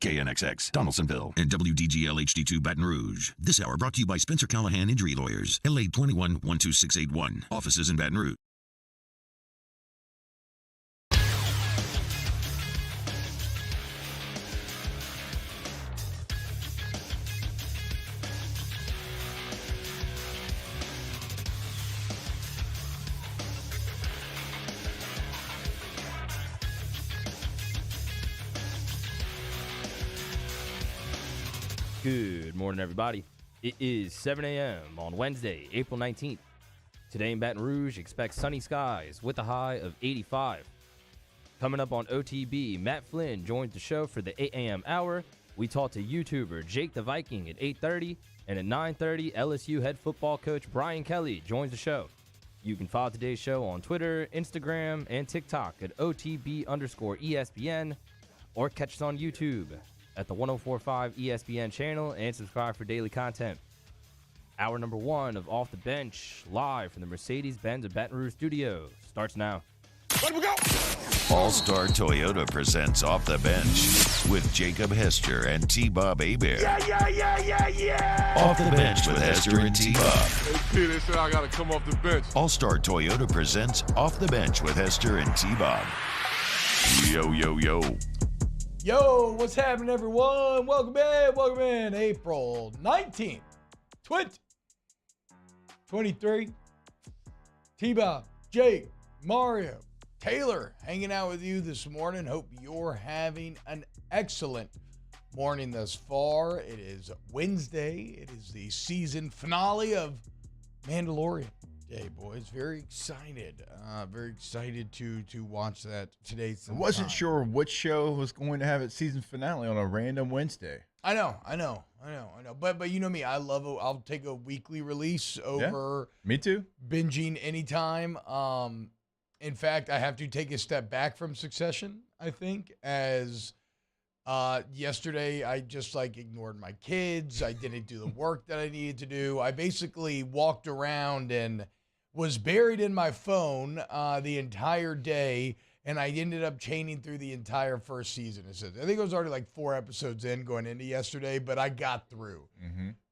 KNXX, Donaldsonville, and WDGL HD2 Baton Rouge. This hour brought to you by Spencer Callahan Injury Lawyers, LA 21 12681. Offices in Baton Rouge. Good morning, everybody. It is 7 a.m. on Wednesday, April 19th. Today in Baton Rouge, expect sunny skies with a high of 85. Coming up on OTB, Matt Flynn joins the show for the 8 a.m. hour. We talk to YouTuber Jake the Viking at 8:30, and at 9:30, LSU head football coach Brian Kelly joins the show. You can follow today's show on Twitter, Instagram, and TikTok at OTB_ESPN, or catch us on YouTube at the 104.5 ESPN channel and subscribe for daily content. Hour number 1 of Off the Bench, live from the Mercedes-Benz of Baton Rouge studio, starts now. Let we go! All-Star Toyota presents Off the Bench with Jacob Hester and T-Bob Hebert. Yeah! Off the Bench with Hester and T-Bob. Hey, P, they said I gotta come off the bench. All-Star Toyota presents Off the Bench with Hester and T-Bob. Yo. Yo, what's happening, everyone? Welcome in. April 19th, 2023. T-Bob, Jake, Mario, Taylor hanging out with you this morning. Hope you're having an excellent morning thus far. It is Wednesday. It is the season finale of Mandalorian Day, boys. Very excited. Very excited to watch that today. I wasn't sure which show was going to have its season finale on a random Wednesday. I know. But you know me, I'll take a weekly release over Me too. binging anytime. In fact, I have to take a step back from Succession, I think, as yesterday I just ignored my kids. I didn't do the work that I needed to do. I basically walked around and was buried in my phone the entire day, and I ended up chaining through the entire first season. I think it was already 4 episodes in going into yesterday, but I got through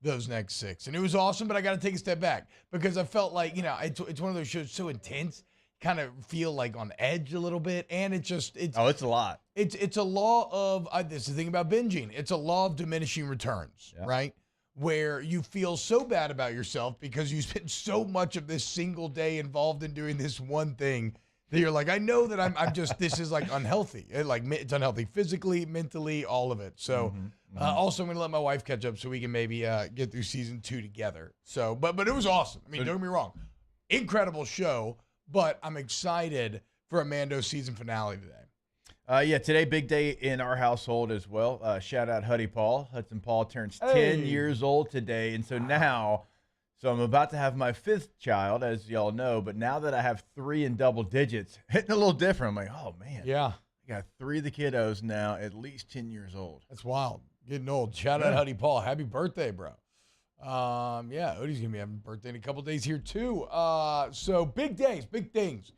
those next 6. And it was awesome, but I got to take a step back because I felt like, it's one of those shows so intense, kind of feel on edge a little bit. And it's a lot. It's a law of, this is the thing about binging. It's a law of diminishing returns, right? Where you feel so bad about yourself because you spent so much of this single day involved in doing this one thing that you're like, I know that I'm just, this is unhealthy. It's unhealthy physically, mentally, all of it. So also I'm going to let my wife catch up so we can maybe get through season 2 together. So, but it was awesome. I mean, don't get me wrong. Incredible show, but I'm excited for a Mando season finale today. Today, big day in our household as well. Shout out Huddy Paul. Hudson Paul turns 10 years old today. And so so I'm about to have my 5th child, as y'all know. But now that I have 3 in double digits, hitting a little different. I'm like, oh, man. Yeah. I got 3 of the kiddos now, at least 10 years old. That's wild. Getting old. Shout out Huddy Paul. Happy birthday, bro. Hoodie's going to be having a birthday in a couple days here, too. So big days, big things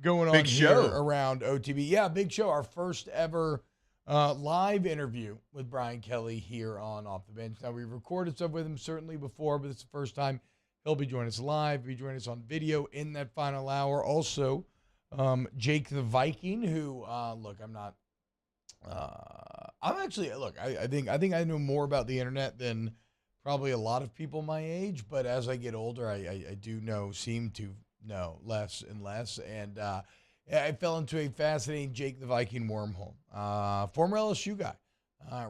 going on big show here around OTB. Yeah, big show. Our first ever live interview with Brian Kelly here on Off the Bench. Now, we've recorded stuff with him certainly before, but it's the first time he'll be joining us live. He'll be joining us on video in that final hour. Also, Jake the Viking, who, I think I know more about the internet than probably a lot of people my age, but as I get older, I do seem to know less and less. And I fell into a fascinating Jake the Viking wormhole. Former LSU guy,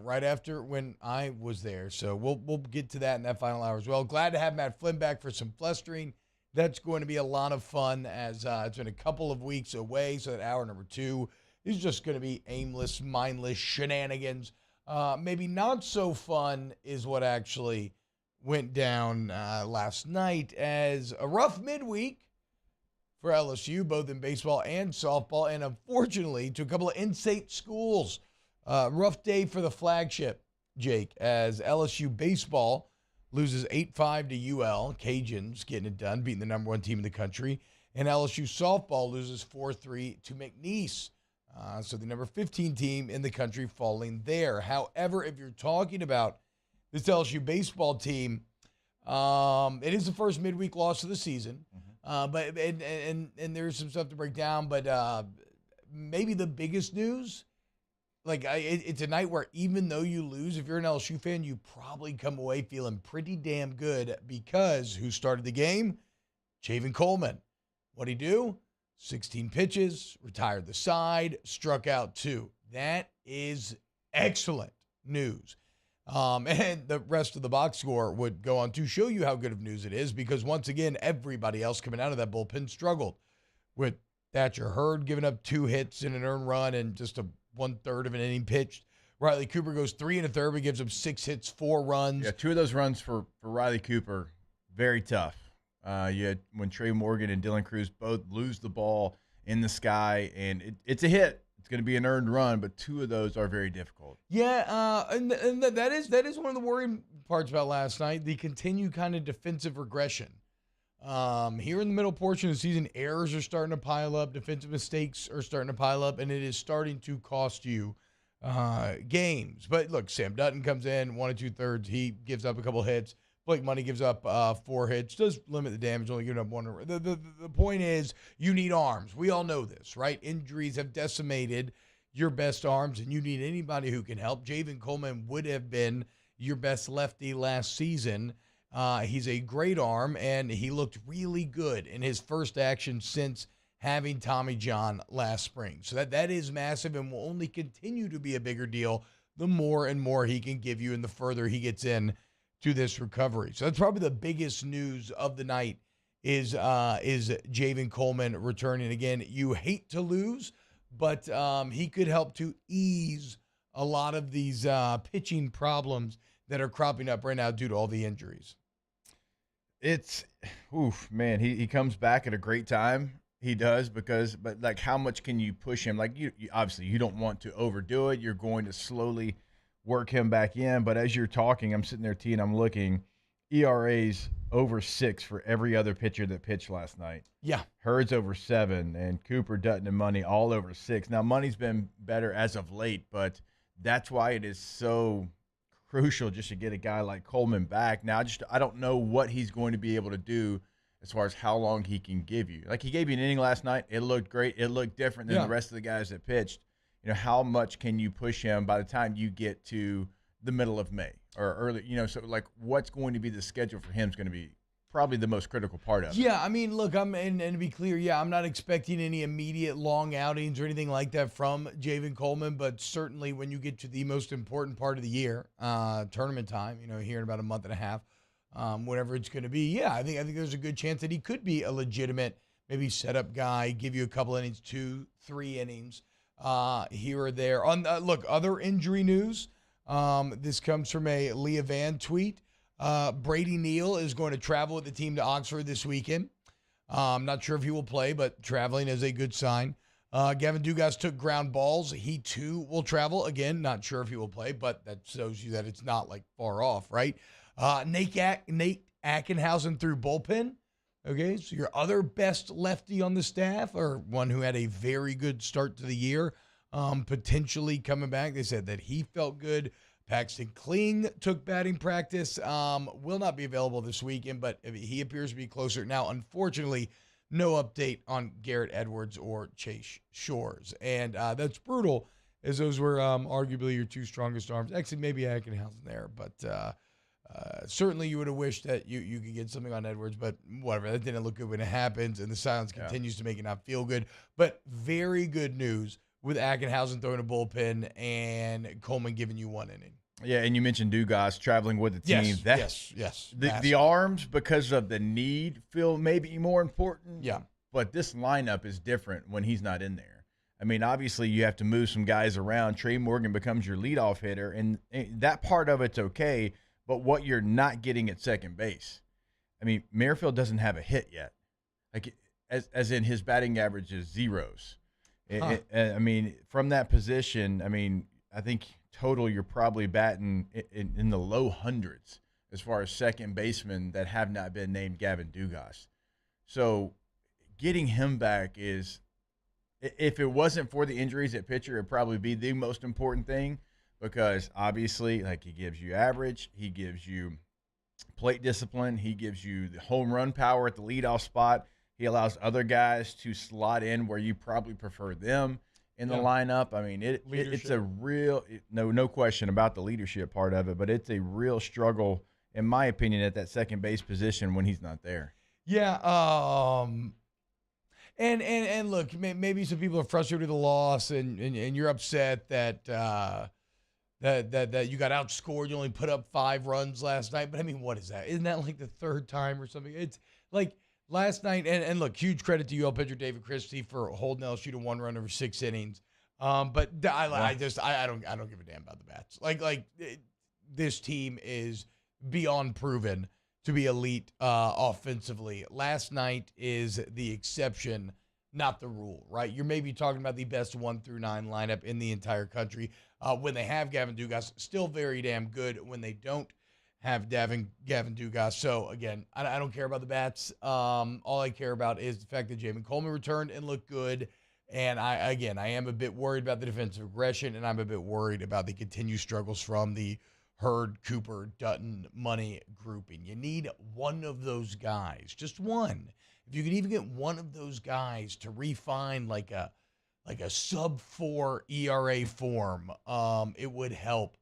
right after when I was there. So we'll get to that in that final hour as well. Glad to have Matt Flynn back for some flustering. That's going to be a lot of fun as it's been a couple of weeks away. So that hour number 2 is just going to be aimless, mindless shenanigans. Maybe not so fun is what actually went down last night as a rough midweek for LSU, both in baseball and softball, and unfortunately to a couple of in-state schools. Rough day for the flagship, Jake, as LSU baseball loses 8-5 to UL. Cajuns getting it done, beating the number 1 team in the country. And LSU softball loses 4-3 to McNeese. So the number 15 team in the country falling there. However, if you're talking about this LSU baseball team, it is the first midweek loss of the season. But there's some stuff to break down. But maybe the biggest news, it's a night where even though you lose, if you're an LSU fan, you probably come away feeling pretty damn good because who started the game? Javen Coleman. What'd he do? 16 pitches, retired the side, struck out 2. That is excellent news. And the rest of the box score would go on to show you how good of news it is because, once again, everybody else coming out of that bullpen struggled with Thatcher Hurd giving up 2 hits and an earned run and just a 1/3 of an inning pitched. Riley Cooper goes 3 1/3, but gives up 6 hits, 4 runs. Yeah, 2 of those runs for Riley Cooper, very tough. You had when Trey Morgan and Dylan Cruz both lose the ball in the sky, and it's a hit. It's going to be an earned run, but 2 of those are very difficult. Yeah, and that is one of the worrying parts about last night, the continued kind of defensive regression. Here in the middle portion of the season, errors are starting to pile up, defensive mistakes are starting to pile up, and it is starting to cost you games. But look, Sam Dutton comes in 1 2/3. He gives up a couple hits. Blake Money gives up 4 hits, does limit the damage, only giving up 1. The point is you need arms. We all know this, right? Injuries have decimated your best arms, and you need anybody who can help. Javen Coleman would have been your best lefty last season. He's a great arm, and he looked really good in his first action since having Tommy John last spring. So that is massive and will only continue to be a bigger deal the more and more he can give you and the further he gets in to this recovery. So that's probably the biggest news of the night is Javen Coleman returning again. You hate to lose, but he could help to ease a lot of these pitching problems that are cropping up right now due to all the injuries. Man, he comes back at a great time. He does but how much can you push him? You obviously you don't want to overdo it. You're going to slowly work him back in. But as you're talking, I'm sitting there, T, and I'm looking. ERA's over 6 for every other pitcher that pitched last night. Yeah. Hurd's over 7, and Cooper, Dutton, and Money all over 6. Now, Money's been better as of late, but that's why it is so crucial just to get a guy like Coleman back. Now, I don't know what he's going to be able to do as far as how long he can give you. He gave you an inning last night. It looked great. It looked different than the rest of the guys that pitched. How much can you push him by the time you get to the middle of May or early, so what's going to be the schedule for him is going to be probably the most critical part of it. Yeah, I mean, look, and to be clear, I'm not expecting any immediate long outings or anything like that from Javen Coleman, but certainly when you get to the most important part of the year, tournament time, here in about a month and a half, whatever it's going to be, I think there's a good chance that he could be a legitimate maybe setup guy, give you a couple innings, 2-3 innings. Here or there. Other injury news. This comes from a Leah Van tweet. Brady Neal is going to travel with the team to Oxford this weekend. I'm not sure if he will play, but traveling is a good sign. Gavin Dugas took ground balls. He too will travel. Again, not sure if he will play, but that shows you that it's not far off, right? Nate Ackenhausen threw bullpen. Okay, so your other best lefty on the staff, or one who had a very good start to the year, potentially coming back. They said that he felt good. Paxton Kling took batting practice. Will not be available this weekend, but he appears to be closer. Now, unfortunately, no update on Garrett Edwards or Chase Shores. And that's brutal, as those were arguably your 2 strongest arms. Actually, maybe Ackenhausen there, but certainly you would have wished that you could get something on Edwards, but whatever. That didn't look good when it happens, and the silence continues to make it not feel good. But very good news with Ackenhausen throwing a bullpen and Coleman giving you 1 inning. Yeah, and you mentioned Dugas traveling with the team. Yes. The arms, because of the need, feel maybe more important. Yeah. But this lineup is different when he's not in there. I mean, obviously you have to move some guys around. Trey Morgan becomes your leadoff hitter, and that part of it's okay. But what you're not getting at second base, I mean, Merrifield doesn't have a hit yet. As in his batting average is 0s. I mean, from that position, I think total you're probably batting in the low hundreds as far as second basemen that have not been named Gavin Dugas. So getting him back is if it wasn't for the injuries at pitcher, it'd probably be the most important thing because obviously, like, he gives you average, he gives you plate discipline, he gives you the home run power at the leadoff spot. He allows other guys to slot in where you probably prefer them in the lineup. I mean, it's a real no question about the leadership part of it, but it's a real struggle, in my opinion, at that second base position when he's not there. Yeah. And look, maybe some people are frustrated with the loss, and you're upset that that you got outscored. You only put up 5 runs last night. But I mean, what is that? Isn't that like the 3rd time or something? It's like last night. And look, huge credit to UL pitcher David Christie for holding LSU to 1 run over 6 innings. But I don't give a damn about the bats. This team is beyond proven to be elite offensively. Last night is the exception, not the rule, right? You're maybe talking about the best 1 through 9 lineup in the entire country. When they have Gavin Dugas, still very damn good. When they don't have Gavin Dugas. So, again, I don't care about the bats. All I care about is the fact that Jamin Coleman returned and looked good. And I am a bit worried about the defensive aggression, and I'm a bit worried about the continued struggles from the Hurd, Cooper, Dutton, Money grouping. You need one of those guys, just one. If you could even get one of those guys to refine like a sub-4 ERA form, it would help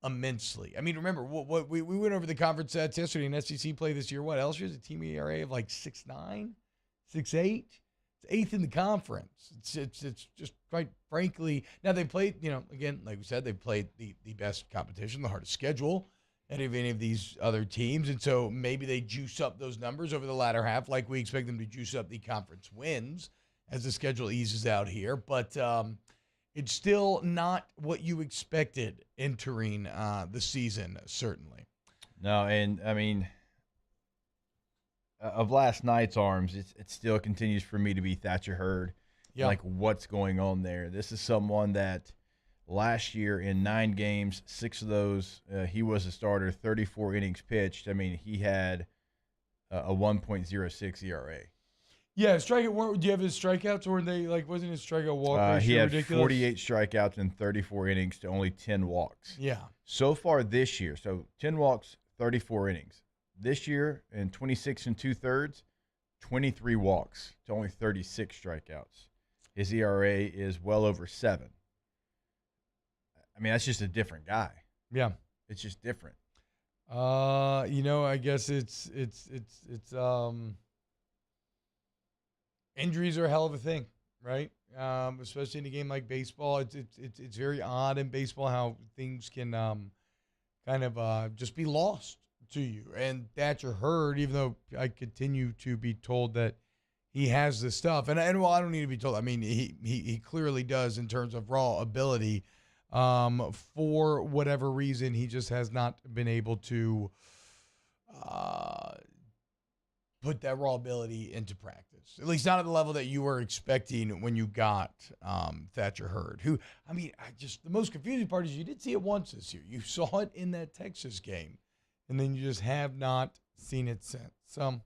immensely. I mean, remember what we went over the conference stats yesterday in SEC play this year. What else? Here's a team ERA of like 6.9, 6.8. It's 8th in the conference. It's just quite frankly. Now they played, again, like we said, they played the best competition, the hardest schedule out of any of these other teams, and so maybe they juice up those numbers over the latter half, like we expect them to juice up the conference wins as the schedule eases out here. But it's still not what you expected entering the season, certainly. No, and I mean, of last night's arms, it still continues for me to be Thatcher Hurd. Yeah. Like, what's going on there? This is someone that last year in 9 games, 6 of those, he was a starter, 34 innings pitched. I mean, he had a 1.06 ERA. Yeah, strikeout. Do you have his strikeouts, or were they wasn't his strikeout walk ratio he had ridiculous? 48 strikeouts in 34 innings to only 10 walks. Yeah. So far this year, so 10 walks, 34 innings. This year, in 26 2/3, 23 walks to only 36 strikeouts. His ERA is well over 7. I mean, that's just a different guy. Yeah. It's just different. I guess it's injuries are a hell of a thing, right? Especially in a game like baseball. It's very odd in baseball how things can kind of just be lost to you. And Thatcher Hurd, even though I continue to be told that he has this stuff, and I don't need to be told. I mean, he clearly does in terms of raw ability. For whatever reason, he just has not been able to put that raw ability into practice, at least not at the level that you were expecting when you got Thatcher Hurd, who, I mean, the most confusing part is you did see it once this year. You saw it in that Texas game, and then you just have not seen it since. So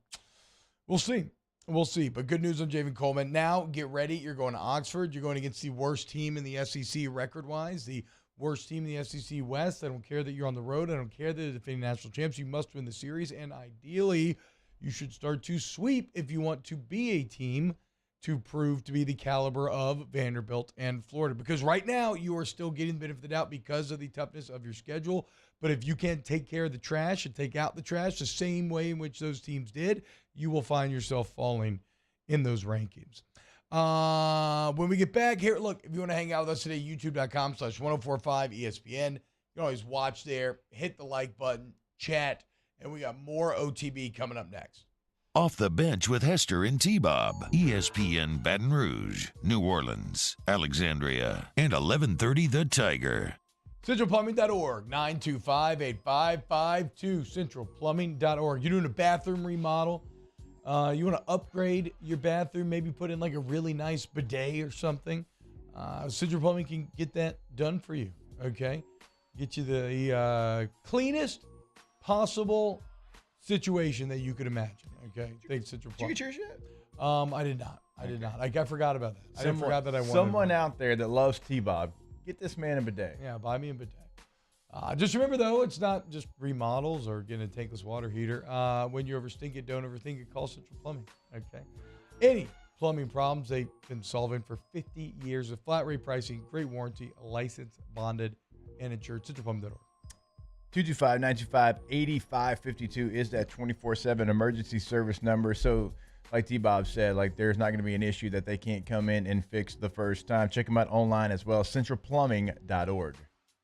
we'll see. We'll see. But good news on Jamin Coleman. Now get ready. You're going to Oxford. You're going against the worst team in the SEC record-wise, the worst team in the SEC West. I don't care that you're on the road. I don't care that they're defending national champs. You must win the series, and ideally you should start to sweep if you want to be a team to prove to be the caliber of Vanderbilt and Florida. Because right now you are still getting the benefit of the doubt because of the toughness of your schedule. But if you can't take care of the trash and take out the trash the same way in which those teams did, you will find yourself falling in those rankings. When we get back here, look, if you want to hang out with us today, youtube.com/1045 ESPN. You can always watch there, hit the like button, chat, and we got more OTB coming up next. Off the Bench with Hester and T-Bob. ESPN Baton Rouge, New Orleans, Alexandria, and 1130 The Tiger. CentralPlumbing.org, 925-8552, CentralPlumbing.org. You're doing a bathroom remodel. You want to upgrade your bathroom, maybe put in like a really nice bidet or something. Central Plumbing can get that done for you, okay? Get you the cleanest possible situation that you could imagine, okay? Thanks, Central Plumbing. Did you get yours yet? I did not. I forgot about that. I forgot that I wanted someone out there that loves T-Bob. Get this man a bidet. Yeah, buy me a bidet. Just remember, though, it's not just remodels or getting a tankless water heater. When you overthink it, don't overthink it. Call Central Plumbing. Okay. Any plumbing problems they've been solving for 50 years with flat rate pricing, great warranty, licensed, bonded, and insured. CentralPlumbing.org. 225-925-8552 is that 24/7 emergency service number. So, like T-Bob said, like there's not going to be an issue that they can't come in and fix the first time. Check them out online as well, centralplumbing.org.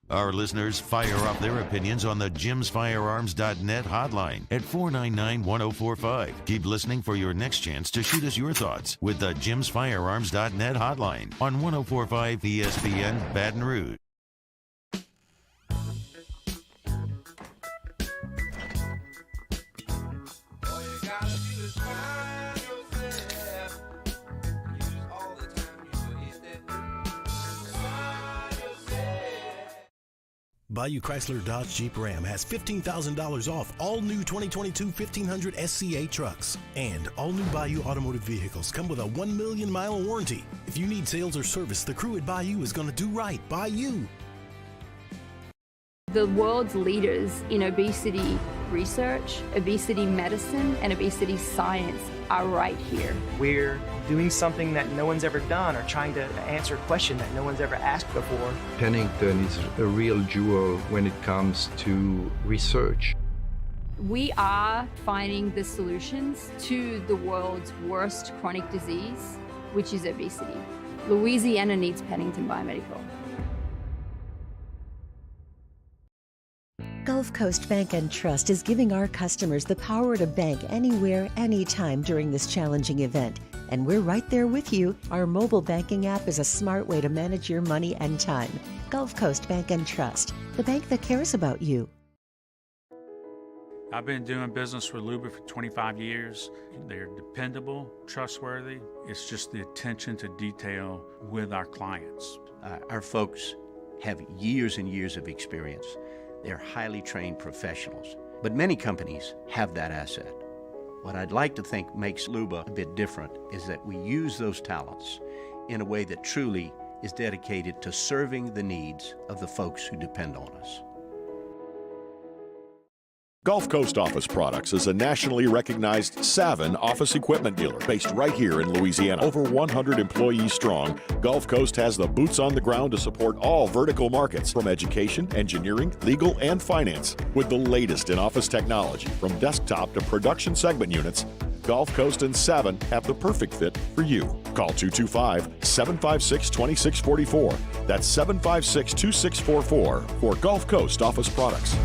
Our listeners fire off their opinions on the jimsfirearms.net hotline at 499-1045. Keep listening for your next chance to shoot us your thoughts with the jimsfirearms.net hotline on 1045 ESPN Baton Rouge. Bayou Chrysler Dodge Jeep Ram has $15,000 off all new 2022 1500 SCA trucks. And all new Bayou automotive vehicles come with a 1 million mile warranty. If you need sales or service, the crew at Bayou is going to do right by you. The world's leaders in obesity research, obesity medicine, and obesity science are right here. We're doing something that no one's ever done or trying to answer a question that no one's ever asked before. Pennington is a real jewel when it comes to research. We are finding the solutions to the world's worst chronic disease, which is obesity. Louisiana needs Pennington Biomedical. Gulf Coast Bank and Trust is giving our customers the power to bank anywhere, anytime during this challenging event. And we're right there with you. Our mobile banking app is a smart way to manage your money and time. Gulf Coast Bank and Trust, the bank that cares about you. I've been doing business with Luba for 25 years. They're dependable, trustworthy. It's just the attention to detail with our clients. Our folks have years and years of experience. They're highly trained professionals, but many companies have that asset. What I'd like to think makes Luba a bit different is that we use those talents in a way that truly is dedicated to serving the needs of the folks who depend on us. Gulf Coast Office Products is a nationally recognized Savin office equipment dealer based right here in Louisiana. Over 100 employees strong, Gulf Coast has the boots on the ground to support all vertical markets from education, engineering, legal, and finance. With the latest in office technology from desktop to production segment units, Gulf Coast and Savin have the perfect fit for you. Call 225-756-2644. That's 756-2644 for Gulf Coast Office Products.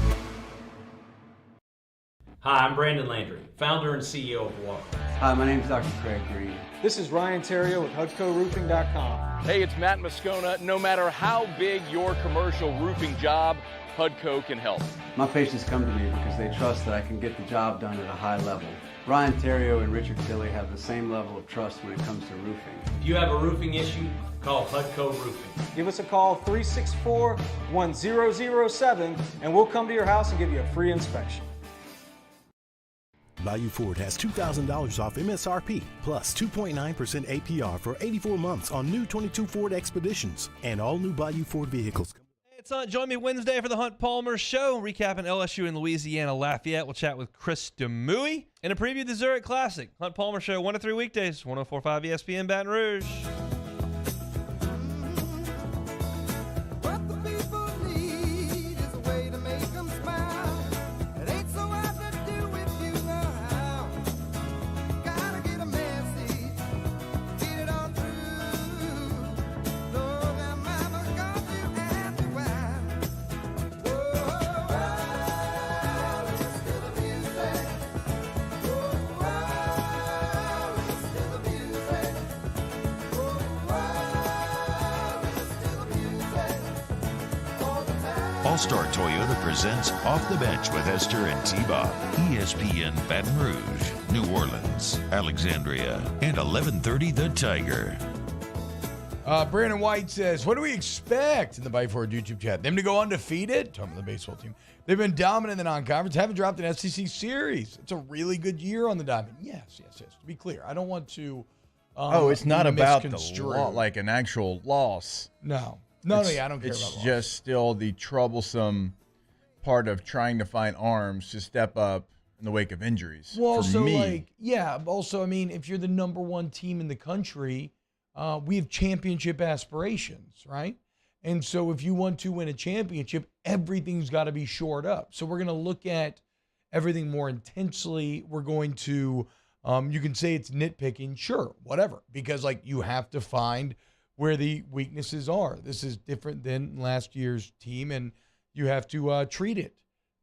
Hi, I'm Brandon Landry, founder and CEO of Walker. Hi, my name is Dr. Craig Green. This is Ryan Terrio with HUDCORoofing.com. Hey, it's Matt Moscona. No matter how big your commercial roofing job, HUDCO can help. My patients come to me because they trust that I can get the job done at a high level. Ryan Terrio and Richard Tilley have the same level of trust when it comes to roofing. If you have a roofing issue, call HUDCO Roofing. Give us a call, 364-1007, and we'll come to your house and give you a free inspection. Bayou Ford has $2,000 off MSRP plus 2.9% APR for 84 months on new 22 Ford Expeditions and all new Bayou Ford vehicles. It's on. Join me Wednesday for the Hunt Palmer Show, recapping LSU in Louisiana Lafayette. We'll chat with Chris Demouy and a preview of the Zurich Classic. Hunt Palmer Show, 1 to 3 weekdays, 104.5 ESPN Baton Rouge. All-Star Toyota presents Off the Bench with Hester and T-Bob. ESPN Baton Rouge, New Orleans, Alexandria, and 1130 The Tiger. Brandon White says, what do we expect in the Bite Forward YouTube chat? Them to go undefeated? Talking about the baseball team. They've been dominant in the non-conference. Haven't dropped an SEC series. It's a really good year on the diamond. Yes. To be clear, I don't want to it's not about the misconstrue. like an actual loss. No, I don't care about It's loss. just still the troublesome part of trying to find arms to step up in the wake of injuries. Well, for also, me. also, I mean, if you're the number one team in the country, we have championship aspirations, right? And so if you want to win a championship, everything's got to be shored up. So we're going to look at everything more intensely. We're going to, you can say it's nitpicking, sure, whatever, because like you have to find where the weaknesses are. This is different than last year's team, and you have to treat it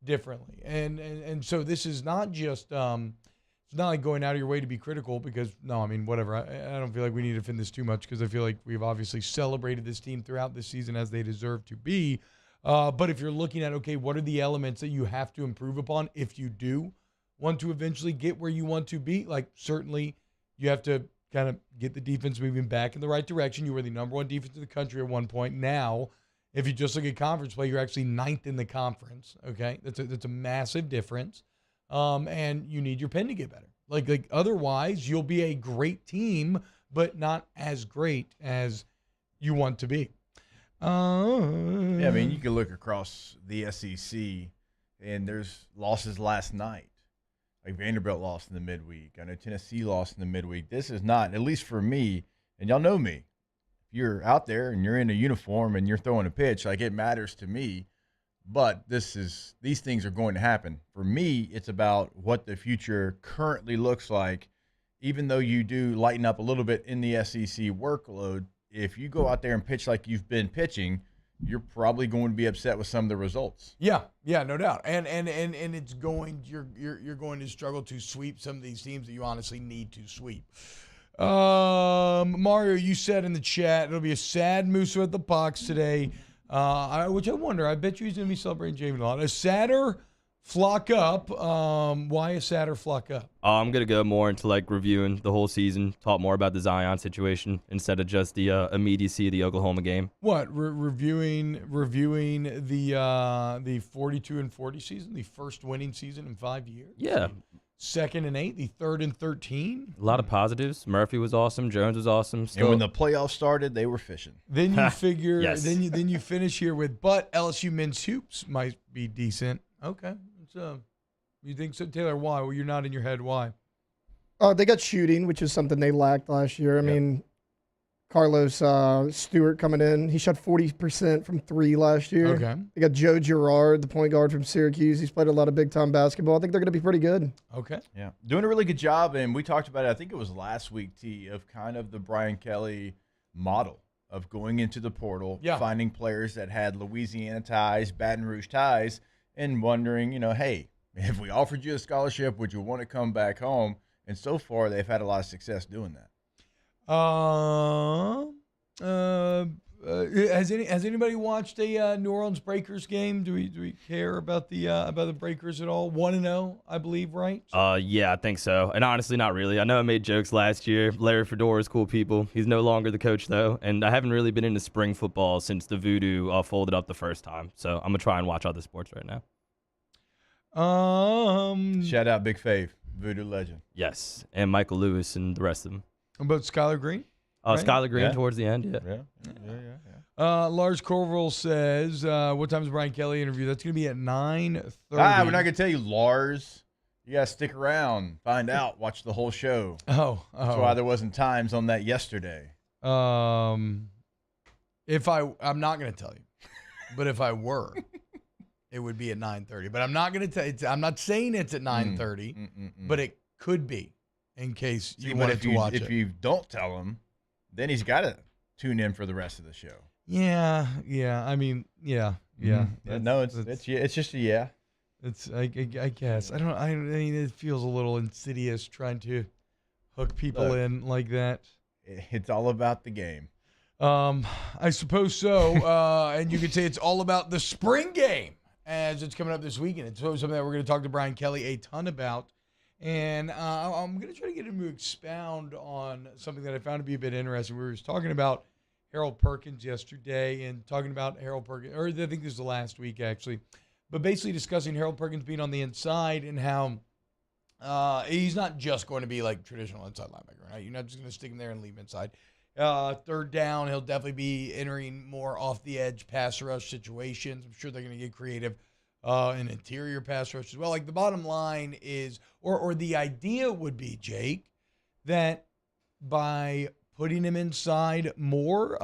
differently. And so this is not just, it's not like going out of your way to be critical because, no, I mean, whatever. I don't feel like we need to defend this too much because I feel like we've obviously celebrated this team throughout this season as they deserve to be. But if you're looking at, okay, what are the elements that you have to improve upon if you do want to eventually get where you want to be? Like, certainly you have to kind of get the defense moving back in the right direction. You were the number one defense in the country at one point. Now, if you just look at conference play, you're actually 9th in the conference, okay? That's a massive difference. And you need your pen to get better. Like otherwise, you'll be a great team, but not as great as you want to be. Yeah, I mean, you can look across the SEC, and there's losses last night. Like Vanderbilt lost in the midweek. I know Tennessee lost in the midweek. This is not, at least for me, and y'all know me, if you're out there and you're in a uniform and you're throwing a pitch, like it matters to me. But these things are going to happen. For me, it's about what the future currently looks like. Even though you do lighten up a little bit in the SEC workload, if you go out there and pitch like you've been pitching, you're probably going to be upset with some of the results. Yeah, no doubt. And it's going you're going to struggle to sweep some of these teams that you honestly need to sweep. Mario, you said in the chat it'll be a sad Musso at the box today. Which I wonder. I bet you he's going to be celebrating Jamie a lot. A sadder flock up. Why a sadder flock up? I'm going to go more into like reviewing the whole season, talk more about the Zion situation instead of just the immediacy of the Oklahoma game. What? Reviewing the 42-40 season, the first winning season in 5 years? Yeah. 2nd and 8, the 3rd and 13. A lot of positives. Murphy was awesome. Jones was awesome. And when the playoffs started, they were fishing. Then you figure, Yes. then you finish here with, but LSU men's hoops might be decent. Okay, so you think so, Taylor? Why? Well, you're not in your head. Why? They got shooting, which is something they lacked last year. I mean, Carlos Stewart coming in. He shot 40% from 3 last year. Okay. They got Joe Girard, the point guard from Syracuse. He's played a lot of big-time basketball. I think they're going to be pretty good. Okay. Yeah. Doing a really good job, and we talked about it, I think it was last week, T, of kind of the Brian Kelly model of going into the portal, finding players that had Louisiana ties, Baton Rouge ties, and wondering, hey, if we offered you a scholarship, would you want to come back home? And so far, they've had a lot of success doing that. Has anybody watched a New Orleans Breakers game? Do we care about the Breakers at all? 1-0, I believe, right? Yeah, I think so. And honestly, not really. I know I made jokes last year. Larry Fedora is cool people. He's no longer the coach though, and I haven't really been into spring football since the Voodoo folded up the first time. So I'm gonna try and watch other sports right now. Shout out Big Fave, Voodoo legend. Yes, and Michael Lewis and the rest of them. About Skylar Green? Right? Skylar Green towards the end, yeah. Lars Corverall says, what time is Brian Kelly interview? That's going to be at 9:30. We're not going to tell you, Lars. You got to stick around, find out, watch the whole show. That's why there wasn't times on that yesterday. I'm not going to tell you, but if I were, it would be at 9:30. But I'm not going to tell you. I'm not saying it's at 9:30, but it could be in case you wanted to watch it. If you don't tell him, then he's got to tune in for the rest of the show. Yeah. I mean, yeah. No, it's just a yeah. It's I guess I mean it feels a little insidious trying to hook people in like that. It's all about the game. I suppose so. And you could say it's all about the spring game as it's coming up this weekend. It's something that we're going to talk to Brian Kelly a ton about. And I'm going to try to get him to expound on something that I found to be a bit interesting. We were talking about Harold Perkins yesterday and talking about Harold Perkins, or I think this was the last week actually, but basically discussing Harold Perkins being on the inside and how he's not just going to be like traditional inside linebacker, right? You're not just going to stick him there and leave him inside. Third down, he'll definitely be entering more off the edge pass rush situations. I'm sure they're going to get creative in interior pass rush as well. Like the bottom line is, or the idea would be, Jake, that by putting him inside more,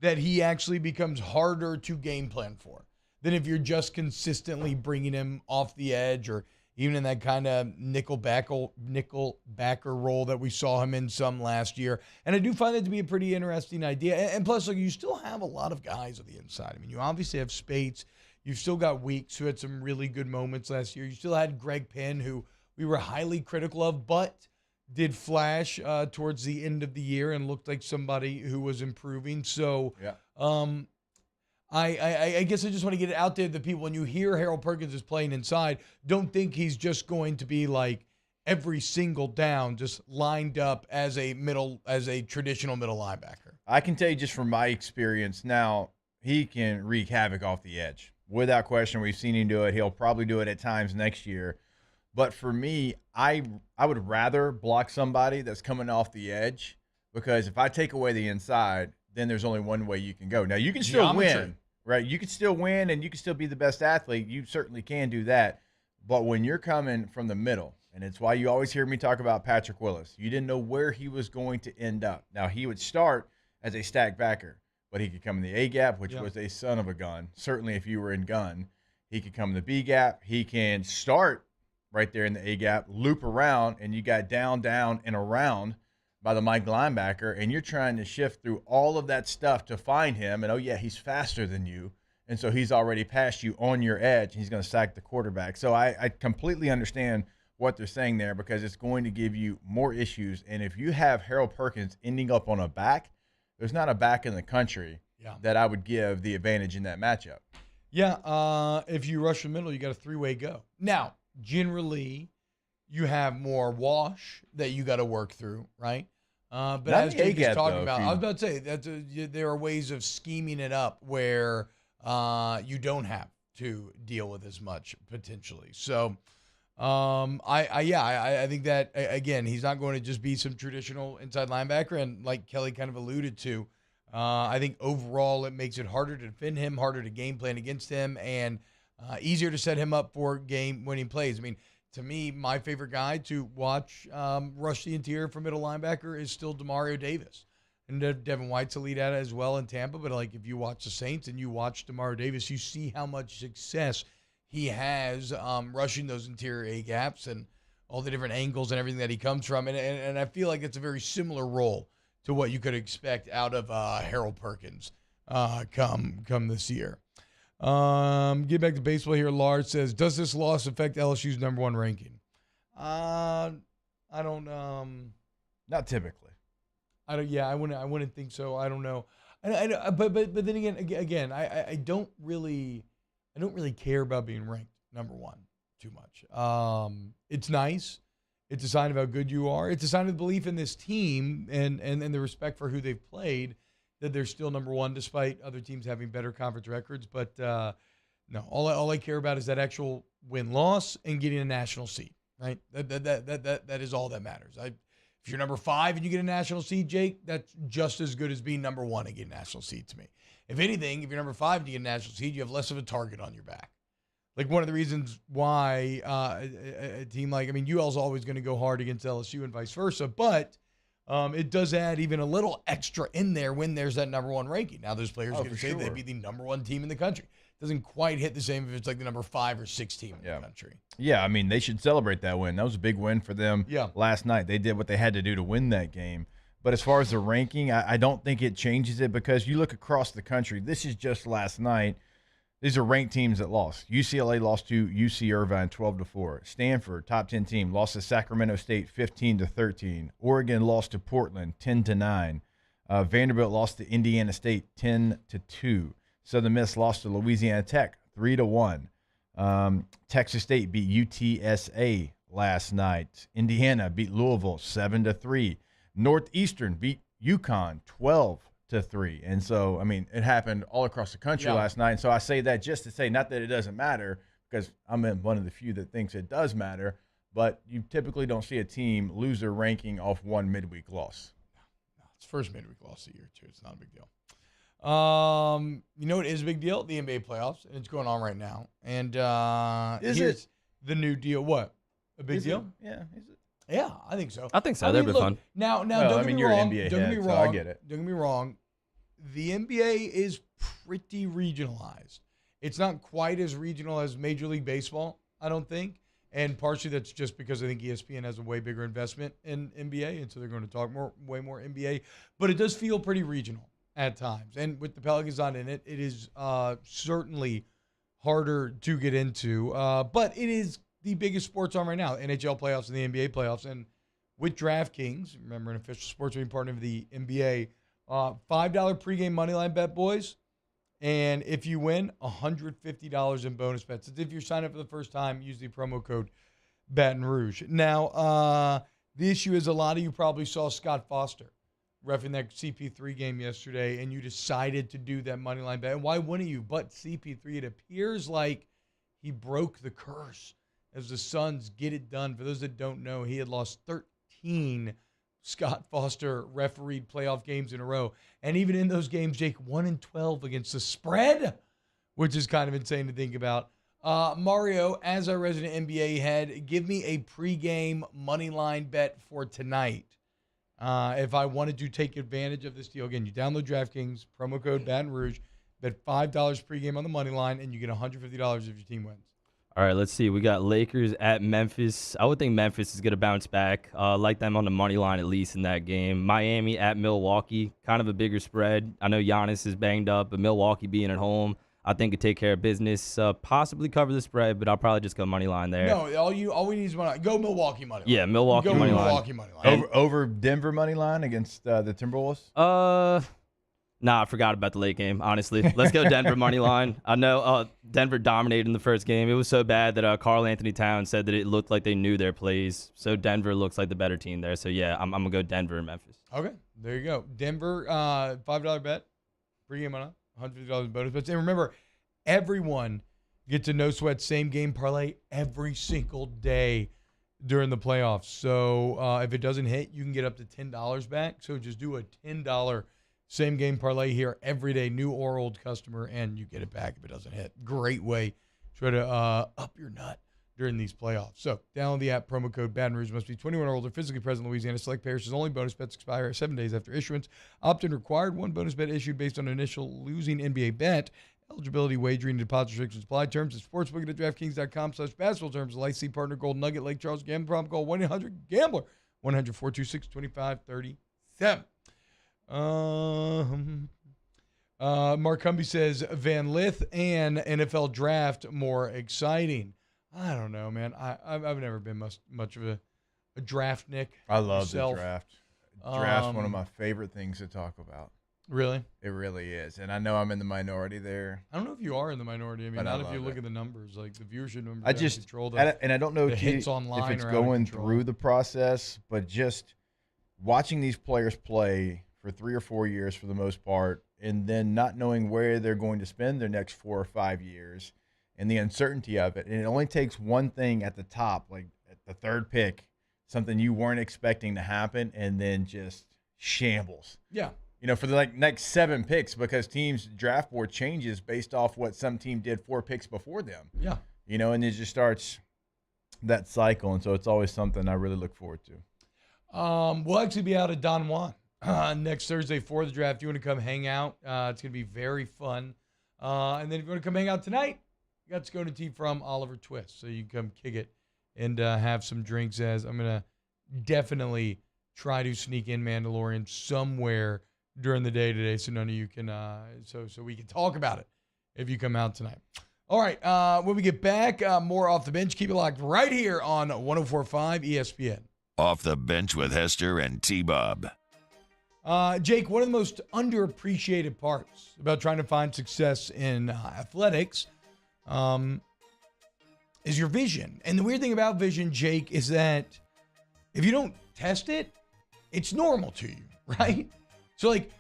that he actually becomes harder to game plan for than if you're just consistently bringing him off the edge or even in that kind of nickel backer role that we saw him in some last year. And I do find that to be a pretty interesting idea. And plus, like, you still have a lot of guys on the inside. I mean, you obviously have Spates. You've still got Weeks, who had some really good moments last year. You still had Greg Penn, who we were highly critical of, but did flash towards the end of the year and looked like somebody who was improving. So, I guess I just want to get it out there that people, when you hear Harold Perkins is playing inside, don't think he's just going to be like every single down just lined up as a traditional middle linebacker. I can tell you just from my experience now, he can wreak havoc off the edge. Without question, we've seen him do it. He'll probably do it at times next year. But for me, I would rather block somebody that's coming off the edge, because if I take away the inside, then there's only one way you can go. Now, you can still win, right? You can still win, and you can still be the best athlete. You certainly can do that. But when you're coming from the middle, and it's why you always hear me talk about Patrick Willis, you didn't know where he was going to end up. Now, he would start as a stack backer, but he could come in the A gap, which was a son of a gun. Certainly, if you were in gun, he could come in the B gap. He can start right there in the A gap, loop around, and you got down, and around by the Mike linebacker, and you're trying to shift through all of that stuff to find him, and, oh, yeah, he's faster than you, and so he's already past you on your edge, and he's going to sack the quarterback. So I completely understand what they're saying there, because it's going to give you more issues, and if you have Harold Perkins ending up on a back, there's not a back in the country that I would give the advantage in that matchup. Yeah, if you rush the middle, you got a three-way go. Now, generally, you have more wash that you got to work through, right? But Not as Jake is A-gap, talking though, about, I was about to say there are ways of scheming it up where you don't have to deal with as much potentially. So, I think that again, he's not going to just be some traditional inside linebacker, and like Kelly kind of alluded to, I think overall it makes it harder to defend him, harder to game plan against him, and easier to set him up for game-winning plays. I mean, to me, my favorite guy to watch rush the interior for middle linebacker is still Demario Davis. And Devin White's a lead at it as well in Tampa. But, like, if you watch the Saints and you watch Demario Davis, you see how much success he has rushing those interior A-gaps and all the different angles and everything that he comes from. And I feel like it's a very similar role to what you could expect out of Harold Perkins come this year. Get back to baseball here. Lars says, does this loss affect LSU's #1 ranking? I don't. Not typically. I don't. Yeah, I wouldn't think so. I don't know. But then again, I don't really care about being ranked #1 too much. It's nice. It's a sign of how good you are. It's a sign of belief in this team and the respect for who they've played, that they're still #1 despite other teams having better conference records. But no, all I care about is that actual win-loss and getting a national seed, right? That is all that matters. If you're #5 and you get a national seed, Jake, that's just as good as being #1 and getting a national seed to me. If anything, if you're #5 and you get a national seed, you have less of a target on your back. Like, one of the reasons why a team like, I mean, UL's always going to go hard against LSU and vice versa, but it does add even a little extra in there when there's that #1 ranking. Now, there's players going to say they'd be the #1 team in the country. Doesn't quite hit the same if it's like the #5 or 6 team in the country. Yeah, I mean, they should celebrate that win. That was a big win for them last night. They did what they had to do to win that game. But as far as the ranking, I don't think it changes it, because you look across the country. This is just last night. These are ranked teams that lost. UCLA lost to UC Irvine 12-4. Stanford, top 10 team, lost to Sacramento State 15-13. Oregon lost to Portland 10-9. Vanderbilt lost to Indiana State 10-2. Southern Miss lost to Louisiana Tech 3-1. Texas State beat UTSA last night. Indiana beat Louisville 7-3. Northeastern beat UConn to 3. And so, I mean, it happened all across the country last night. And so I say that just to say, not that it doesn't matter, because I'm one of the few that thinks it does matter, but you typically don't see a team lose their ranking off one midweek loss. It's first midweek loss of the year, too. It's not a big deal. You know what is a big deal? The NBA playoffs. And it's going on right now. And here's the new deal. What? A big deal? Yeah. Is it? Yeah, I think so. I think so. That'd be fun. Now, well, don't get me you're wrong. an NBA Don't get me head, wrong. so I get it. Don't get me wrong. The NBA is pretty regionalized. It's not quite as regional as Major League Baseball, I don't think. And partially that's just because I think ESPN has a way bigger investment in NBA, and so they're going to talk way more NBA. But it does feel pretty regional at times. And with the Pelicans not in it, it is certainly harder to get into. But it is the biggest sports on right now, NHL playoffs and the NBA playoffs. And with DraftKings, remember an official sports betting partner of the NBA, $5 pregame moneyline bet, boys. And if you win, $150 in bonus bets. If you're signing up for the first time, use the promo code Baton Rouge. Now, the issue is a lot of you probably saw Scott Foster reffing that CP3 game yesterday, and you decided to do that moneyline bet. And why wouldn't you? But CP3, it appears like he broke the curse as the Suns get it done. For those that don't know, he had lost 13 Scott Foster refereed playoff games in a row. And even in those games, Jake, 1-12 against the spread, which is kind of insane to think about. Mario, as our resident NBA head, give me a pregame money line bet for tonight. If I wanted to take advantage of this deal, again, you download DraftKings, promo code Baton Rouge, bet $5 pregame on the money line, and you get $150 if your team wins. All right, let's see. We got Lakers at Memphis. I would think Memphis is going to bounce back. Like them on the money line, at least in that game. Miami at Milwaukee, kind of a bigger spread. I know Giannis is banged up, but Milwaukee being at home, I think could take care of business. Possibly cover the spread, but I'll probably just go money line there. No, all we need is money line. Go Milwaukee money line. Yeah, Milwaukee money line. Milwaukee money line. Over Denver money line against the Timberwolves? Nah, I forgot about the late game, honestly. Let's go Denver money line. I know Denver dominated in the first game. It was so bad that Karl Anthony Towns said that it looked like they knew their plays. So Denver looks like the better team there. So, yeah, I'm going to go Denver and Memphis. Okay, there you go. Denver, $5 bet. Pregame on $150 in bonus bets. And remember, everyone gets a no-sweat same-game parlay every single day during the playoffs. So if it doesn't hit, you can get up to $10 back. So just do a $10 same game parlay here every day, new or old customer, and you get it back if it doesn't hit. Great way to try to up your nut during these playoffs. So download the app, promo code Baton Rouge. Must be 21 or older, physically present in Louisiana. Select payers. Only bonus bets expire 7 days after issuance. Opt-in required. One bonus bet issued based on initial losing NBA bet. Eligibility, wagering, and deposit restrictions apply. Terms at sportsbook at DraftKings.com/basketball. Terms of licensee partner Gold Nugget, Lake Charles, Gambling problem. Call 1-800-GAMBLER. 1-426-2537. Mark Humby says Van Lith and NFL draft more exciting. I don't know, man. I've never been much of a draft Nick. I love myself. The draft. Draft's one of my favorite things to talk about. Really? It really is. And I know I'm in the minority there. I don't know if you are in the minority. I mean, not if you look at the numbers, like the viewership numbers. I just control and I don't know if hits online it's are going through the process, but just watching these players play for 3 or 4 years for the most part, and then not knowing where they're going to spend their next 4 or 5 years, and the uncertainty of it. And it only takes one thing at the top, like at the third pick, something you weren't expecting to happen, and then just shambles. Yeah. You know, for the next 7 picks, because teams' draft board changes based off what some team did 4 picks before them. Yeah. You know, and it just starts that cycle, and so it's always something I really look forward to. We'll actually be out at Don Juan next Thursday for the draft. You want to come hang out? It's going to be very fun. And then if you want to come hang out tonight, you got Scone and Tea from Oliver Twist. So you can come kick it and have some drinks, as I'm going to definitely try to sneak in Mandalorian somewhere during the day today, so none of you can so we can talk about it if you come out tonight. All right, when we get back, more Off the Bench. Keep it locked right here on 104.5 ESPN. Off the Bench with Hester and T-Bob. Jake, one of the most underappreciated parts about trying to find success in athletics is your vision. And the weird thing about vision, Jake, is that if you don't test it, it's normal to you, right? So, like,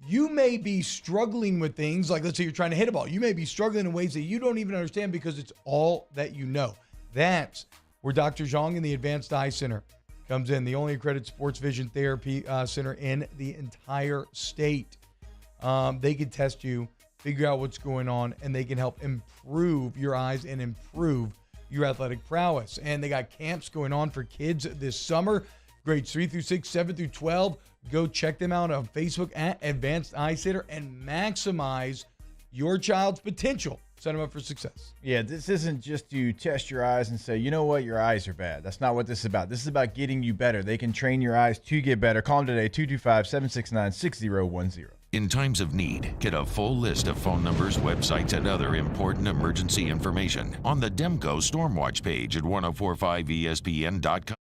You may be struggling with things like, let's say you're trying to hit a ball. You may be struggling in ways that you don't even understand because it's all that you know. That's where Dr. Zhang and the Advanced Eye Center comes in, the only accredited sports vision therapy center in the entire state. They can test you, figure out what's going on, and they can help improve your eyes and improve your athletic prowess. And they got camps going on for kids this summer, grades 3 through 6, 7 through 12. Go check them out on Facebook at Advanced Eye Center and maximize your child's potential. Set them up for success. Yeah, this isn't just to test your eyes and say, you know what, your eyes are bad. That's not what this is about. This is about getting you better. They can train your eyes to get better. Call them today, 225-769-6010. In times of need, get a full list of phone numbers, websites, and other important emergency information on the Demco Stormwatch page at 1045ESPN.com.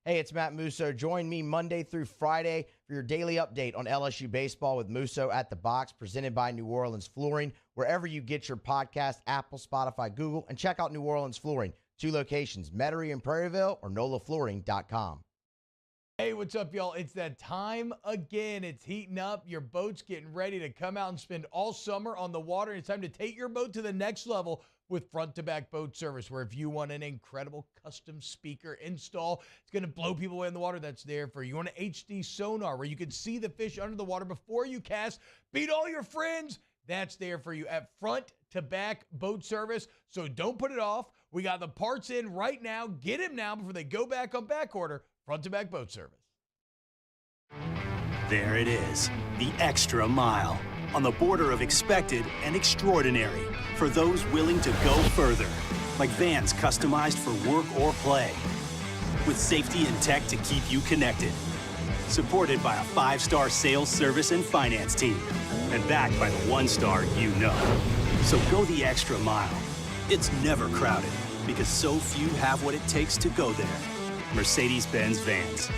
Hey, it's Matt Musso. Join me Monday through Friday for your daily update on LSU baseball with Musso at the Box, presented by New Orleans Flooring. Wherever you get your podcast, Apple, Spotify, Google, and check out New Orleans Flooring. 2 locations, Metairie and Prairieville, or NOLAFlooring.com. Hey, what's up, y'all? It's that time again. It's heating up. Your boat's getting ready to come out and spend all summer on the water. It's time to take your boat to the next level with front-to-back boat service, where if you want an incredible custom speaker install, it's going to blow people away in the water, that's there for you. You want an HD sonar where you can see the fish under the water before you cast, beat all your friends, that's there for you at front-to-back boat service. So don't put it off. We got the parts in right now. Get them now before they go back on back order. Front-to-back boat service. There it is, the extra mile, on the border of expected and extraordinary for those willing to go further, like vans customized for work or play, with safety and tech to keep you connected, supported by a 5-star sales, service, and finance team, and backed by the 1-star you know. So go the extra mile. It's never crowded because so few have what it takes to go there. Mercedes-Benz Vans.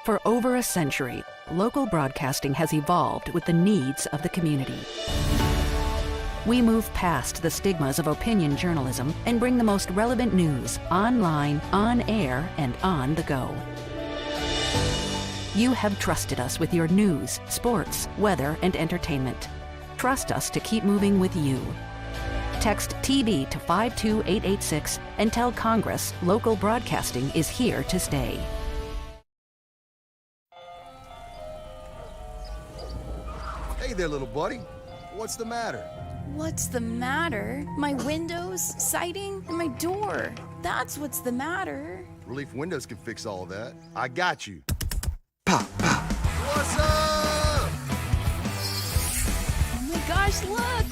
For over a century, local broadcasting has evolved with the needs of the community. We move past the stigmas of opinion journalism and bring the most relevant news online, on air, and on the go. You have trusted us with your news, sports, weather, and entertainment. Trust us to keep moving with you. Text TB to 52886 and tell Congress local broadcasting is here to stay. Hey there, little buddy. What's the matter? What's the matter? My windows, siding, and my door. That's what's the matter. Relief Windows can fix all of that. I got you. Pop, pop. What's up? Oh my gosh, look!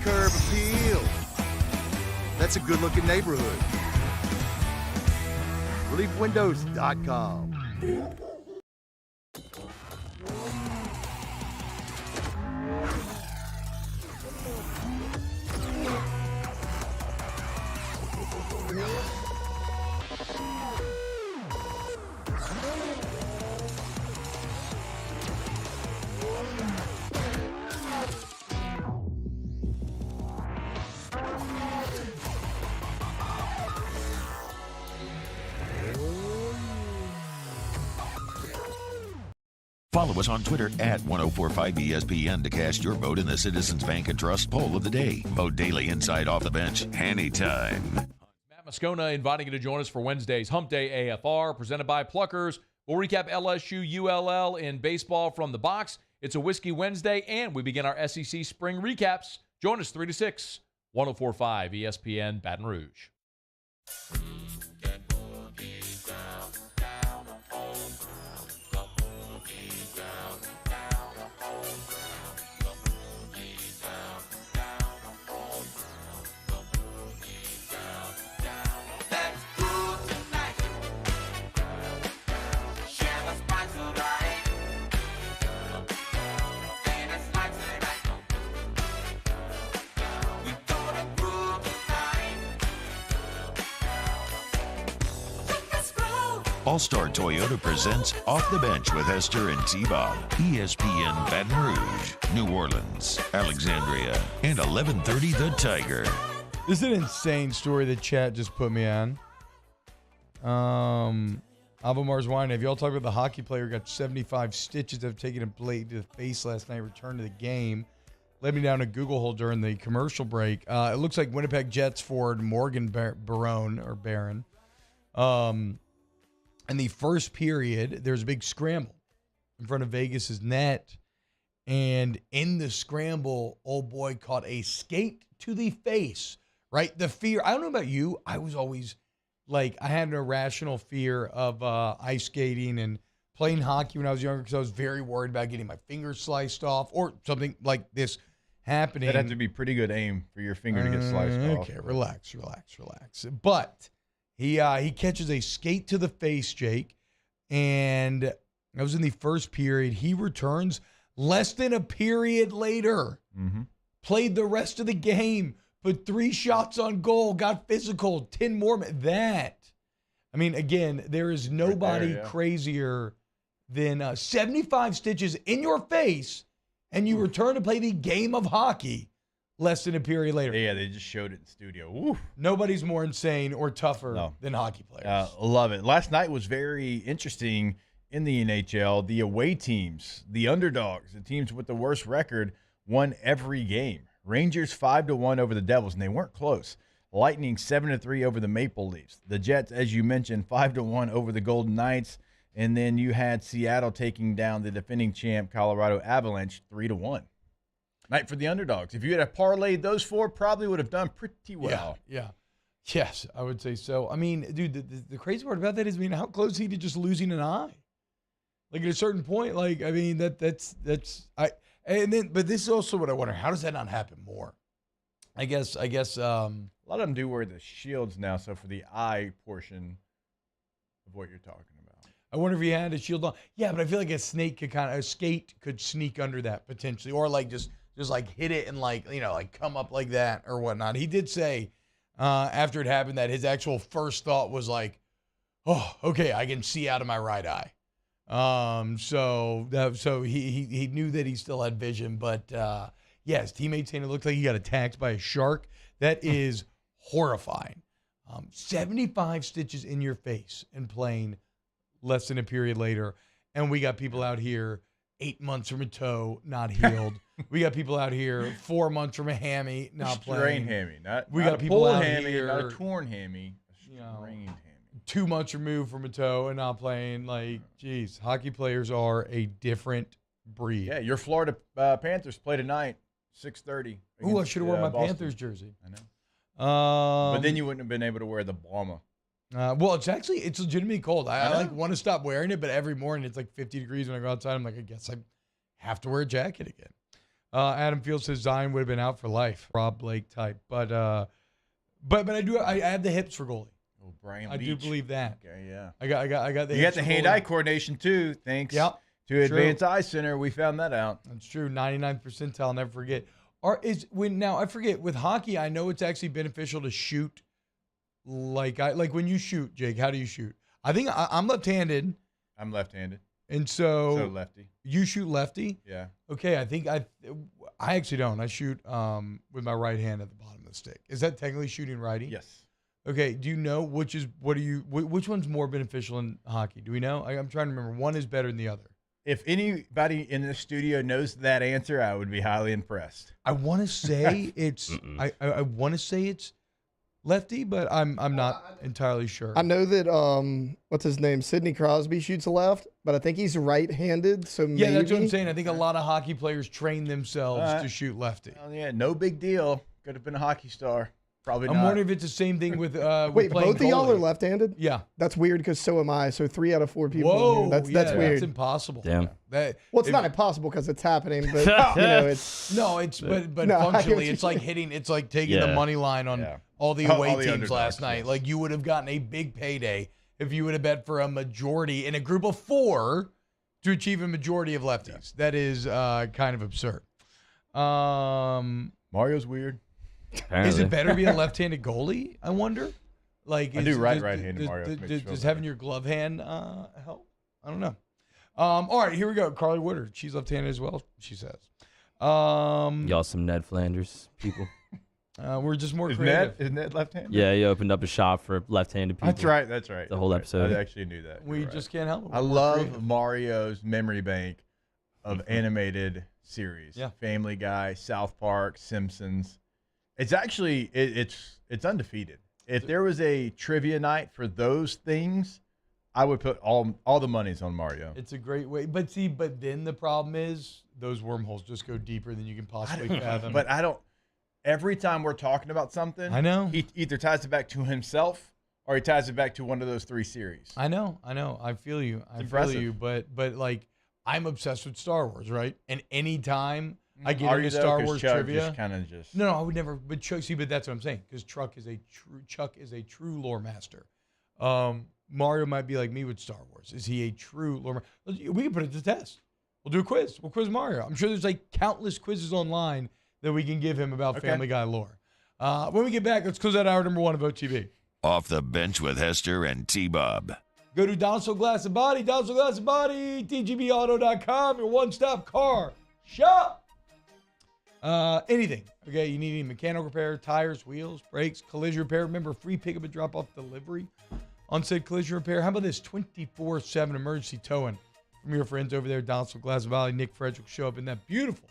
Curb appeal. That's a good-looking neighborhood. ReliefWindows.com. Follow us on Twitter at 1045ESPN to cast your vote in the Citizens Bank and Trust poll of the day. Vote daily inside Off the Bench anytime. Matt Moscona inviting you to join us for Wednesday's Hump Day AFR, presented by Pluckers. We'll recap LSU ULL in baseball from the box. It's a Whiskey Wednesday, and we begin our SEC spring recaps. Join us 3 to 6, 1045 ESPN Baton Rouge. All-Star Toyota presents Off the Bench with Hester and T-Bob. ESPN Baton Rouge, New Orleans, Alexandria, and 1130 The Tiger. This is an insane story the chat just put me on. Albemar's Wine. Have y'all talked about the hockey player who got 75 stitches of taking a blade to the face last night, returned to the game? Led me down a Google hole during the commercial break. It looks like Winnipeg Jets forward Morgan Barron. In the first period, there was a big scramble in front of Vegas's net. And in the scramble, old boy caught a skate to the face, right? The fear. I don't know about you. I was always like, I had an irrational fear of ice skating and playing hockey when I was younger because I was very worried about getting my fingers sliced off or something like this happening. That'd have to be pretty good aim for your finger to get sliced off. Okay, relax. But he catches a skate to the face, Jake, and that was in the first period. He returns less than a period later, played the rest of the game, put 3 shots on goal, got physical, 10 more. Again, there is nobody crazier than 75 stitches in your face, and you return to play the game of hockey less than a period later. Yeah, they just showed it in studio. Oof. Nobody's more insane or tougher than hockey players. Love it. Last night was very interesting in the NHL. The away teams, the underdogs, the teams with the worst record, won every game. Rangers 5-1 over the Devils, and they weren't close. Lightning 7-3 over the Maple Leafs. The Jets, as you mentioned, 5-1 over the Golden Knights. And then you had Seattle taking down the defending champ Colorado Avalanche 3-1. Night for the underdogs. If you had parlayed those 4, probably would have done pretty well. Yeah. Yes, I would say so. Dude, the crazy part about that is, how close is he to just losing an eye? Like, at a certain point, but this is also what I wonder. How does that not happen more? I guess a lot of them do wear the shields now, so for the eye portion of what you're talking about. I wonder if he had a shield on. Yeah, but I feel like a skate could sneak under that potentially, or like just like hit it and like come up like that or whatnot. He did say after it happened that his actual first thought was like, "Oh, okay, I can see out of my right eye." So he knew that he still had vision, but his teammates saying it looked like he got attacked by a shark. That is horrifying. 75 stitches in your face and playing less than a period later, and we got people out here 8 months from a toe not healed. We got people out here 4 months from a hammy not playing. Strained hammy, not got a people pulled out hammy, here, not a torn hammy, a strained hammy. 2 months removed from a toe and not playing. Like, geez, hockey players are a different breed. Yeah, your Florida Panthers play tonight, 6:30. Ooh, I should have worn my Boston. Panthers jersey. I know. But then you wouldn't have been able to wear the bomber. Well, it's legitimately cold. I want to stop wearing it, but every morning it's like 50 degrees when I go outside. I'm like, I guess I have to wear a jacket again. Adam Field says Zion would have been out for life. Rob Blake type. But I have the hips for goalie. Oh, Brian I Leach. do believe that. Okay, yeah. I got the You hips got the for hand-eye goalie. coordination too, thanks Yep. to Advanced Eye Center. We found that out. That's true. 99th percentile, never forget. I forget with hockey, I know it's actually beneficial to shoot like when you shoot, Jake, how do you shoot? I think I'm left-handed. I'm left-handed. And so lefty. You shoot lefty? Yeah. Okay, I think I actually don't. I shoot with my right hand at the bottom of the stick. Is that technically shooting righty? Yes. Okay, do you know which one's more beneficial in hockey? Do we know? I'm trying to remember. One is better than the other. If anybody in the studio knows that answer, I would be highly impressed. I want to say it's I want to say it's lefty, but I'm not entirely sure. I know that what's his name, Sidney Crosby shoots left, but I think he's right-handed. So maybe. Yeah, that's what I'm saying. I think a lot of hockey players train themselves to shoot lefty. Well, yeah, no big deal. Could have been a hockey star. Probably not. I'm wondering if it's the same thing with wait, playing both of y'all are left-handed? Yeah. That's weird because so am I. So 3 out of 4 people. Whoa, in here. That's weird. That's impossible. Damn. It's not impossible because it's happening, but it's but functionally it's like taking the money line on all the away teams last night. Like you would have gotten a big payday if you would have bet for a majority in a group of 4 to achieve a majority of lefties. That is kind of absurd. Mario's weird. Apparently. Is it better to be a left-handed goalie? I wonder. Like I do right-handed Mario. Does having your glove hand help? I don't know. All right, here we go. Carly Woodard. She's left-handed as well. She says. Y'all some Ned Flanders people. We're just more creative. Isn't Ned left-handed? Yeah, he opened up a shop for left-handed people. That's right. The whole episode. I actually knew that. We just can't help it. I love Mario's memory bank of animated series. Yeah. Family Guy, South Park, Simpsons. It's actually it's undefeated. If there was a trivia night for those things, I would put all the monies on Mario. It's a great way. But then the problem is those wormholes just go deeper than you can possibly fathom. But I don't. Every time we're talking about something, I know he either ties it back to himself or he ties it back to one of those 3 series. I know. I feel you. Feel you. But like, I'm obsessed with Star Wars, right? And anytime I get into Star Wars trivia, no, I would never. But Chuck, but that's what I'm saying, because Chuck is a true lore master. Mario might be like me with Star Wars. Is he a true lore master? We can put it to test. We'll do a quiz. We'll quiz Mario. I'm sure there's like countless quizzes online that we can give him about Family Guy lore. When we get back, let's close out hour number 1 of OTB. Off the Bench with Hester and T-Bob. Go to Donaldson Glass and Body, DonaldsonGlassandBody, TGBAuto.com, your one-stop car shop. Anything. Okay, you need any mechanical repair, tires, wheels, brakes, collision repair. Remember, free pickup and drop-off delivery on said collision repair. How about this 24/7 emergency towing from your friends over there, Donaldson Glass and Body? Nick Frederick will show up in that beautiful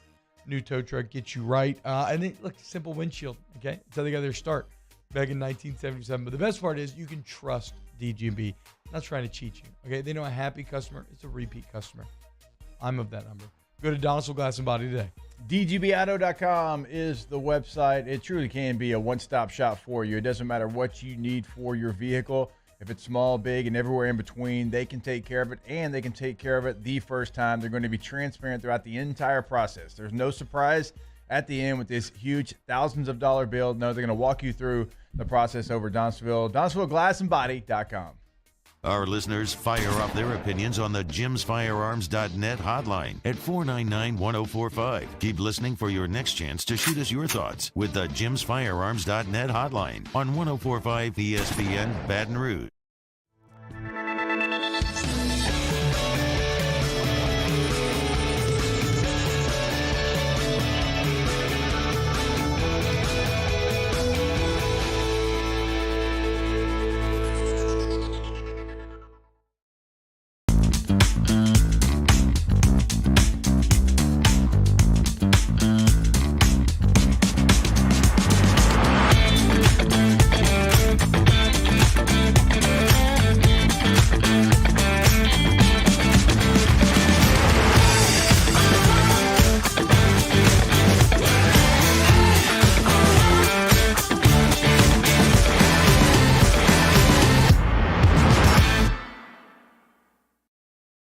new tow truck, get you right. And then, look, simple windshield, okay? That's how they got their start back in 1977. But the best part is you can trust DG&B. Not trying to cheat you, okay? They know a happy customer is a repeat customer. I'm of that number. Go to Donaldson Glass and Body today. DGBauto.com is the website. It truly can be a one-stop shop for you. It doesn't matter what you need for your vehicle. If it's small, big, and everywhere in between, they can take care of it, and they can take care of it the first time. They're going to be transparent throughout the entire process. There's no surprise at the end with this huge thousands of dollar bill. No, they're going to walk you through the process over Donaldsonville, DonaldsonvilleGlassandBody.com. Our listeners fire up their opinions on the JimsFirearms.net hotline at 499-1045. Keep listening for your next chance to shoot us your thoughts with the JimsFirearms.net hotline on 1045 ESPN Baton Rouge.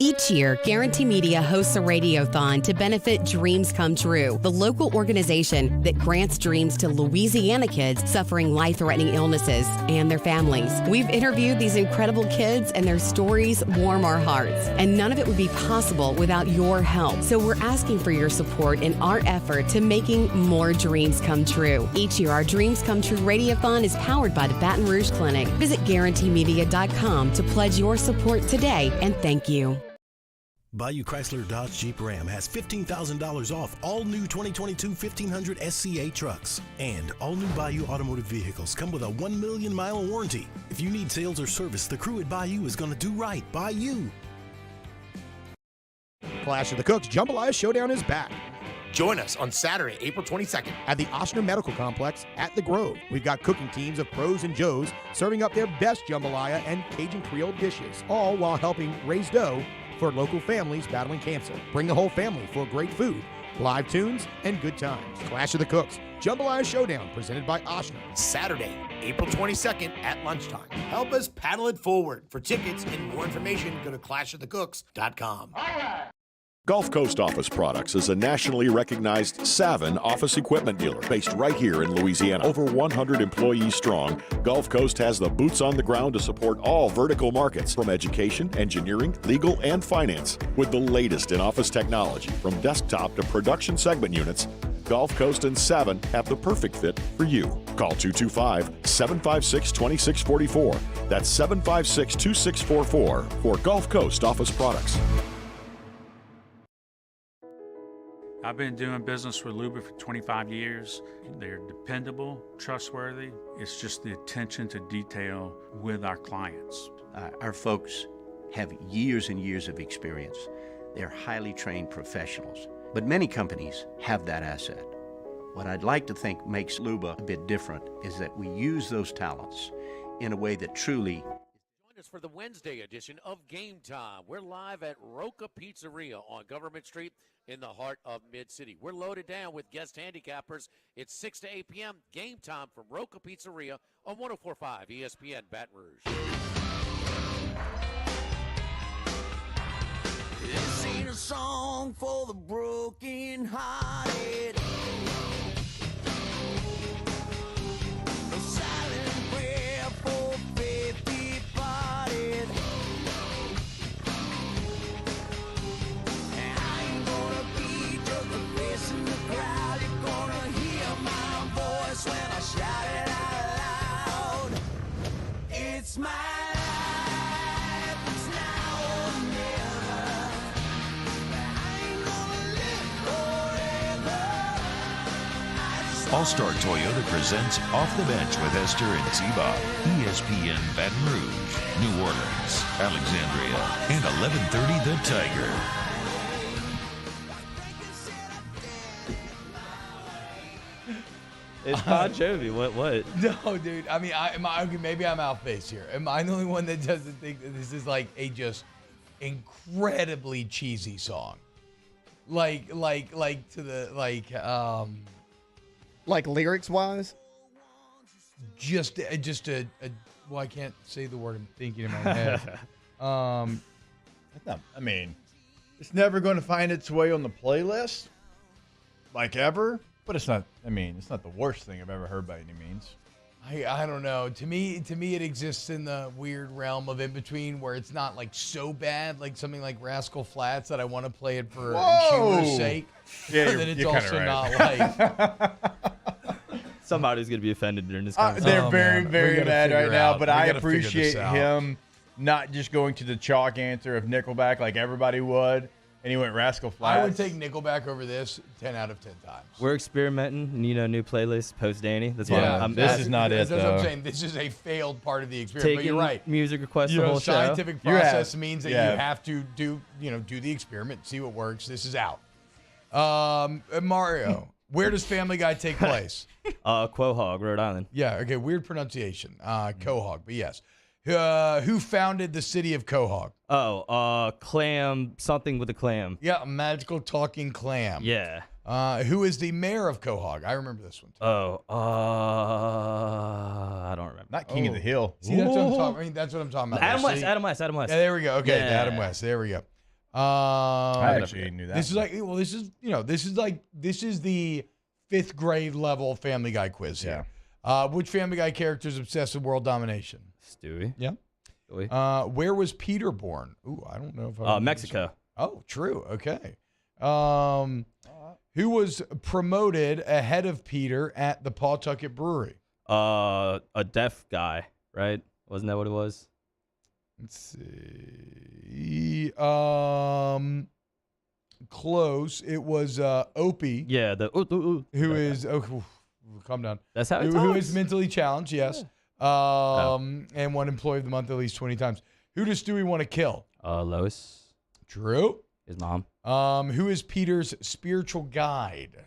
Each year, Guarantee Media hosts a radiothon to benefit Dreams Come True, the local organization that grants dreams to Louisiana kids suffering life-threatening illnesses and their families. We've interviewed these incredible kids, and their stories warm our hearts. And none of it would be possible without your help. So we're asking for your support in our effort to making more dreams come true. Each year, our Dreams Come True radiothon is powered by the Baton Rouge Clinic. Visit GuaranteeMedia.com to pledge your support today, and thank you. Bayou Chrysler Dodge Jeep Ram has $15,000 off all new 2022 1500 SCA trucks. And all new Bayou automotive vehicles come with a 1 million mile warranty. If you need sales or service, the crew at Bayou is going to do right by you. Clash of the Cooks Jambalaya Showdown is back. Join us on Saturday, April 22nd at the Ochsner Medical Complex at The Grove. We've got cooking teams of pros and joes serving up their best jambalaya and Cajun Creole dishes, all while helping raise dough for local families battling cancer. Bring the whole family for great food, live tunes, and good times. Clash of the Cooks Jambalaya Showdown presented by Ochsner. Saturday, April 22nd at lunchtime. Help us paddle it forward. For tickets and more information, go to clashofthecooks.com. All right. Gulf Coast Office Products is a nationally recognized Savin office equipment dealer based right here in Louisiana. Over 100 employees strong, Gulf Coast has the boots on the ground to support all vertical markets, from education, engineering, legal, and finance. With the latest in office technology, from desktop to production segment units, Gulf Coast and Savin have the perfect fit for you. Call 225-756-2644. That's 756-2644 for Gulf Coast Office Products. I've been doing business with Luba for 25 years. They're dependable, trustworthy. It's just the attention to detail with our clients. Our folks have years and years of experience. They're highly trained professionals. But many companies have that asset. What I'd like to think makes Luba a bit different is that we use those talents in a way that truly... Join us for the Wednesday edition of Game Time. We're live at Roca Pizzeria on Government Street in the heart of Mid-City. We're loaded down with guest handicappers. It's 6 to 8 p.m. Game Time from Roca Pizzeria on 104.5 ESPN Baton Rouge. This ain't a song for the broken-hearted. A silent prayer for faith departed. And I ain't gonna be just a face in the crowd. You're gonna hear my voice when I shout it out loud. It's my life, it's now or never. All-Star Toyota presents Off the Bench with Hester and T-Bob. ESPN Baton Rouge, New Orleans, Alexandria, and 1130 The Tiger. It's Bon Jovi. What? No, dude. I mean, maybe I'm out face here. Am I the only one that doesn't think that this is like a just incredibly cheesy song? Like lyrics wise? Just a well, I can't say the word I'm thinking in my head. That's not, I mean, it's never going to find its way on the playlist, like ever. But it's not. I mean, it's not the worst thing I've ever heard by any means. I don't know. To me, it exists in the weird realm of in between, where it's not like so bad, like something like Rascal Flatts, that I want to play it for humor's sake. Yeah, but then it's also right. Not like. Somebody's gonna be offended during this conversation. They're very mad right now. But I appreciate him not just going to the chalk answer of Nickelback like everybody would. And he went Rascal Flatts. I would take Nickelback over this 10 out of 10 times. We're experimenting, new playlist post Danny. That's why this is not it. That's what I'm saying. This is a failed part of the experience. But you're right. Music requests the whole scientific process means that you have to do the experiment, see what works. This is out. Mario, where does Family Guy take place? Quahog, Rhode Island. Yeah. Okay. Weird pronunciation. Quahog, but yes. Who founded the city of Quahog? Clam, something with a clam. Yeah, a magical talking clam. Yeah. Who is the mayor of Quahog? I remember this one too. I don't remember. Not King of the Hill. See, that's what I'm talking. I mean, that's what I'm talking about. Adam West. Yeah, there we go. Okay, yeah. Adam West. There we go. I actually knew that. This is like, well, this is the 5th grade level Family Guy quiz here. Which Family Guy character is obsessed with world domination? Stewie. Yeah. Stewie. Where was Peter born? Ooh, I don't know if I Mexico. Oh, true. Okay. Who was promoted ahead of Peter at the Pawtucket Brewery? A deaf guy, right? Wasn't that what it was? Let's see. Close. It was Opie. Yeah, who is calm down. That's how it who is mentally challenged, yes. Yeah. And one employee of the month at least 20 times. Who does Stewie want to kill? Lois. True. His mom. Who is Peter's spiritual guide?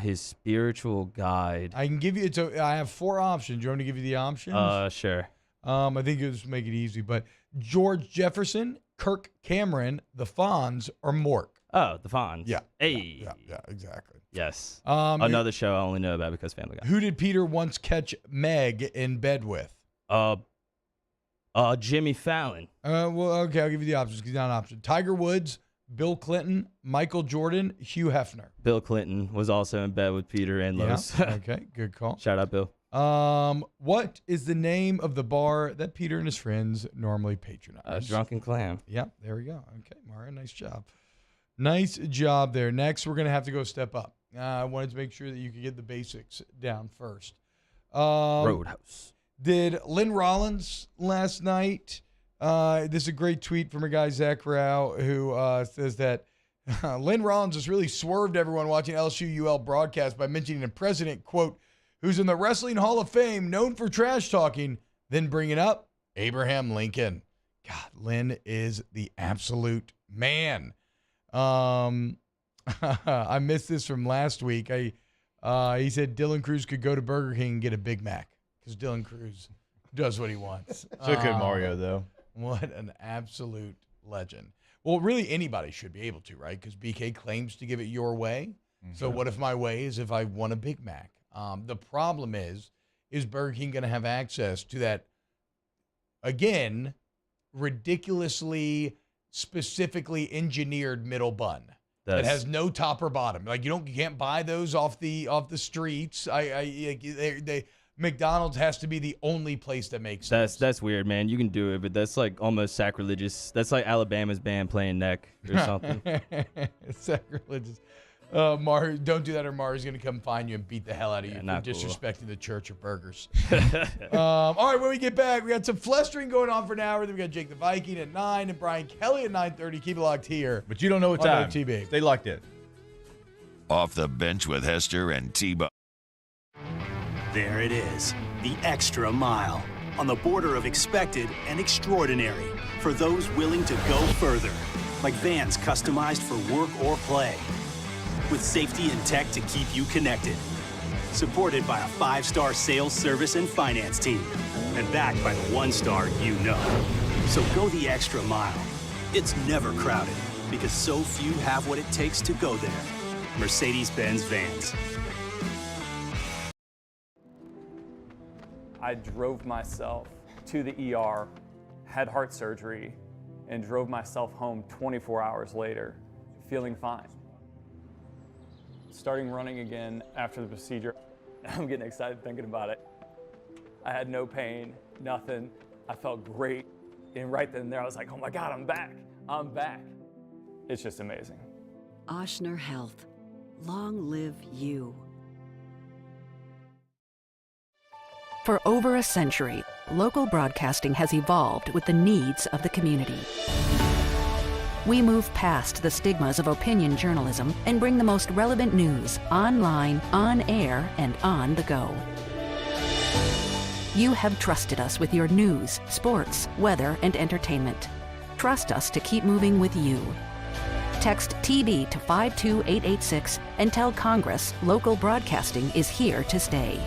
His spiritual guide. I can give you. I have 4 options. You want me to give you the options? Sure. I think it'll just make it easy. But George Jefferson, Kirk Cameron, the Fonz, or Mort? Oh, the Fonz. Yeah. Hey. Yeah, exactly. Yes. Another show I only know about because Family Guy. Who did Peter once catch Meg in bed with? Jimmy Fallon. Well, okay, I'll give you the options. He's not an option. Tiger Woods, Bill Clinton, Michael Jordan, Hugh Hefner. Bill Clinton was also in bed with Peter and Lois. Yeah. Okay, good call. Shout out, Bill. What is the name of the bar that Peter and his friends normally patronize? Drunken Clam. Yeah, there we go. Okay, Mario, nice job. Nice job there. Next, we're going to have to go step up. I wanted to make sure that you could get the basics down first. Roadhouse. Did Lynn Rollins last night, this is a great tweet from a guy, Zach Rao, who says that Lynn Rollins has really swerved everyone watching LSU UL broadcast by mentioning a president, quote, who's in the Wrestling Hall of Fame, known for trash talking, then bringing up Abraham Lincoln. God, Lynn is the absolute man. I missed this from last week. He said Dylan Cruz could go to Burger King and get a Big Mac because Dylan Cruz does what he wants. So could Mario, though. What an absolute legend. Well, really anybody should be able to, right? Because BK claims to give it your way. So what if my way is if I want a Big Mac? The problem is Burger King going to have access to that, again, ridiculously, specifically engineered middle bun that has no top or bottom? Like you can't buy those off the streets. McDonald's has to be the only place that makes sense. That's weird, man. You can do it, but that's like almost sacrilegious. That's like Alabama's band playing neck or something. It's sacrilegious. Mar, don't do that or Mar's going to come find you and beat the hell out of you for disrespecting the church of burgers. All right, when we get back, we got some flestering going on for an hour. Then we got Jake the Viking at 9 and Brian Kelly at 9:30. Keep it locked here. But you don't know what time. OTB. Stay locked in. Off the bench with Hester and T-Bone. There it is, the extra mile, on the border of expected and extraordinary for those willing to go further, like vans customized for work or play, with safety and tech to keep you connected, supported by a 5-star sales, service, and finance team, and backed by the 1-star you know. So go the extra mile. It's never crowded, because so few have what it takes to go there. Mercedes-Benz Vans. I drove myself to the ER, had heart surgery, and drove myself home 24 hours later, feeling fine. Starting running again after the procedure, I'm getting excited thinking about it. I had no pain, nothing. I felt great. And right then and there, I was like, oh my God, I'm back. I'm back. It's just amazing. Oshner Health. Long live you. For over a century, local broadcasting has evolved with the needs of the community. We move past the stigmas of opinion journalism and bring the most relevant news online, on air, and on the go. You have trusted us with your news, sports, weather, and entertainment. Trust us to keep moving with you. Text TB to 52886 and tell Congress local broadcasting is here to stay.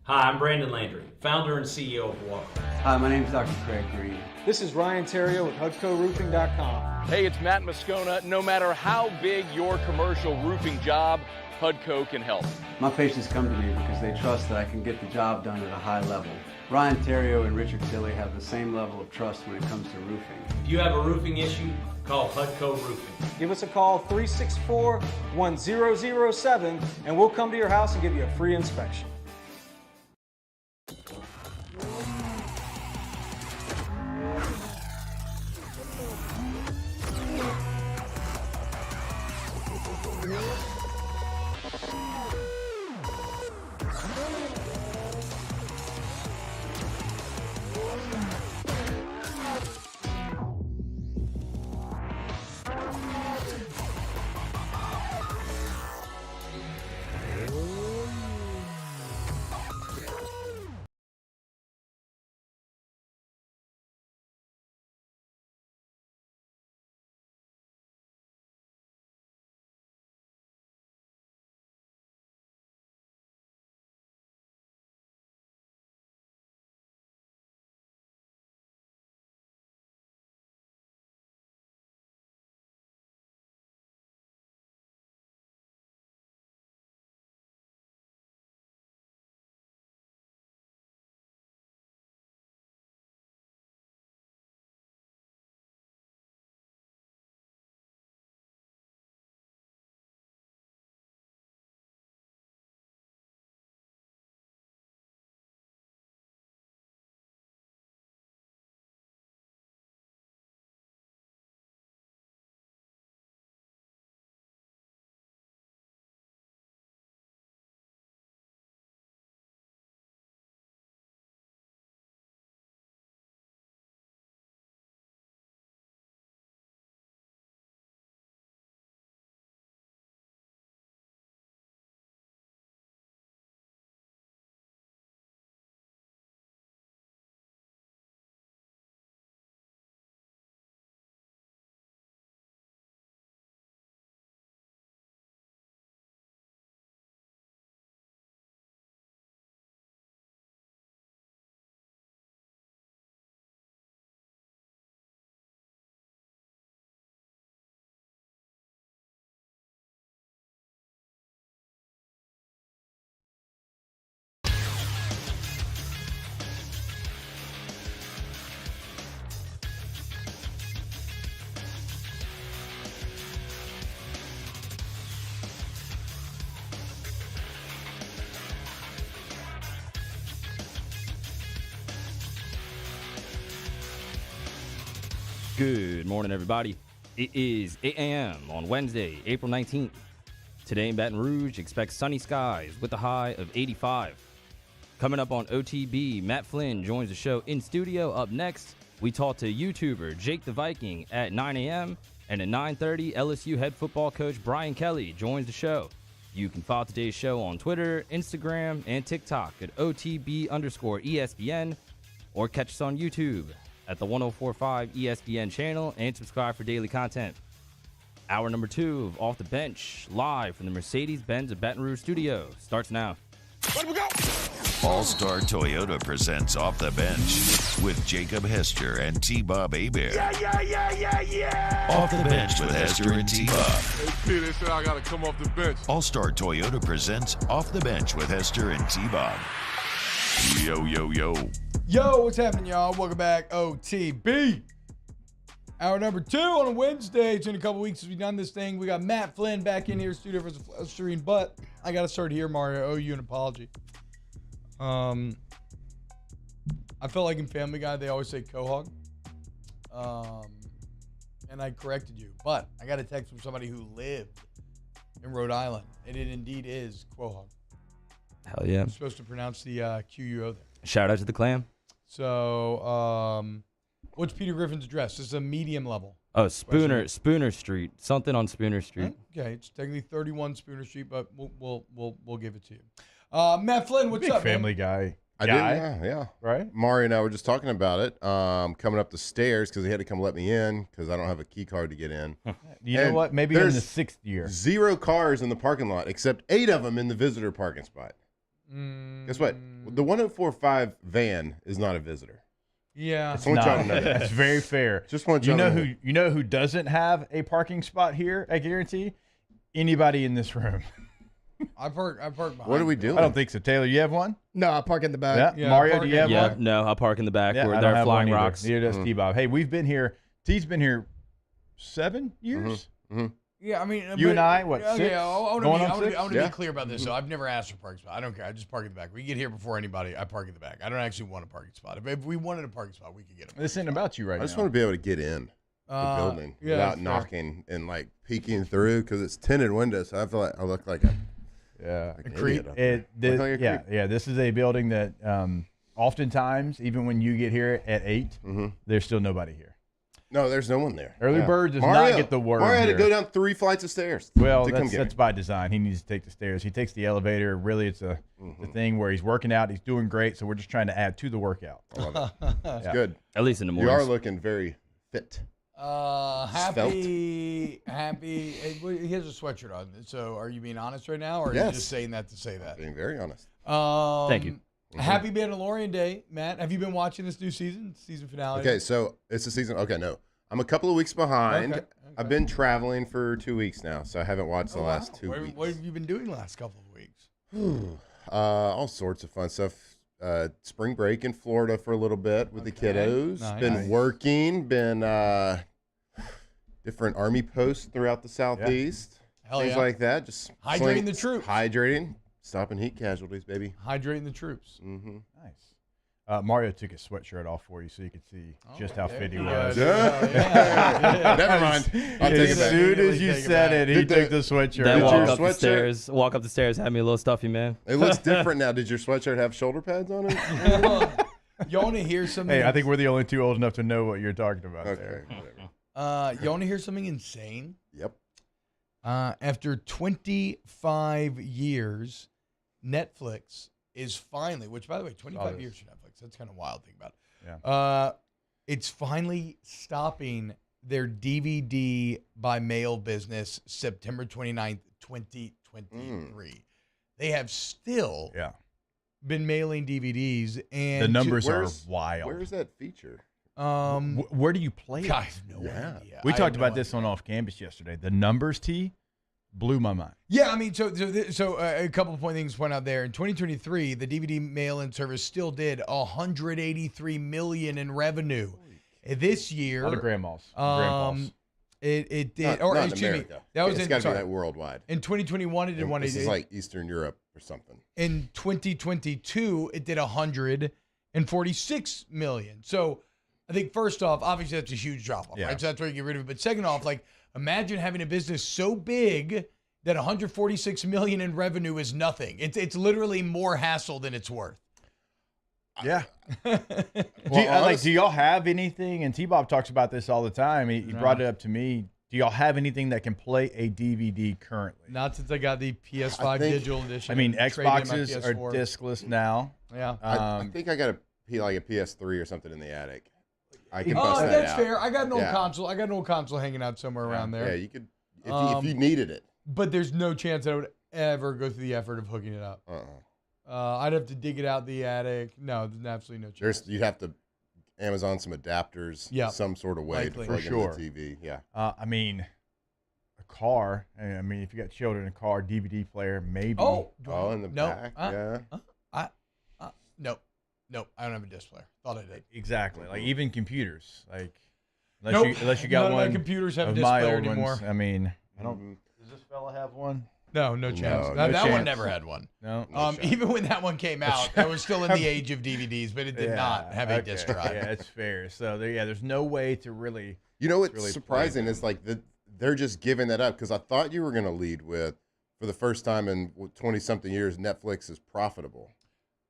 Hi, I'm Brandon Landry, founder and CEO of Walk. Hi, my name is Dr. Craig Green. This is Ryan Terrio with HUDCORoofing.com. Hey, it's Matt Moscona. No matter how big your commercial roofing job, HUDCO can help. My patients come to me because they trust that I can get the job done at a high level. Ryan Terrio and Richard Tilley have the same level of trust when it comes to roofing. If you have a roofing issue, call HUDCO Roofing. Give us a call, 364-1007, and we'll come to your house and give you a free inspection. Good morning, everybody. It is 8 a.m. on Wednesday, April 19th. Today in Baton Rouge, expect sunny skies with a high of 85. Coming up on OTB, Matt Flynn joins the show in studio. Up next, we talk to YouTuber Jake the Viking at 9 a.m. And at 9:30, LSU head football coach Brian Kelly joins the show. You can follow today's show on Twitter, Instagram, and TikTok at OTB_ESPN, or catch us on YouTube at the 1045 ESPN channel and subscribe for daily content. Hour number 2 of Off the Bench, live from the Mercedes-Benz of Baton Rouge studio, starts now. Let we go! All-Star Toyota presents Off the Bench with Jacob Hester and T-Bob Hebert. Yeah. Off the Bench with Hester and T-Bob. Hey, P, they said I got to come off the bench. All-Star Toyota presents Off the Bench with Hester and T-Bob. Yo. Yo, what's happening, y'all? Welcome back, OTB. Hour number 2 on a Wednesday. It's been a couple weeks since we've done this thing. We got Matt Flynn back in here, studio for the flustering, but I got to start here, Mario. I owe you an apology. I felt like in Family Guy, they always say quahog. And I corrected you. But I got a text from somebody who lived in Rhode Island, and it indeed is quahog. Hell yeah. I'm supposed to pronounce the QUO there. Shout out to the clam. So, what's Peter Griffin's address? This is a medium level. Oh, Spooner Street. Something on Spooner Street. Okay, it's technically 31 Spooner Street, but we'll give it to you. Matt Flynn, what's Big up, Family man? Guy. Yeah. Right? Mario and I were just talking about it, coming up the stairs because he had to come let me in because I don't have a key card to get in. You know what? Maybe in the 6th year. 0 cars in the parking lot, except 8 of them in the visitor parking spot. Guess what? The 1045 van is not a visitor. Yeah. Just want y'all to know that. That's very fair. Just want y'all to know. You know who doesn't have a parking spot here, I guarantee? Anybody in this room. I park behind. What are we doing? I don't think so. Taylor, you have one? No, I park in the back. Yeah. Mario, do you have one? No, I'll park in the back Yeah, where I don't they're have flying one either. rocks. Neither does T-Bob. Hey, we've been here. T's been here 7 years? Yeah, I mean, You and I, what, 6? Okay, I want Going to on be, 6? be clear about this. So I've never asked for a parking spot. I don't care. I just park in the back. We get here before anybody. I park in the back. I don't actually want a parking spot. If we wanted a parking spot, we could get it. This isn't about you right now. I just want to be able to get in the building without knocking and like peeking through because it's tinted windows. So I feel like I look like a creep. This is a building that oftentimes, even when you get here at 8, there's still nobody here. No, there's no one there. Early bird does not get the word. Mario had to here. go down 3 flights of stairs. Well, to come get that's me. by design. He needs to take the stairs. He takes the elevator. Really, it's the thing where he's working out. He's doing great. So we're just trying to add to the workout. I love it. It's good. At least in the You mornings. are looking very fit. Happy. He has a sweatshirt on. So are you being honest right now, or are you just saying that to say that? Being very honest. Thank you. Happy Mandalorian Day, Matt. Have you been watching this new season finale? Okay, so it's a season. Okay, no. I'm a couple of weeks behind. Okay. I've been traveling for 2 weeks now, so I haven't watched the last 2 weeks. What have you been doing the last couple of weeks? All sorts of fun stuff. Spring break in Florida for a little bit with the kiddos. Nice. Been working. Been different army posts throughout the southeast. Hell Things yeah. like that. Just Hydrating the troops. Hydrating. Stopping heat casualties, baby. Hydrating the troops. Mm-hmm. Nice. Mario took his sweatshirt off for you so you could see just how fit he was. Never mind. I'll take it As back. soon as you said it, he took the sweatshirt Then off. walk up the stairs, had me a little stuffy, man. It looks different now. Did your sweatshirt have shoulder pads on it? You want to hear something? Hey, I think we're the only two old enough to know what you're talking about there. You want to hear something insane? Yep. After 25 years, Netflix is finally, which by the way, 25 years for Netflix. That's kind of wild thing about it. Yeah. It's finally stopping their DVD by mail business September 29th, 2023. They have still been mailing DVDs, and the numbers are wild. Where's that feature? Where do you play it? I have no idea. We I talked have no about this on Off Campus yesterday. The numbers, T, blew my mind. Yeah, I mean, so a couple of things to point out there. In 2023, the DVD mail-in service still did $183 million in revenue. This year, A lot of grandmas. It did. Not in America. That was it's got to be that worldwide. In 2021, it did one. This is like Eastern Europe or something. In 2022, it did $146 million. So I think first off, obviously that's a huge drop off, Yeah. right? So that's where you get rid of it. But second off, like imagine having a business so big that 146 million in revenue is nothing. It's literally more hassle than it's worth. Yeah. Do y'all have anything? And T-Bob talks about this all the time. He brought it up to me. Do y'all have anything that can play a DVD currently? Not since I got the PS5 digital edition. I mean, and traded in my Xboxes are PS4. discless now. Yeah. I think I got a PS3 or something in the attic. I can bust that that's out. fair. I got an old console. I got an old console hanging out somewhere around there. Yeah, you could if you needed it. But there's no chance I would ever go through the effort of hooking it up. I'd have to dig it out the attic. No, there's absolutely no chance. You'd have to Amazon some adapters, some sort of way to plug into the TV. Yeah. I mean, a car. I mean, if you got children, a car, DVD player, maybe. In the back. Nope. I don't have a disc player. Thought I did. Exactly. Like even computers. Like Nope. unless you got None of my one. computers have a of disc my player old anymore. Ones. I mean, I don't. Does this fella have one? No chance. No that chance. one never had one. No. Even when that one came out, I was still in the age of DVDs, but it did not have a disc drive. Yeah, it's fair. So there's no way to really. You know what's really surprising is like they're just giving that up because I thought you were going to lead with, for the first time in 20-something years, Netflix is profitable.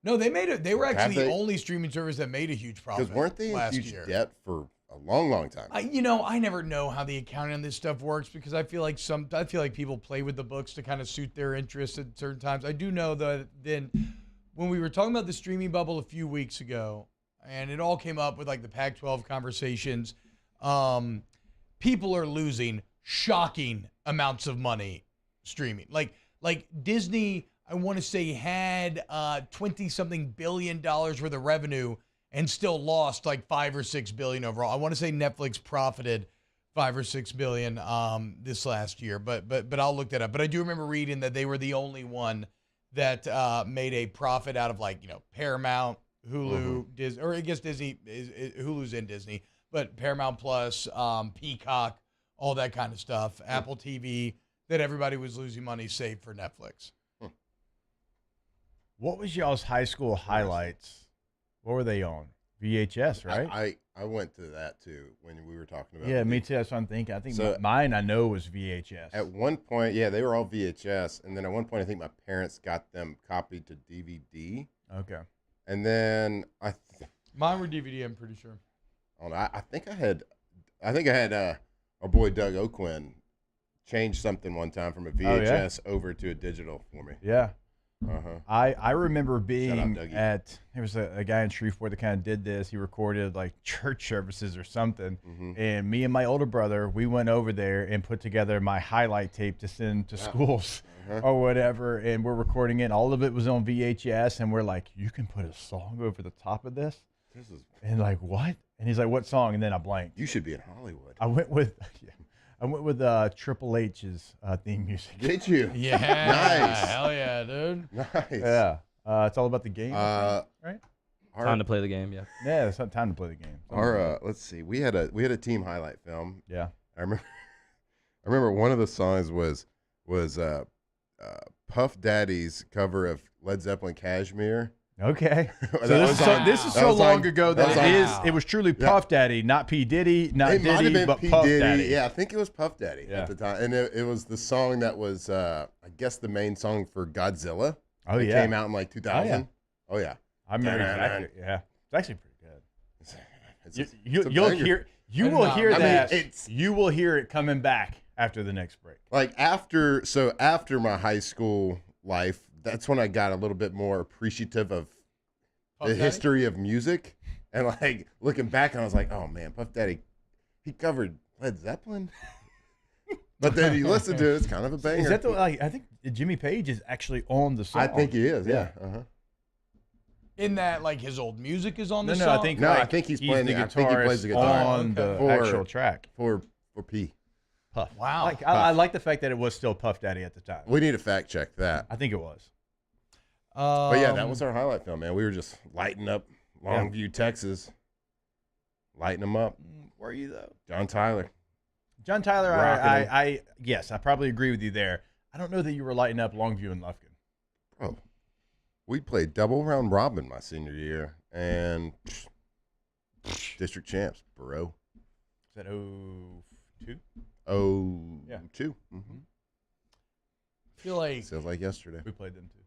No, they made it. They were actually the they? only streaming service that made a huge profit. Because weren't they in last huge year. debt for a long time? I never know how the accounting on this stuff works because I feel like people play with the books to kind of suit their interests at certain times. I do know that then when we were talking about the streaming bubble a few weeks ago, and it all came up with like the Pac-12 conversations, people are losing shocking amounts of money streaming. Like Disney, I want to say had $20-something billion worth of revenue and still lost like $5 or $6 billion overall. I want to say Netflix profited $5 or $6 billion this last year, but I'll look that up. But I do remember reading that they were the only one that made a profit out of Paramount, Hulu, Disney, or I guess Disney Hulu's in Disney, but Paramount Plus, Peacock, all that kind of stuff, Apple TV, that everybody was losing money save for Netflix. What was y'all's high school highlights? What were they on? VHS, right? I went to that too when we were talking about. Yeah, me too. That's what I'm thinking. I think mine I know was VHS. At one point, yeah, they were all VHS, and then at one point I think my parents got them copied to DVD. Okay. And then mine were DVD. I'm pretty sure. I think I had our boy Doug O'Quinn change something one time from a VHS over to a digital for me. Yeah. I remember Shout being out there was a guy in Shreveport that kind of did this. He recorded like church services or something. And me and my older brother, we went over there and put together my highlight tape to send to schools or whatever. And we're recording it. All of it was on VHS. And we're like, you can put a song over the top of this? And like, what? And he's like, what song? And then I blanked. You should be in Hollywood. I went with Triple H's theme music. Did you? Yeah. Nice. Hell yeah, dude. Nice. Yeah. It's all about the game, right? Time to play the game, yeah. Yeah, it's not time to play the game. Let's see. We had a team highlight film. Yeah. I remember one of the songs was Puff Daddy's cover of Led Zeppelin Kashmir. Okay. So this is so long ago that it was truly Puff Daddy, not P. Diddy, not it might have Diddy, been but P. Puff Diddy. Daddy. Yeah, I think it was Puff Daddy at the time. And it was the song that was, I guess, the main song for Godzilla. Oh, it yeah. came out in like 2000. Oh, yeah. I remember exactly. Yeah. It's actually pretty good. You will hear it coming back after the next break. Like after my high school life, that's when I got a little bit more appreciative of the history of music. And like looking back, I was like, oh man, Puff Daddy, he covered Led Zeppelin. But then you listen to it, it's kind of a banger. Is that I think Jimmy Page is actually on the song. I think he is, yeah. In that, like, his old music is on the song? I think he's playing the guitar. I think he plays the guitar on the actual track. For P. Puff. Wow. I like the fact that it was still Puff Daddy at the time. We need to fact check that. I think it was. But yeah, that was our highlight film, man. We were just lighting up Longview, Texas. Lighting them up. Were you, though? John Tyler, yes, I probably agree with you there. I don't know that you were lighting up Longview and Lufkin. Oh, we played double round robin my senior year, and District champs, bro. Is that 02? 02. Mm-hmm. I feel like Feels like yesterday. We played them too.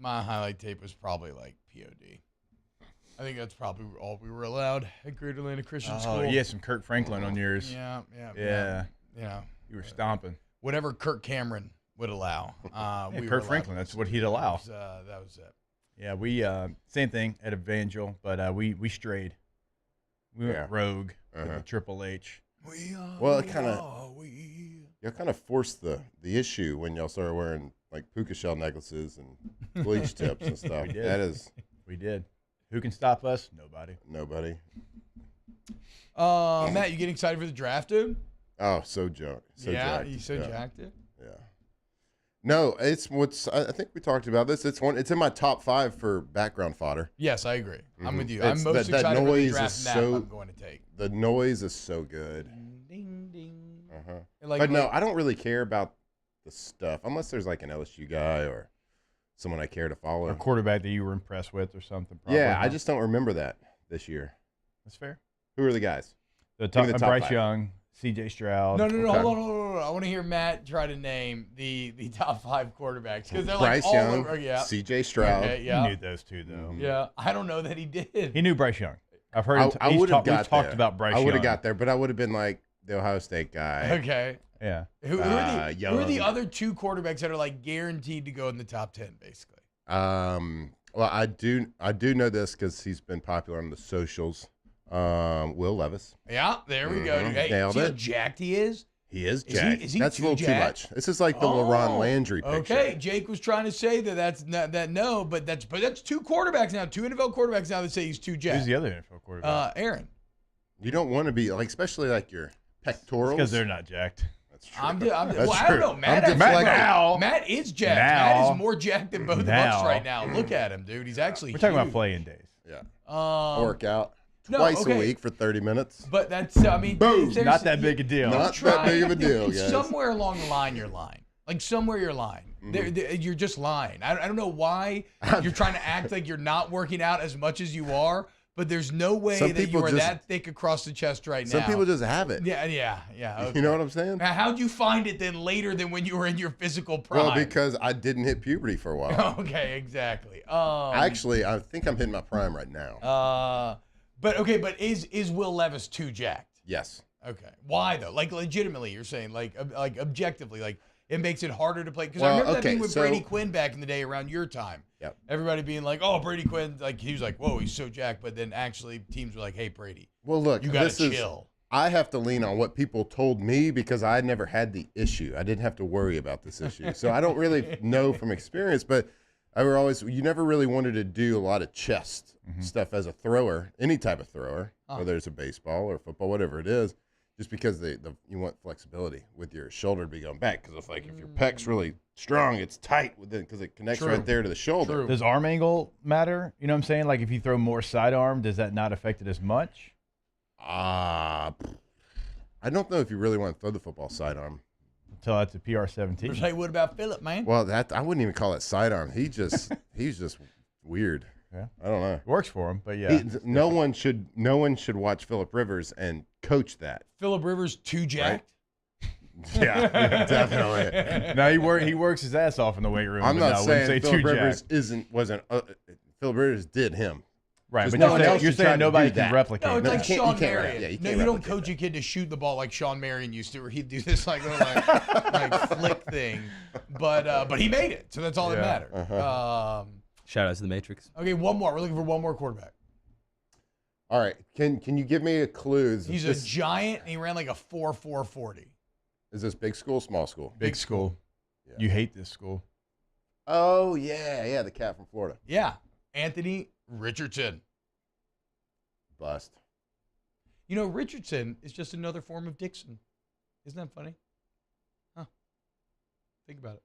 my highlight tape was probably like POD. I think that's probably all we were allowed at Greater Atlanta Christian School. Oh, yeah, some Kirk Franklin on yours. Yeah. You were stomping. Whatever Kirk Cameron would allow. Kirk Franklin, that's what he'd allow. That was it. Yeah, we same thing at Evangel, but we strayed. We went rogue with the Triple H. Well, it kind of y'all kind of forced the issue when y'all started wearing like puka shell necklaces and bleach tips and stuff. We did. That is, we did. Who can stop us? Nobody. Matt, you getting excited for the draft, dude? Oh, so jacked. You so jacked it? Yeah. No, it's I think we talked about this. It's in my top 5 for background fodder. Yes, I agree. I'm with you. It's, I'm most excited for the draft nap so, I'm going to take. The noise is so good. Ding, ding. But no, I don't really care about the stuff unless there's like an LSU guy or someone I care to follow. A quarterback that you were impressed with or something. Probably, yeah, I just don't remember that this year. That's fair. Who are the guys? The top Bryce 5. Young, C.J. Stroud. No, hold on. I want to hear Matt try to name the top 5 quarterbacks because they're Bryce like all Young, over. Yeah. C.J. Stroud. Okay, yeah. He knew those two though. Yeah, I don't know that he did. He knew Bryce Young. I've heard him. I would have got we've talked about Bryce Young. I would have got there, but I would have been like the Ohio State guy. Okay. Yeah. Who are the other 2 quarterbacks that are like guaranteed to go in the top 10, basically? Well, I do know this because he's been popular on the socials. Will Levis. Yeah, there we go. Hey, Nailed see how it. jacked he is? He is jacked. Is he that's too a little jacked? too much. This is like the LaRon Landry picture. Okay, Jake was trying to say that's that's 2 quarterbacks now, 2 NFL quarterbacks now that say he's too jacked. Who's the other NFL quarterback? Aaron. You don't want to be like, especially like your pectorals. Because they're not jacked. That's true. I don't know. Matt is jacked. Matt is more jacked than both of us right now. Look at him, dude. He's actually We're talking huge. about playing days. Yeah. Workout twice a week for 30 minutes. But that's, I mean, boom. Not that big a deal. Not that big of a deal, guys. Somewhere along the line, you're lying. Like somewhere you're lying. You're just lying. I don't know why you're trying to act like you're not working out as much as you are. But there's no way that you are that thick across the chest right now. Some people just have it. Yeah. Okay. You know what I'm saying? Now, how'd you find it then later than when you were in your physical prime? Well, because I didn't hit puberty for a while. Okay, exactly. Actually, I think I'm hitting my prime right now. But is Will Levis too jacked? Yes. Okay. Why though? Like legitimately, you're saying like objectively, like it makes it harder to play. Because I remember that being with Brady Quinn back in the day around your time. Yep. Everybody being like, "Oh, Brady Quinn," like he was like, "Whoa, he's so jacked," but then actually teams were like, "Hey, Brady, well, look, you gotta chill." I have to lean on what people told me because I never had the issue. I didn't have to worry about this issue, so I don't really know from experience. But you never really wanted to do a lot of chest stuff as a thrower, any type of thrower, whether it's a baseball or football, whatever it is. Just because you want flexibility with your shoulder to be going back. Because if your pec's really strong, it's tight because it connects right there to the shoulder. True. Does arm angle matter? You know what I'm saying? Like if you throw more sidearm, does that not affect it as much? I don't know if you really want to throw the football sidearm. Until that's a PR-17. Hey, what about Phillip, man? Well, I wouldn't even call it sidearm. He's just weird. Yeah, I don't know. It works for him, but yeah. No one should watch Phillip Rivers and coach that. Phillip Rivers too jacked. Right? Yeah, definitely. No, he works his ass off in the weight room. I'm not saying Phillip Rivers wasn't. Phillip Rivers did him. Right, but you're saying trying nobody to do can that. replicate. No, it's like Sean can't Marion. You don't coach a kid to shoot the ball like Sean Marion used to, where he'd do this like flick thing. But he made it, so that's all that mattered. Shout out to the Matrix. Okay, one more. We're looking for one more quarterback. All right, can you give me a clue? He's a giant, and he ran like a 4.40. Is this big school, small school? Big school. Yeah. You hate this school. Oh yeah, the cat from Florida. Yeah, Anthony Richardson. Bust. You know, Richardson is just another form of Dixon. Isn't that funny? Huh. Think about it.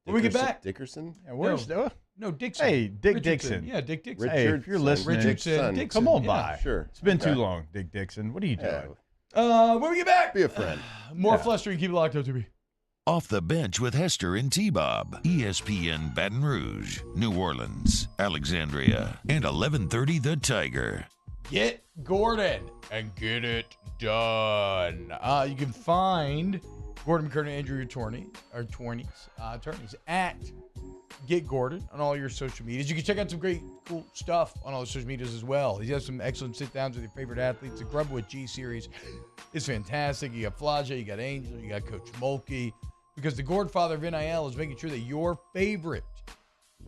When we get back. Dickerson? Yeah, where's no, Dixon. Hey, Dick Richardson. Dixon. Yeah, Dick Dixon. Hey, if you're listening, Richardson, come on by. Yeah, sure. It's been too long, Dick Dixon. What are you doing? When we get back. Be a friend. More flustering. Keep it locked up to me. Off the Bench with Hester and T-Bob. ESPN Baton Rouge, New Orleans, Alexandria, and 1130 The Tiger. Get Gordon and get it done. You can find Gordon McCurdy and Andrew attorneys at Get Gordon on all your social medias. You can check out some great, cool stuff on all the social medias as well. He has some excellent sit-downs with your favorite athletes. The Grubwood G Series is fantastic. You got Flaja, you got Angel, you got Coach Mulkey. Because the Godfather of NIL is making sure that your favorite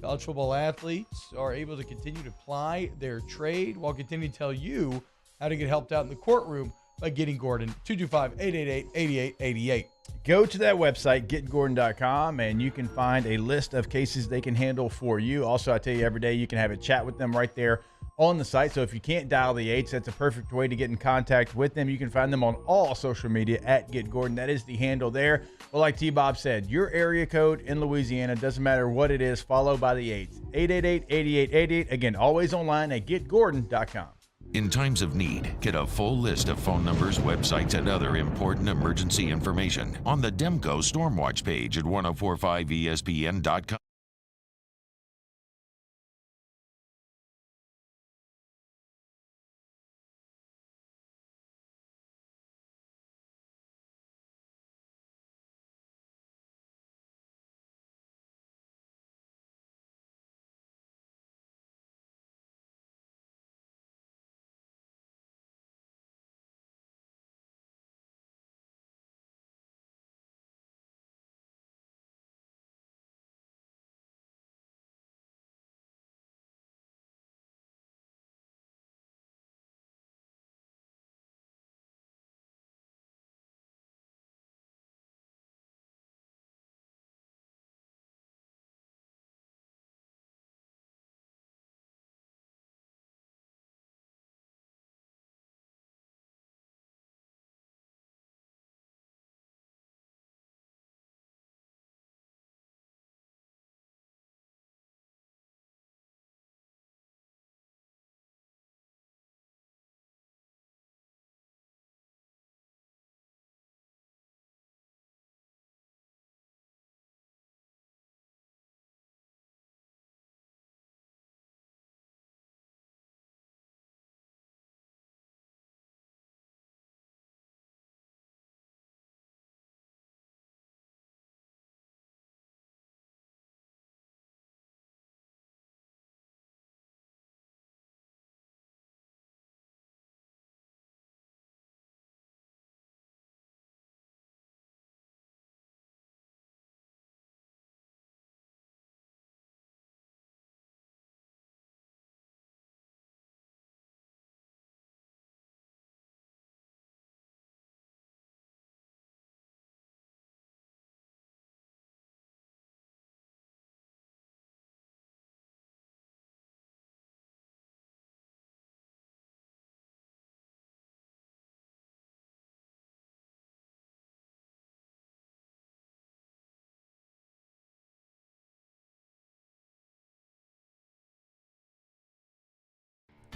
college football athletes are able to continue to ply their trade while continuing to tell you how to get helped out in the courtroom by getting Gordon. 225-888-8888. Go to that website, getgordon.com, and you can find a list of cases they can handle for you. Also, I tell you, every day you can have a chat with them right there on the site. So if you can't dial the 8s, that's a perfect way to get in contact with them. You can find them on all social media at Get Gordon. That is the handle there. Well, like T-Bob said, your area code in Louisiana, doesn't matter what it is, followed by the 8s. 888-8888. Again, always online at getgordon.com. In times of need, get a full list of phone numbers, websites, and other important emergency information on the Demco Stormwatch page at 1045ESPN.com.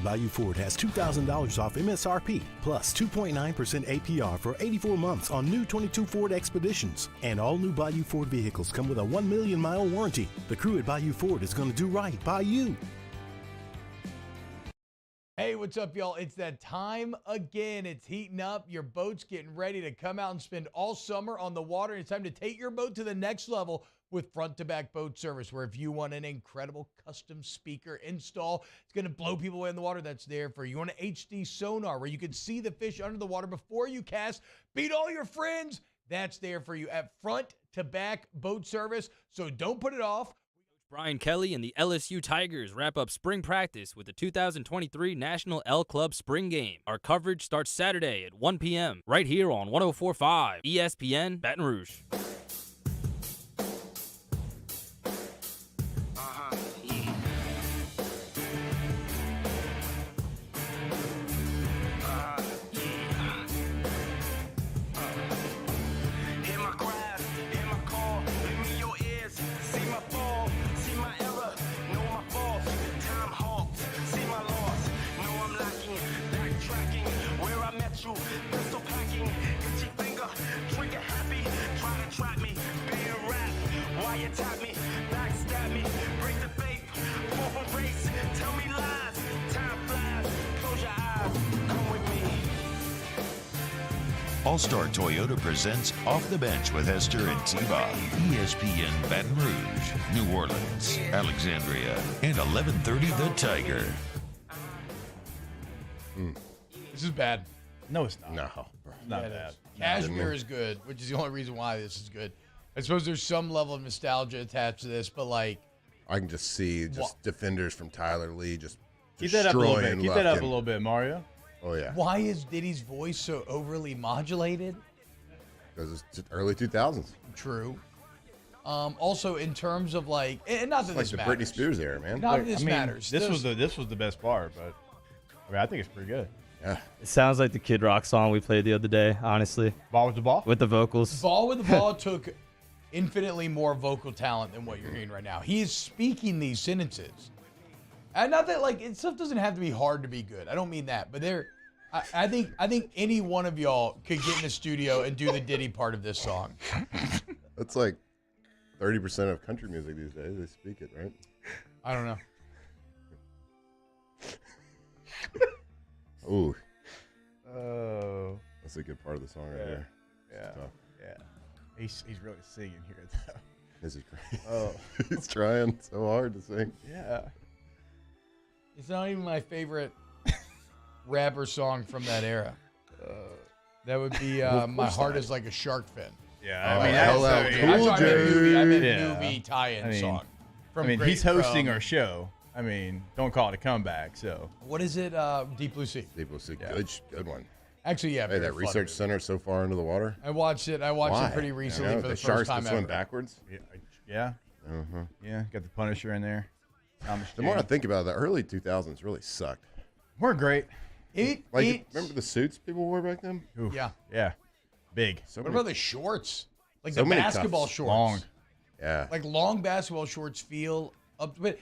Bayou Ford has $2,000 off MSRP plus 2.9% APR for 84 months on new 22 Ford Expeditions. And all new Bayou Ford vehicles come with a 1 million mile warranty. The crew at Bayou Ford is going to do right by you. Hey, what's up, y'all? It's that time again. It's heating up. Your boat's getting ready to come out and spend all summer on the water. It's time to take your boat to the next level with front-to-back boat service, where if you want an incredible custom speaker install, it's going to blow people away in the water, that's there for you. You want an HD sonar where you can see the fish under the water before you cast, beat all your friends, that's there for you at front-to-back boat service. So don't put it off. Brian Kelly and the LSU Tigers wrap up spring practice with the 2023 National L Club Spring Game. Our coverage starts Saturday at 1 p.m. right here on 104.5 ESPN Baton Rouge. Pistol packing, itchy finger, trigger happy, try to track All-Star Toyota presents Off the Bench with Hester and T-Bob. ESPN Baton Rouge, New Orleans, Alexandria, and 1130 The Tiger. This is bad. No, it's not. No, It's not bad. Cashmere is good, which is the only reason why this is good. I suppose there's some level of nostalgia attached to this, but like, I can just see defenders from Tyler Lee just Keep that up a little bit. destroying Keep that up a Lufkin. little bit, Mario. Oh yeah, why is Diddy's voice so overly modulated? because it's early 2000s. True. Also, in terms of like, and not that It's this like the Britney matters. Spears era, man. Not that this matters. This was the best part, but I mean, I think it's pretty good. Yeah. It sounds like the Kid Rock song we played the other day, honestly. Ball with the ball? With the vocals. Ball with the Ball took infinitely more vocal talent than what you're hearing right now. He is speaking these sentences. And not that like stuff doesn't have to be hard to be good. I don't mean that, but I think any one of y'all could get in the studio and do the Diddy part of this song. That's like 30% of country music these days. They speak it, right? I don't know. Ooh. Oh. That's a good part of the song right there. Yeah. It's tough. Yeah. He's really singing here, though. This is great. Oh. He's trying so hard to sing. Yeah. It's not even my favorite rapper song from that era. That would be My Heart Is Like a Shark Fin. Yeah, Oh, I mean, LL Cool J. I meant movie tie-in song. He's hosting our show. I mean, don't call it a comeback. So what is it? Deep Blue Sea. Deep Blue Sea. Yeah. Good one. Actually, yeah. Hey, very that fun research movie. center so far into the water. I watched it. I watched Why? it pretty recently for the first sharks time can swim ever. backwards. Yeah. Uh-huh. Yeah. Got the Punisher in there. The more I think about it, the early 2000s really sucked. We're great. Remember the suits people wore back then? Oof. Yeah. Yeah. Big. So What many- about the shorts? Like so the many basketball cuffs. shorts. Long. Yeah. Like long basketball shorts feel up. But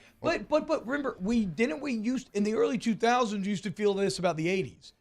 remember, we used in the early 2000s used to feel this about the 80s.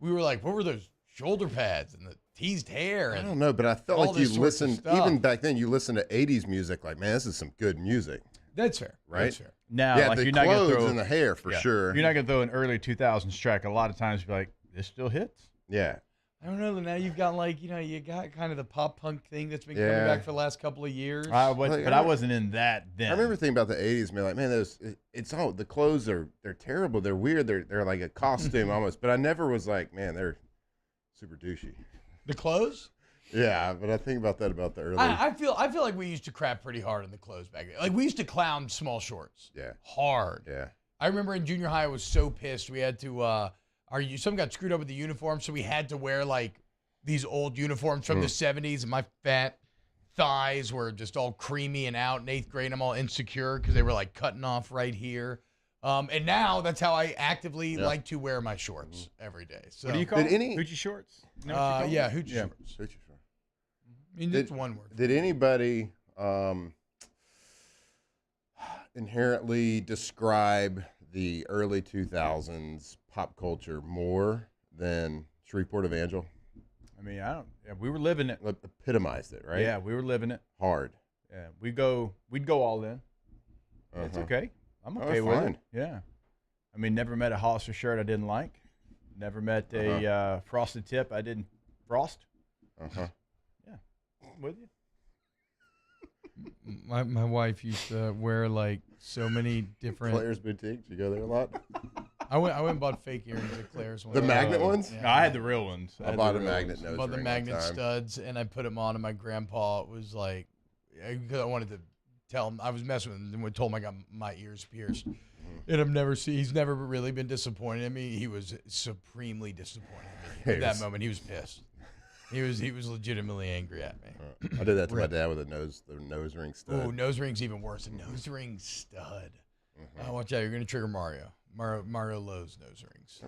We were like, what were those shoulder pads and the teased hair? I And don't know, but I felt all like you this sorts of listened, stuff. even back then, you listened to 80s music like, man, this is some good music. That's fair. Right? That's fair. Now, Yeah, like the you're not gonna clothes throw and the hair for sure. You're not gonna throw an early 2000s track. A lot of times, you're like, this still hits. Yeah. I don't know. Now you've got you got kind of the pop punk thing that's been coming Yeah. back for the last couple of years. I wasn't in that then. I remember thinking about the 80s, man, like, man, it's all, the clothes they're terrible. They're weird. They're like a costume almost. But I never was like, man, they're super douchey. The clothes? Yeah, but I think about that about the early. I feel like we used to crap pretty hard on the clothes back then. Like we used to clown small shorts. Yeah. Hard. Yeah. I remember in junior high I was so pissed. We had to some got screwed up with the uniform, so we had to wear like these old uniforms from the 70s, and my fat thighs were just all creamy and out in 8th grade. I'm all insecure because they were like cutting off right here. And now that's how I actively like to wear my shorts every day. So What do you call them? Hoochie shorts? You know what you call them? yeah, hoochie shorts. Hoochie shorts. I mean, it's one word. Did anybody inherently describe the early 2000s pop culture more than Shreveport Evangel? I mean, we were living it. Epitomized it, right? Yeah, we were living it hard. Yeah, we'd go all in. It's okay. I'm okay with it. Yeah. I mean, never met a Hollister shirt I didn't like. Never met a frosted tip I didn't frost. Yeah. I'm with you. My wife used to wear like so many different. Claire's Boutique. Did you go there a lot? I went and bought fake earrings at Claire's. The magnet ones? No, I had the real ones. I bought a magnet nose Bought the ring magnet one time. studs, and I put them on, and my grandpa was like, because I wanted to tell him I was messing with him, and told him I got my ears pierced. And he's never really been disappointed in me. He was supremely disappointed in me. At that moment, he was pissed. He was legitimately angry at me. I did that to my dad with the nose ring stud. Oh, nose ring's even worse. A nose ring stud. Watch out, you're gonna trigger Mario. Mario loves nose rings.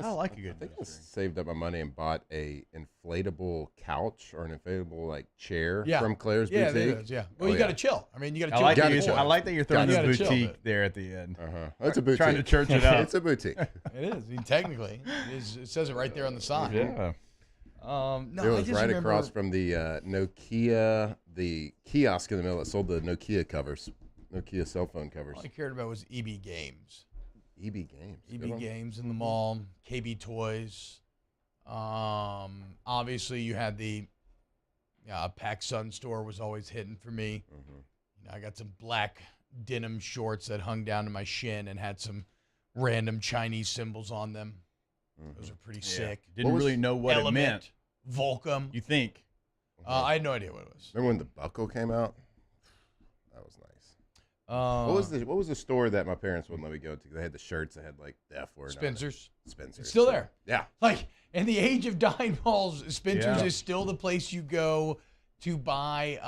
I like a good I think I saved up my money and bought a inflatable couch or an inflatable like chair from Claire's Boutique. Boutique. Yeah. Well, you got to chill. I mean, you got to I chill. like, I like that you're throwing the boutique there at the end. It's a boutique. Trying to church it up. It's a boutique. It is. I mean, technically, it says it right there on the sign. Yeah. No, it was right across from the Nokia, the kiosk in the middle that sold the Nokia covers, Nokia cell phone covers. All I cared about was EB Games. EB Games. EB Games in the mall, KB Toys. Obviously, you had the PacSun store was always hitting for me. I got some black denim shorts that hung down to my shin and had some random Chinese symbols on them. Those are pretty sick. Didn't really know what Element, it meant. Volcom. You think? I had no idea what it was. Remember when the buckle came out? That was nice. What was the store that my parents wouldn't let me go to? They had the shirts that had like the F word. Spencer's. Spencer's. It's still there. Yeah. Like in the age of dime balls, Spencer's Yeah. is still the place you go to buy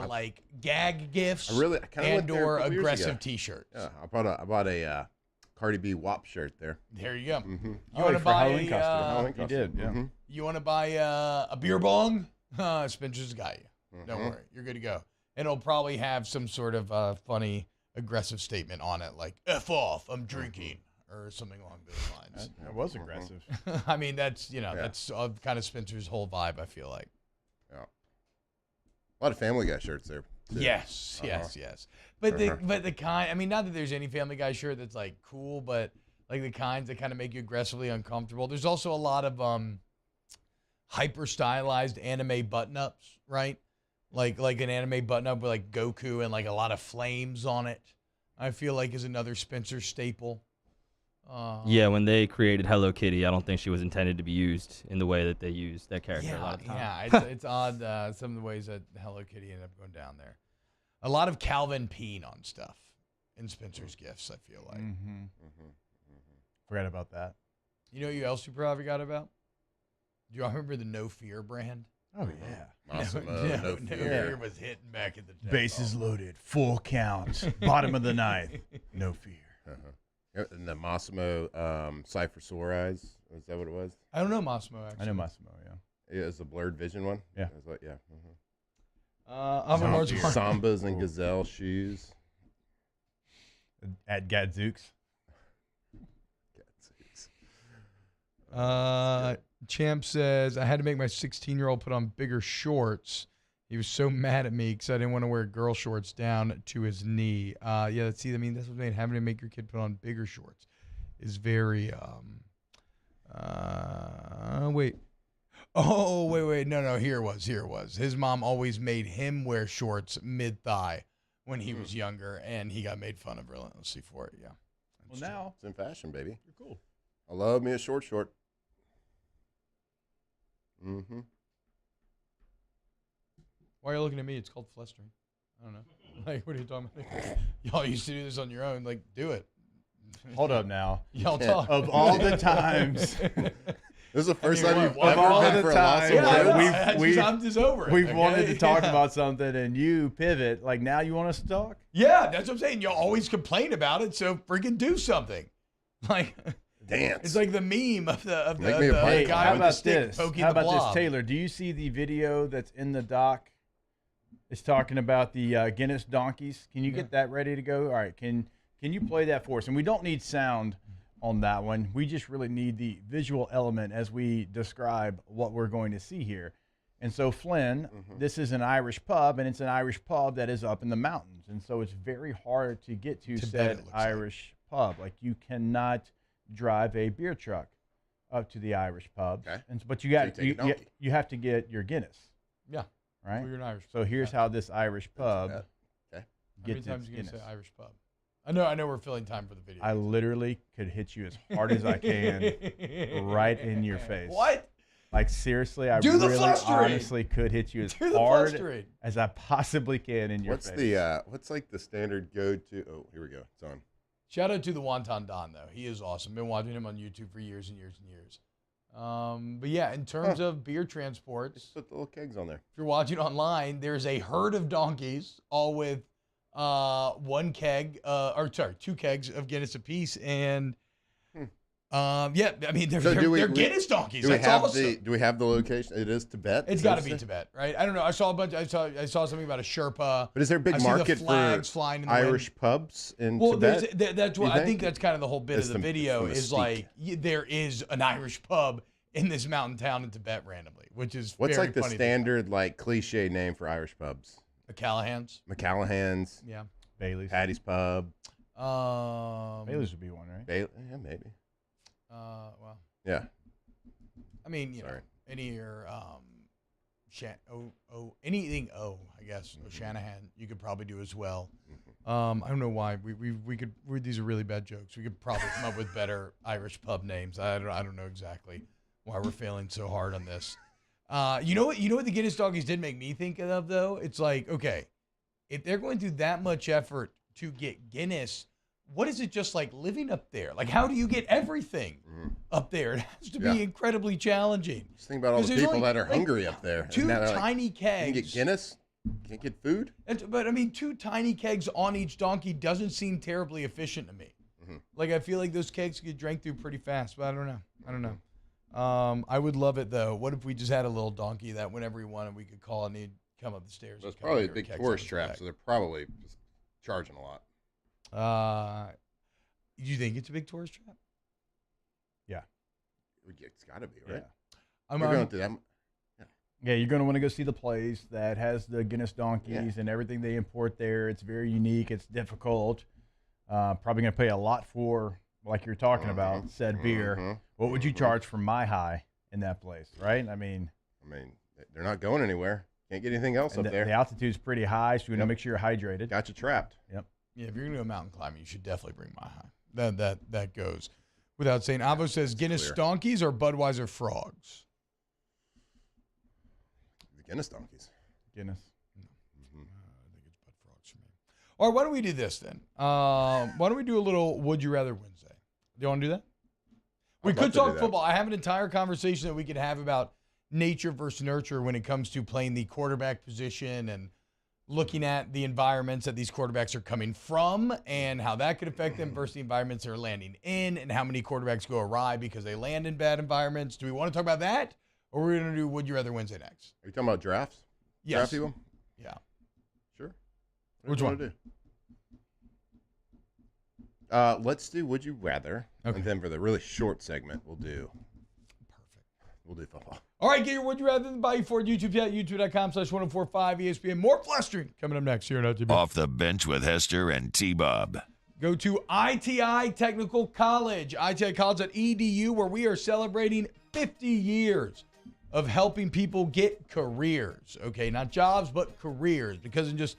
like gag gifts I kinda went there or a couple years aggressive ago. T-shirts. Yeah, I bought a Cardi B WAP shirt there. There you go. Mhm. You want to buy Halloween costume. You did, yeah. Mhm. You want to buy a beer bong? Spencer's got you. Don't Mhm. worry, you're good to go. And it'll probably have some sort of funny, aggressive statement on it, like "F off, I'm drinking," or something along those lines. That was aggressive. I mean, that's that's kind of Spencer's whole vibe. I feel like. Yeah. A lot of Family Guy shirts there. too. Yes, Uh-huh. yes. But the kind, I mean, not that there's any Family Guy shirt that's like cool, but like the kinds that kind of make you aggressively uncomfortable. There's also a lot of hyper stylized anime button ups, right? Like an anime button up with like Goku and like a lot of flames on it. I feel like is another Spencer staple. Yeah, when they created Hello Kitty, I don't think she was intended to be used in the way that they used that character a lot of the time. Yeah, it's odd some of the ways that Hello Kitty ended up going down there. A lot of Calvin Peen on stuff in Spencer's gifts, I feel like. Forgot about that. You know who else you probably forgot about? Do y'all remember the No Fear brand? Oh, yeah. Massimo, No No Fear. Fear was hitting back in the day. Bases loaded, full count, bottom of the ninth, no fear. And the Massimo Cypher Sore Eyes. Is that what it was? I don't know Massimo, actually. I know Massimo, yeah. Yeah, it's the blurred vision one? Yeah. That's what, yeah. I'm a March Sambas and Gazelle shoes. At Gadzooks. Champ says, I had to make my 16-year-old put on bigger shorts. He was so mad at me because I didn't want to wear girl shorts down to his knee. Yeah, see, I mean, that's what I mean. Having to make your kid put on bigger shorts is very, wait. Oh, wait. No, here it was. His mom always made him wear shorts mid-thigh when he was younger, and he got made fun of relentlessly for it, yeah. Well, now it's in fashion, baby. You're cool. I love me a short. Mm-hmm. Why are you looking at me? It's called flustering. I don't know. Like, what are you talking about? Y'all used to do this on your own. Like, do it. Hold up now. Y'all talk. Of all the times. This is the first time you've of ever all been the for a loss of times weight. I'm just over it. We've okay? wanted to talk Yeah. about something and you pivot. Like now you want us to talk? Yeah, that's what I'm saying. Y'all always complain about it, so freaking do something. Like, dance. It's like the meme of the Make me a bike. guy How with the about stick this? poking How the about blob. this, Taylor? Do you see the video that's in the doc? It's talking about the Guinness donkeys. Can you get that ready to go? All right. Can you play that for us? And we don't need sound on that one. We just really need the visual element as we describe what we're going to see here. And so, Flynn, this is an Irish pub, and it's an Irish pub that is up in the mountains. And so it's very hard to get to said Irish pub. Like, you cannot drive a beer truck up to the Irish pub. Okay. But So you take a donkey. you have to get your Guinness. Yeah. Right? Well, you're an Irish So here's how this Irish pub Okay. How many gets times its are you going to Guinness. say Irish pub? I know we're filling time for the video. I literally could hit you as hard as I can right in your face. What? Like, seriously, I Do the really flustering. honestly could hit you as Do the hard flustering. as I possibly can in your What's face. the what's like the standard go-to? Oh, here we go. It's on. Shout out to the Wonton Don, though. He is awesome. Been watching him on YouTube for years and years and years. But yeah, in terms of beer transports, Just put the little kegs on there. if you're watching online, there's a herd of donkeys, all with two kegs of Guinness apiece, and yeah, I mean they're Guinness donkeys. Do we That's have awesome. do we have the location? It is Tibet. It's got to be Tibet, right? I don't know. I saw something about a Sherpa. But is there a big I see the market flags for flying in the Irish wind. pubs in Well, Tibet? that's what You I think. That's kind of the whole bit It's of the the- video it's the is mystique. like there is an Irish pub in this mountain town in Tibet randomly, which is What's very like the funny. standard like cliche name for Irish pubs? McCallahan's. McCallahan's. Yeah. Bailey's. Patty's Pub. Bailey's would be one, right? Yeah, maybe. Well. Yeah. I mean, you know, any of your anything I guess O'Shanahan you could probably do as well. I don't know why we could. These are really bad jokes. We could probably come up with better Irish pub names. I don't know exactly why we're failing so hard on this. You know what the Guinness Donkeys did make me think of though? It's like, okay, if they're going through that much effort to get Guinness, what is it just like living up there? Like, how do you get everything up there? It has to be incredibly challenging. Just think about all the people that are hungry up there. Two tiny kegs. You can get Guinness? Can't get food? But, I mean, 2 tiny kegs on each donkey doesn't seem terribly efficient to me. Like, I feel like those kegs get drank through pretty fast, but I don't know. I would love it, though. What if we just had a little donkey that whenever we wanted, we could call and he'd come up the stairs? Well, it's probably a big tourist trap, so they're probably just charging a lot. You think it's a big tourist trap? Yeah. It's got to be, right? Yeah. We're going through that. Yeah, you're going to want to go see the place that has the Guinness donkeys and everything they import there. It's very unique. It's difficult. Probably going to pay a lot for, like you're talking about, said beer. What would you charge for my high in that place, right? I mean, they're not going anywhere. Can't get anything else up there. The altitude's pretty high, so you want to make sure you're hydrated. Got you trapped. Yep. Yeah, if you're going to go mountain climbing, you should definitely bring my high. That goes without saying. Avo says Guinness donkeys or Budweiser frogs? Guinness donkeys. Guinness. I think it's Bud Frogs for me. All right, why don't we do this then? Why don't we do a little Would You Rather Wednesday? Do you want to do that? We could talk football. I have an entire conversation that we could have about nature versus nurture when it comes to playing the quarterback position and looking at the environments that these quarterbacks are coming from and how that could affect them versus the environments they're landing in and how many quarterbacks go awry because they land in bad environments. Do we want to talk about that? Or we're going to do Would You Rather Wednesday next? Are you talking about drafts? Yes. Draft people? Yeah. Sure. Which one? Do? Let's do Would You Rather. Okay. And then for the really short segment, we'll do football. All right, get your Would You Rather than Bayou Ford YouTube chat, youtube.com/1045 ESPN. More flustering coming up next here on OTB. Off the Bench with Hester and T-Bob. Go to ITI Technical College, iticollege.edu, where we are celebrating 50 years of helping people get careers. Okay, not jobs, but careers. Because in just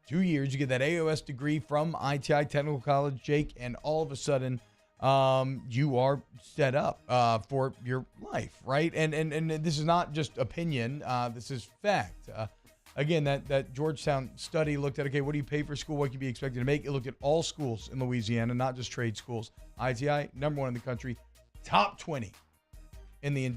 2 years, you get that AOS degree from ITI Technical College, Jake, and all of a sudden, you are set up for your life, right? And this is not just opinion. This is fact. Again, that Georgetown study looked at, okay, what do you pay for school? What can you be expected to make? It looked at all schools in Louisiana, not just trade schools. ITI, number 1 in the country, top 20 in the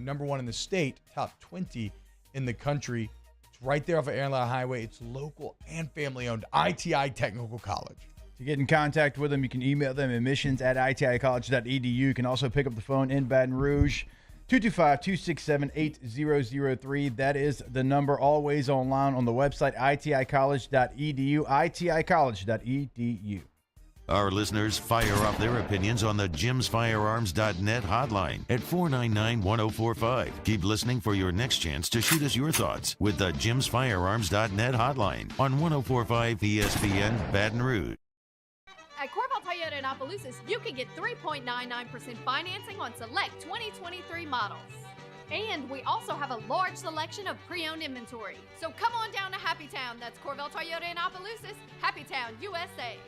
number 1 in the state, top 20 in the country. It's right there off of Airline Highway. It's local and family-owned. ITI Technical College. To get in contact with them, you can email them admissions@iticollege.edu. You can also pick up the phone in Baton Rouge, 225-267-8003. That is the number. Always online on the website, iticollege.edu, iticollege.edu. Our listeners fire off their opinions on the jimsfirearms.net hotline at 499-1045. Keep listening for your next chance to shoot us your thoughts with the jimsfirearms.net hotline on 1045 ESPN Baton Rouge. At Corval Toyota in Opelousas, you can get 3.99% financing on select 2023 models. And we also have a large selection of pre-owned inventory. So come on down to Happy Town. That's Corval Toyota in Opelousas, Happy Town, USA.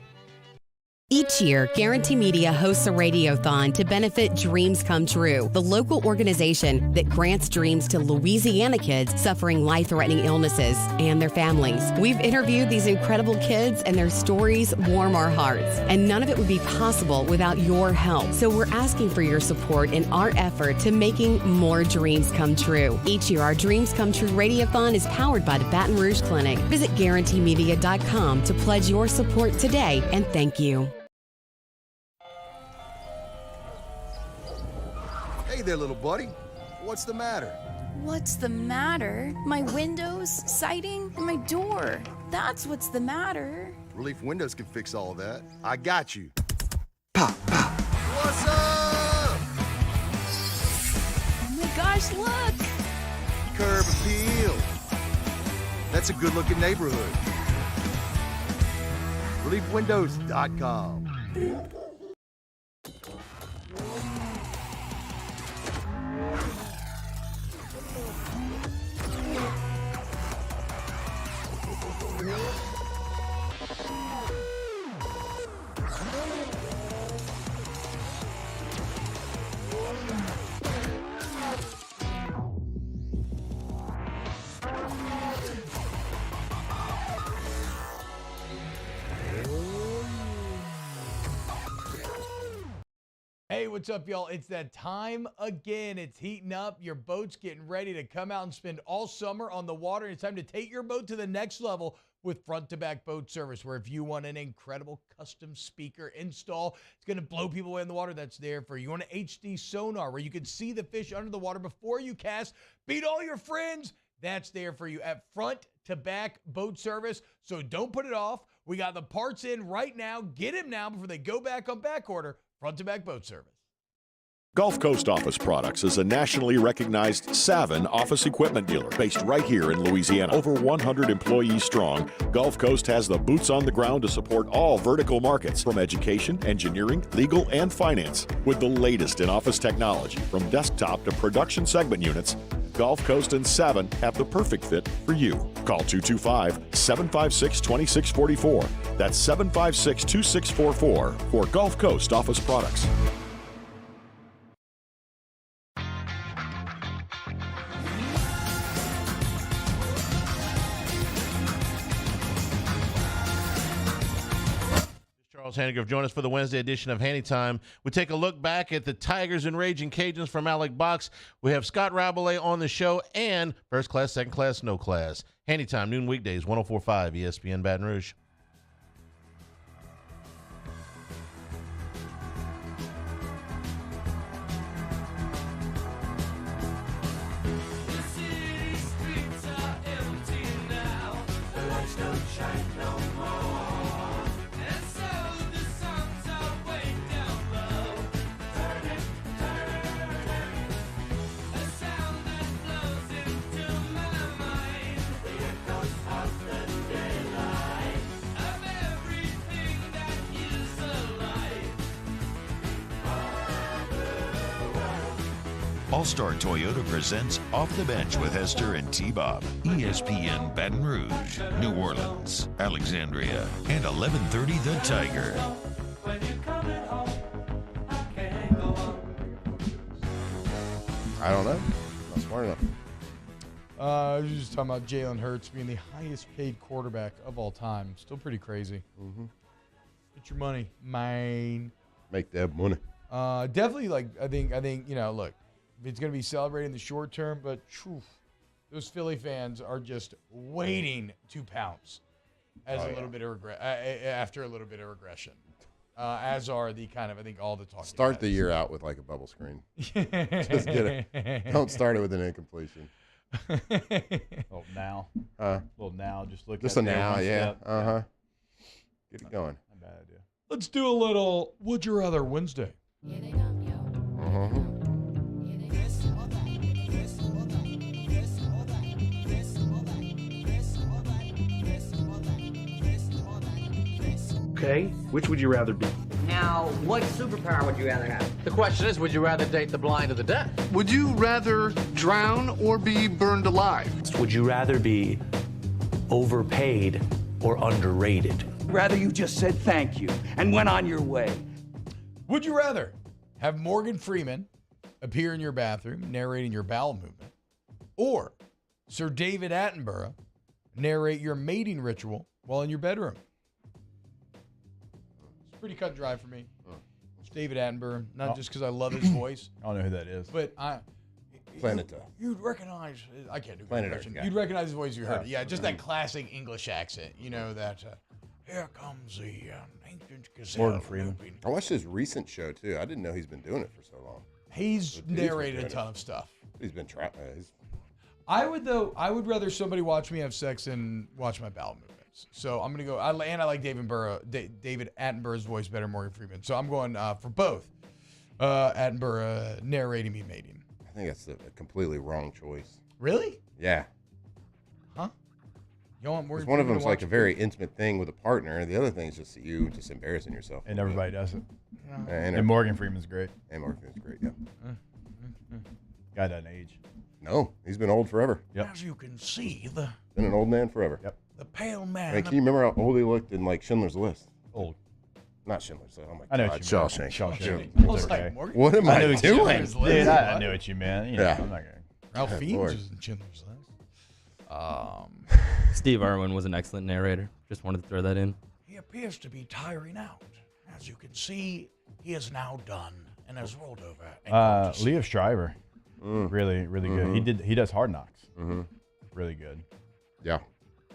Each year, Guarantee Media hosts a radiothon to benefit Dreams Come True, the local organization that grants dreams to Louisiana kids suffering life-threatening illnesses and their families. We've interviewed these incredible kids, and their stories warm our hearts. And none of it would be possible without your help. So we're asking for your support in our effort to making more dreams come true. Each year, our Dreams Come True radiothon is powered by the Baton Rouge Clinic. Visit GuaranteeMedia.com to pledge your support today, and thank you. Hey there, little buddy. What's the matter? What's the matter? My windows, siding, and my door. That's what's the matter. Relief Windows can fix all of that. I got you. Pop, pop. What's up? Oh my gosh, look! Curb appeal. That's a good-looking neighborhood. ReliefWindows.com. Hey, what's up, y'all? It's that time again. It's heating up. Your boat's getting ready to come out and spend all summer on the water. It's time to take your boat to the next level with front-to-back boat service, where if you want an incredible custom speaker install, it's going to blow people away in the water, that's there for you. You want an HD sonar where you can see the fish under the water before you cast, beat all your friends, that's there for you at front-to-back boat service. So don't put it off. We got the parts in right now. Get them now before they go back on back order. Front-to-back boat service. Gulf Coast Office Products is a nationally recognized Savin office equipment dealer based right here in Louisiana. Over 100 employees strong, Gulf Coast has the boots on the ground to support all vertical markets, from education, engineering, legal, and finance. With the latest in office technology, from desktop to production segment units, Gulf Coast and Savin have the perfect fit for you. Call 225-756-2644. That's 756-2644 for Gulf Coast Office Products. Charles Hannigrove, join us for the Wednesday edition of Hanny Time. We take a look back at the Tigers and Raging Cajuns from Alec Box. We have Scott Rabelais on the show, and first class, second class, no class. Hanny Time, noon weekdays, 104.5 ESPN Baton Rouge. All-Star Toyota presents Off the Bench with Hester and T-Bob. ESPN Baton Rouge, New Orleans, Alexandria, and 1130 The Tiger. I don't know. Not smart enough. I was just talking about Jalen Hurts being the highest paid quarterback of all time. Still pretty crazy. Mm-hmm. Get your money, man. Make that money. Definitely, I think, look, it's going to be celebrated in the short term, but those Philly fans are just waiting to pounce after a little bit of regression. As are the kind of, I think, all the talk. Start the year out with like a bubble screen. Just get it. Don't start it with an incompletion. Well, now. Just look just at a now, yeah. Uh-huh. Get it going. Not a bad idea. Let's do a little Would You Rather Wednesday. Uh-huh. Okay, which would you rather be? Now, what superpower would you rather have? The question is, would you rather date the blind or the deaf? Would you rather drown or be burned alive? Would you rather be overpaid or underrated? Rather you just said thank you and went on your way. Would you rather have Morgan Freeman appear in your bathroom narrating your bowel movement, or Sir David Attenborough narrate your mating ritual while in your bedroom? It's pretty cut and dry for me. It's David Attenborough, not just because I love his voice. I don't know who that is. But Planet you'd recognize, I can't do Planet impression. Earth, You'd recognize his voice if you heard it. Yeah, just Mm-hmm. that classic English accent. You know, that here comes the ancient gazelle. Morgan Freeman. I watched his recent show too. I didn't know he's been doing it for so long. He's But been narrated a doing ton it. of stuff. He's been trying. I would rather somebody watch me have sex than watch my bowel movements. So I'm gonna go. I like David Attenborough's voice better than Morgan Freeman. So I'm going for both. Attenborough narrating me mating. I think that's a completely wrong choice. Really? Yeah. Huh? You want Morgan Because one of Freeman them's to like watch a very intimate thing with a partner, and the other thing is just you just embarrassing yourself. And everybody does it. Yeah. And Morgan Freeman's great. And Morgan Freeman's great, yeah. Guy doesn't age. No, he's been old forever. Yep. As you can see, Been an old man forever. Yep. the pale I man. mean, can you remember how old he looked in like Schindler's List? Old. Not Schindler's List. Oh my I know God. what you meant. Shawshank. Shawshank. I was like, Okay. Morgan What am I knew what you doing? meant. Dude, I knew what you meant. You know, Yeah. I'm not gonna. Ralph Good Fiennes Lord. is in Schindler's List. Steve Irwin was an excellent narrator. Just wanted to throw that in. He appears to be tiring out. As you can see, he is now done and I was rolled over. And Liev Schreiber, really, really good. He does Hard Knocks. Really good. Yeah,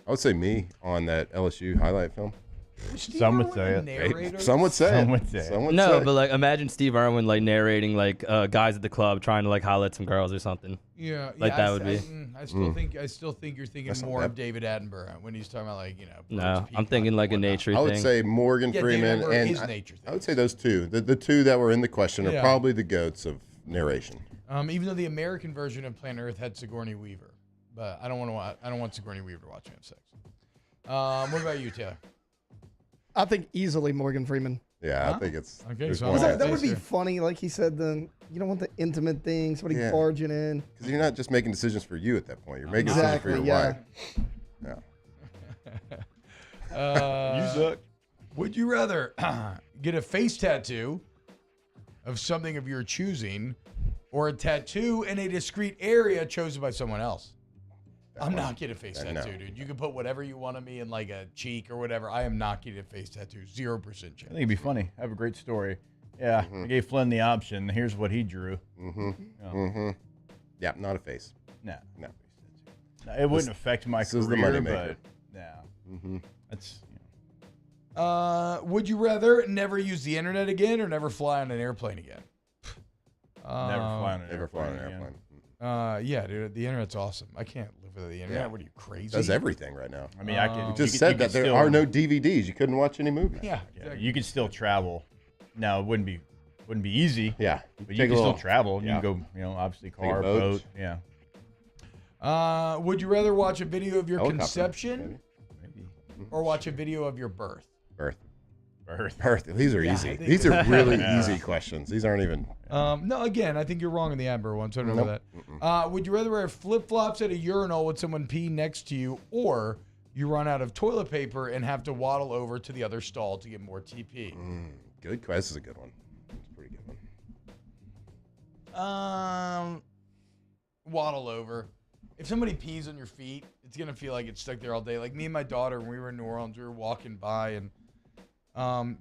I would say me on that LSU highlight film. Some would say it. Some would say it. No, but like imagine Steve Irwin like narrating like guys at the club trying to like highlight some girls or something. Yeah, like that would be. I still think you're thinking more of David Attenborough when he's talking about like No, I'm thinking like a nature thing. I would say Morgan Freeman and I would say those two. The two that were in the question are probably the goats of narration. Even though the American version of Planet Earth had Sigourney Weaver, but I don't want Sigourney Weaver to watch me have sex. What about you, Taylor? I think easily Morgan Freeman. Yeah, I think it's okay. So that would be funny, like he said. Then you don't want the intimate things, somebody barging in. Because you're not just making decisions for you at that point. You're making decisions for your wife. Yeah. You suck. Would you rather get a face tattoo of something of your choosing, or a tattoo in a discreet area chosen by someone else? I'm not getting a face tattoo, dude. You can put whatever you want on me in like a cheek or whatever. I am not getting a face tattoo. 0% chance. I think it'd be funny. I have a great story. Yeah, I gave Flynn the option. Here's what he drew. Yeah, not a face. No. It wouldn't affect my career. This is the moneymaker. That's. Would you rather never use the internet again or never fly on an airplane again? Never fly on an airplane. Yeah, dude, the internet's awesome. I can't live without the internet. Yeah. What are you, crazy? Does everything right now. I mean, I can. You just said that there are no DVDs. You couldn't watch any movies. Yeah, exactly. You could still travel. Now, it wouldn't be easy. Yeah, but you can still travel. You can go, obviously car, boat. Yeah. Would you rather watch a video of your conception, or watch a video of your birth? Birth. These are easy. These are really easy questions. These aren't even. No, again, I think you're wrong on the Amber one, so I don't know that. Would you rather wear flip-flops at a urinal with someone pee next to you, or you run out of toilet paper and have to waddle over to the other stall to get more TP? Good question. This is a good one. It's a pretty good one. Waddle over. If somebody pees on your feet, it's going to feel like it's stuck there all day. Like me and my daughter, when we were in New Orleans, we were walking by and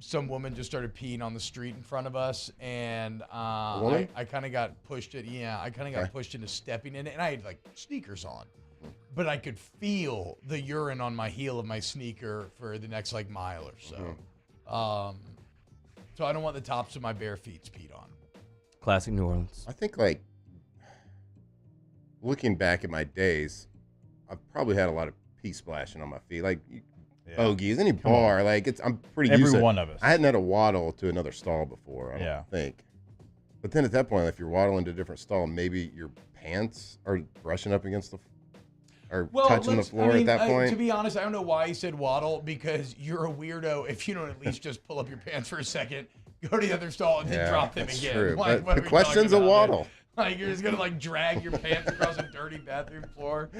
some woman just started peeing on the street in front of us, and I kind of got pushed pushed into stepping in it, and I had like sneakers on, but I could feel the urine on my heel of my sneaker for the next like mile or so. So I don't want the tops of my bare feet peed on. Classic New Orleans. I think like looking back at my days, I've probably had a lot of pee splashing on my feet, like. Bogies, any bar, like I'm pretty used to it. Every one of us. I hadn't had a waddle to another stall before, I don't think. But then at that point, if you're waddling to a different stall, maybe your pants are brushing up against touching the floor at that point. To be honest, I don't know why he said waddle, because you're a weirdo if you don't at least just pull up your pants for a second, go to the other stall, and then drop them again. True. Like, but the question's a waddle. Dude? Like you're just gonna like drag your pants across a dirty bathroom floor.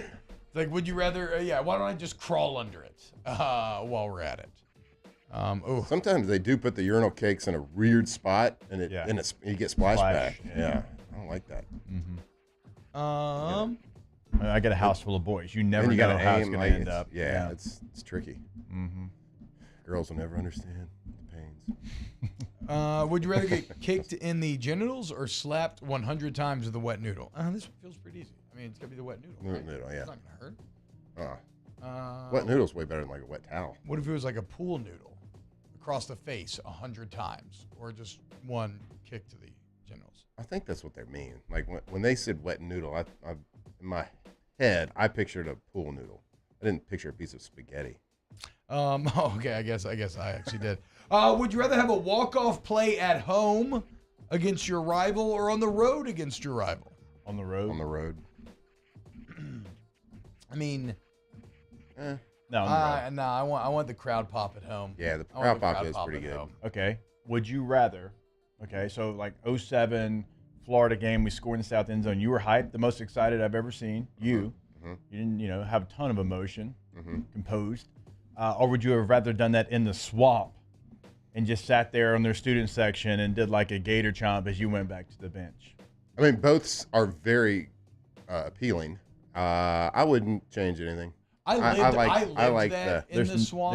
Like, would you rather? Why don't I just crawl under it while we're at it? Sometimes they do put the urinal cakes in a weird spot, and you get splashed back. Yeah, I don't like that. I got a house full of boys. You never know how it's going to end up. Yeah, it's tricky. Girls will never understand the pains. Would you rather get kicked in the genitals or slapped 100 times with a wet noodle? This one feels pretty easy. I mean, it's gonna be the wet noodle. Right? Noodle, yeah. It's not gonna hurt. Wet noodle's way better than like a wet towel. What if it was like a pool noodle across the face 100 times, or just one kick to the genitals? I think that's what they mean. Like when they said wet noodle, I in my head I pictured a pool noodle. I didn't picture a piece of spaghetti. Okay. I guess I actually did. Would you rather have a walk-off play at home against your rival or on the road against your rival? On the road. On the road. I mean, no, I want the crowd pop at home. Yeah, the crowd pop is pretty good. Okay. Would you rather? Okay, so like 07 Florida game, we scored in the south end zone. You were hyped, the most excited I've ever seen. You didn't, have a ton of emotion, composed. Or would you have rather done that in the swamp and just sat there on their student section and did like a gator chomp as you went back to the bench? I mean, both are very appealing. I wouldn't change anything. I lived that in the swamp.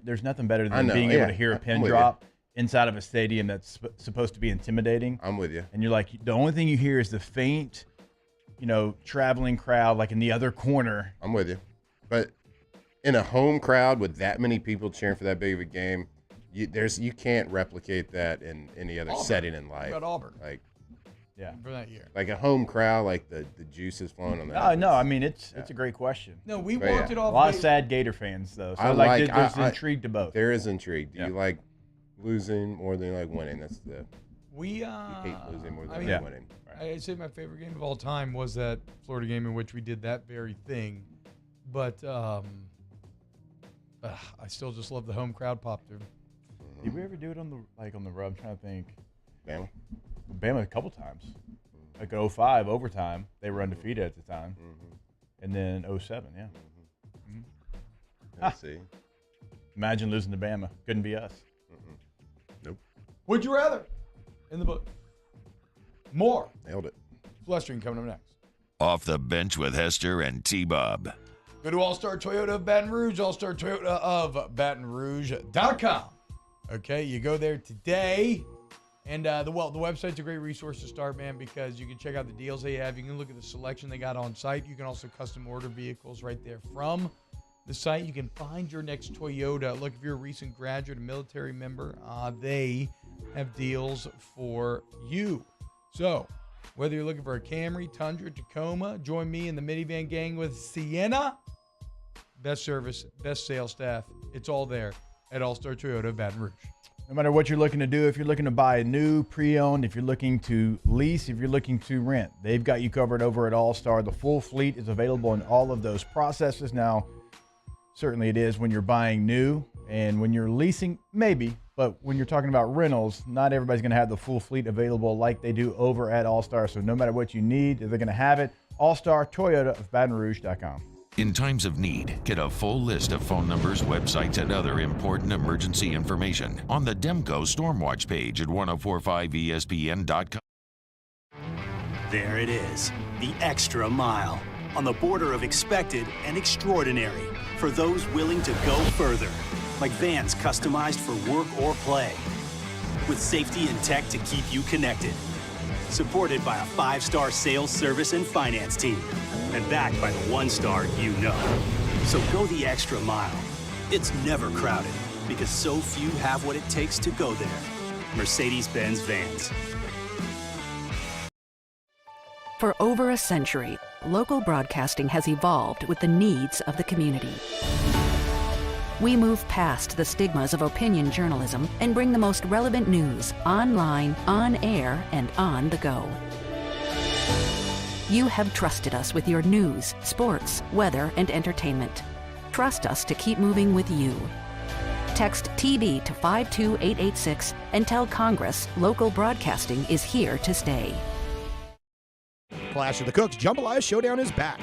There's nothing better than being able to hear a pin drop inside of a stadium that's supposed to be intimidating. I'm with you. And you're like, the only thing you hear is the faint, traveling crowd like in the other corner. I'm with you. But in a home crowd with that many people cheering for that big of a game, you can't replicate that in any other setting in life. What about Auburn? Like, yeah, for that year. Like a home crowd, like the juice is flowing on that. No, I mean it's a great question. No, we walked it off. A lot of sad Gator fans though. So there's intrigue to both. There is intrigue. Do you like losing more than you like winning? That's the you hate losing more than you like winning. I'd say my favorite game of all time was that Florida game in which we did that very thing, but I still just love the home crowd pop through. Did we ever do it on the road? I'm trying to think. Bama a couple times. Like 05 overtime, they were undefeated at the time, and then 07, yeah. Let's see. Imagine losing to Bama. Couldn't be us. Nope. Would you rather? In the book. More. Nailed it. Flestering coming up next. Off the Bench with Hester and T-Bob. Go to All-Star Toyota of Baton Rouge, All-Star Toyota of BatonRouge.com. Okay, you go there today. And the website's a great resource to start, man, because you can check out the deals they have. You can look at the selection they got on site. You can also custom order vehicles right there from the site. You can find your next Toyota. Look, if you're a recent graduate, a military member, they have deals for you. So whether you're looking for a Camry, Tundra, Tacoma, join me in the minivan gang with Sienna. Best service, best sales staff. It's all there at All-Star Toyota of Baton Rouge. No matter what you're looking to do, if you're looking to buy a new, pre-owned, if you're looking to lease, if you're looking to rent, they've got you covered over at All-Star. The full fleet is available in all of those processes. Now, certainly it is when you're buying new, and when you're leasing, maybe, but when you're talking about rentals, not everybody's going to have the full fleet available like they do over at All-Star. So no matter what you need, they're going to have it. All-Star Toyota of BatonRouge.com. In times of need, get a full list of phone numbers, websites, and other important emergency information on the Demco Stormwatch page at 1045ESPN.com. There it is, the extra mile, on the border of expected and extraordinary, for those willing to go further, like vans customized for work or play, with safety and tech to keep you connected. Supported by a 5-star sales, service, and finance team. And backed by the 1-star you know. So go the extra mile. It's never crowded because so few have what it takes to go there. Mercedes-Benz Vans. For over a century, local broadcasting has evolved with the needs of the community. We move past the stigmas of opinion journalism and bring the most relevant news online, on air, and on the go. You have trusted us with your news, sports, weather, and entertainment. Trust us to keep moving with you. Text TB to 52886 and tell Congress local broadcasting is here to stay. Clash of the Cooks Jambalaya Showdown is back.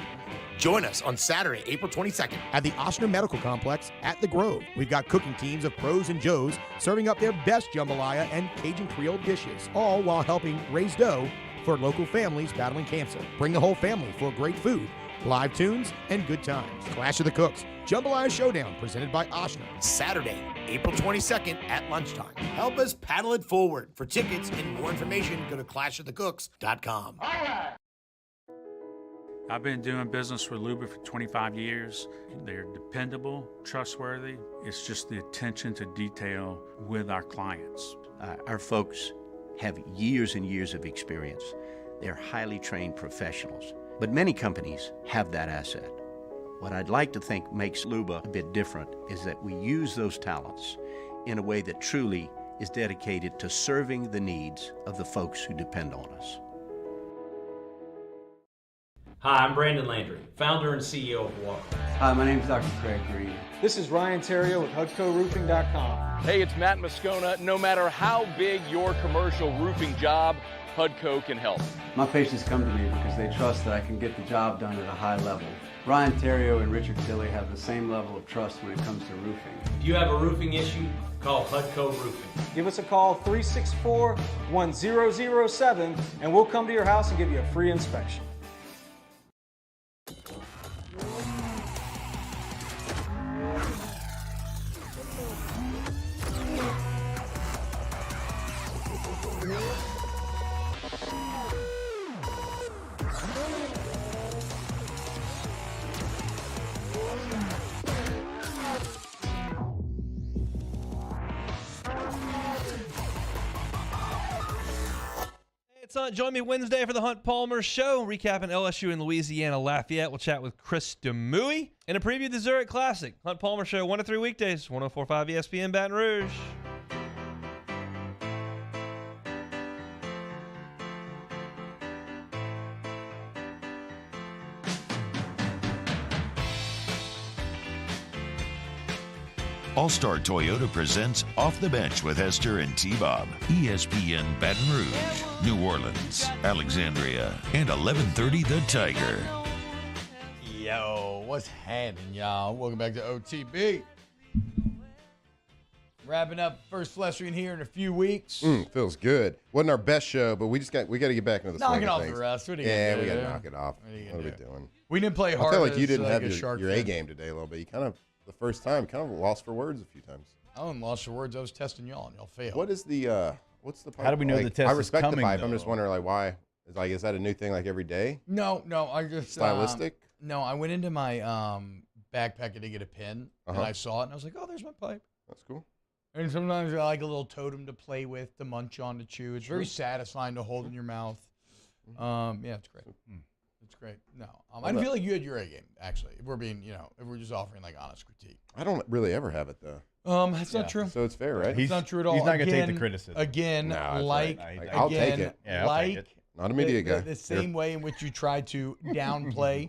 Join us on Saturday, April 22nd at the Ochsner Medical Complex at The Grove. We've got cooking teams of pros and joes serving up their best jambalaya and Cajun Creole dishes, all while helping raise dough for local families battling cancer. Bring the whole family for great food, live tunes, and good times. Clash of the Cooks Jambalaya Showdown presented by Ochsner. Saturday, April 22nd at lunchtime. Help us paddle it forward. For tickets and more information, go to clashofthecooks.com. All right. I've been doing business with Luba for 25 years. They're dependable, trustworthy. It's just the attention to detail with our clients. Our folks have years and years of experience. They're highly trained professionals, but many companies have that asset. What I'd like to think makes Luba a bit different is that we use those talents in a way that truly is dedicated to serving the needs of the folks who depend on us. Hi, I'm Brandon Landry, founder and CEO of Walker. Hi, my name is Dr. Craig Green. This is Ryan Terrio with HUDCORoofing.com. Hey, it's Matt Moscona. No matter how big your commercial roofing job, HUDCO can help. My patients come to me because they trust that I can get the job done at a high level. Ryan Terrio and Richard Tilley have the same level of trust when it comes to roofing. If you have a roofing issue, call HUDCO Roofing. Give us a call, 364-1007, and we'll come to your house and give you a free inspection. Join me Wednesday for the Hunt Palmer Show, recapping LSU and Louisiana Lafayette. We'll chat with Chris Demouy and a preview of the Zurich Classic. Hunt Palmer Show, 1 to 3 weekdays, 104.5 ESPN Baton Rouge. All-Star Toyota presents Off the Bench with Hester and T-Bob. ESPN Baton Rouge, New Orleans, Alexandria, and 1130 The Tiger. Yo, what's happening, y'all? Welcome back to OTB. Wrapping up first Flestering here in a few weeks. Feels good. Wasn't our best show, but we got to get back into the swing Knocking of off things. the rest. What are you yeah, gonna we do? got to knock it off. What are we doing? We didn't play hard. I feel like you as, didn't have a shark your A fin. game today a little bit. You kind of, the first time, kind of lost for words a few times. I wasn't lost for words. I was testing y'all, and y'all failed. What is the what's the pipe? How do we know the test I is respect coming, the pipe. though? I'm just wondering, like, why? Is that a new thing, like every day? No, I just Stylistic? No, I went into my backpack to get a pin, and I saw it, and I was like, "Oh, there's my pipe." That's cool. And sometimes I like a little totem to play with, to munch on, to chew. It's very satisfying to hold in your mouth. Yeah, it's great. It's great. No, I feel like you had your A game, actually. If we're being, if we're just offering like honest critique. I don't really ever have it though. That's not true. So it's fair, right? It's not true at all. He's not going to take the criticism. Again, No, that's like, right. I'll take it. Yeah, I'll take it. Not a media guy. The same way in which you try to downplay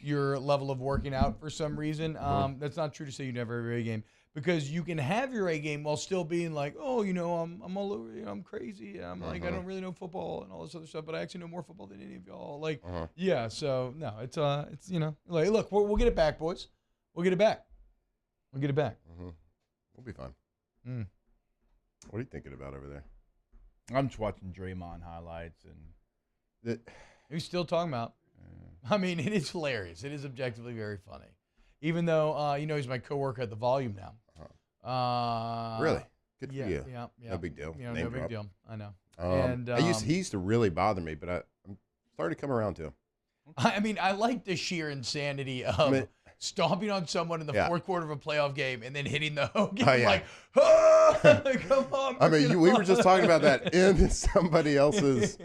your level of working out for some reason. That's not true to say you never have your A game, because you can have your A game while still being like, oh, I'm all over, I'm crazy. I'm like, I don't really know football and all this other stuff, but I actually know more football than any of y'all. Like, yeah. So no, it's like, look, we'll get it back, boys. We'll get it back. We'll get it back. We'll be fine. What are you thinking about over there? I'm just watching Draymond highlights and. Who's still talking about? I mean, it is hilarious. It is objectively very funny. Even though, he's my coworker at the Volume now. Really? Good for you. Yeah. No big deal. No Name big drop. deal. I know. And he used to really bother me, but I'm starting to come around to him. I mean, I like the sheer insanity of stomping on someone in the fourth quarter of a playoff game and then hitting the hoagie. Oh, yeah. Like, come on. I mean, we were just talking about that in somebody else's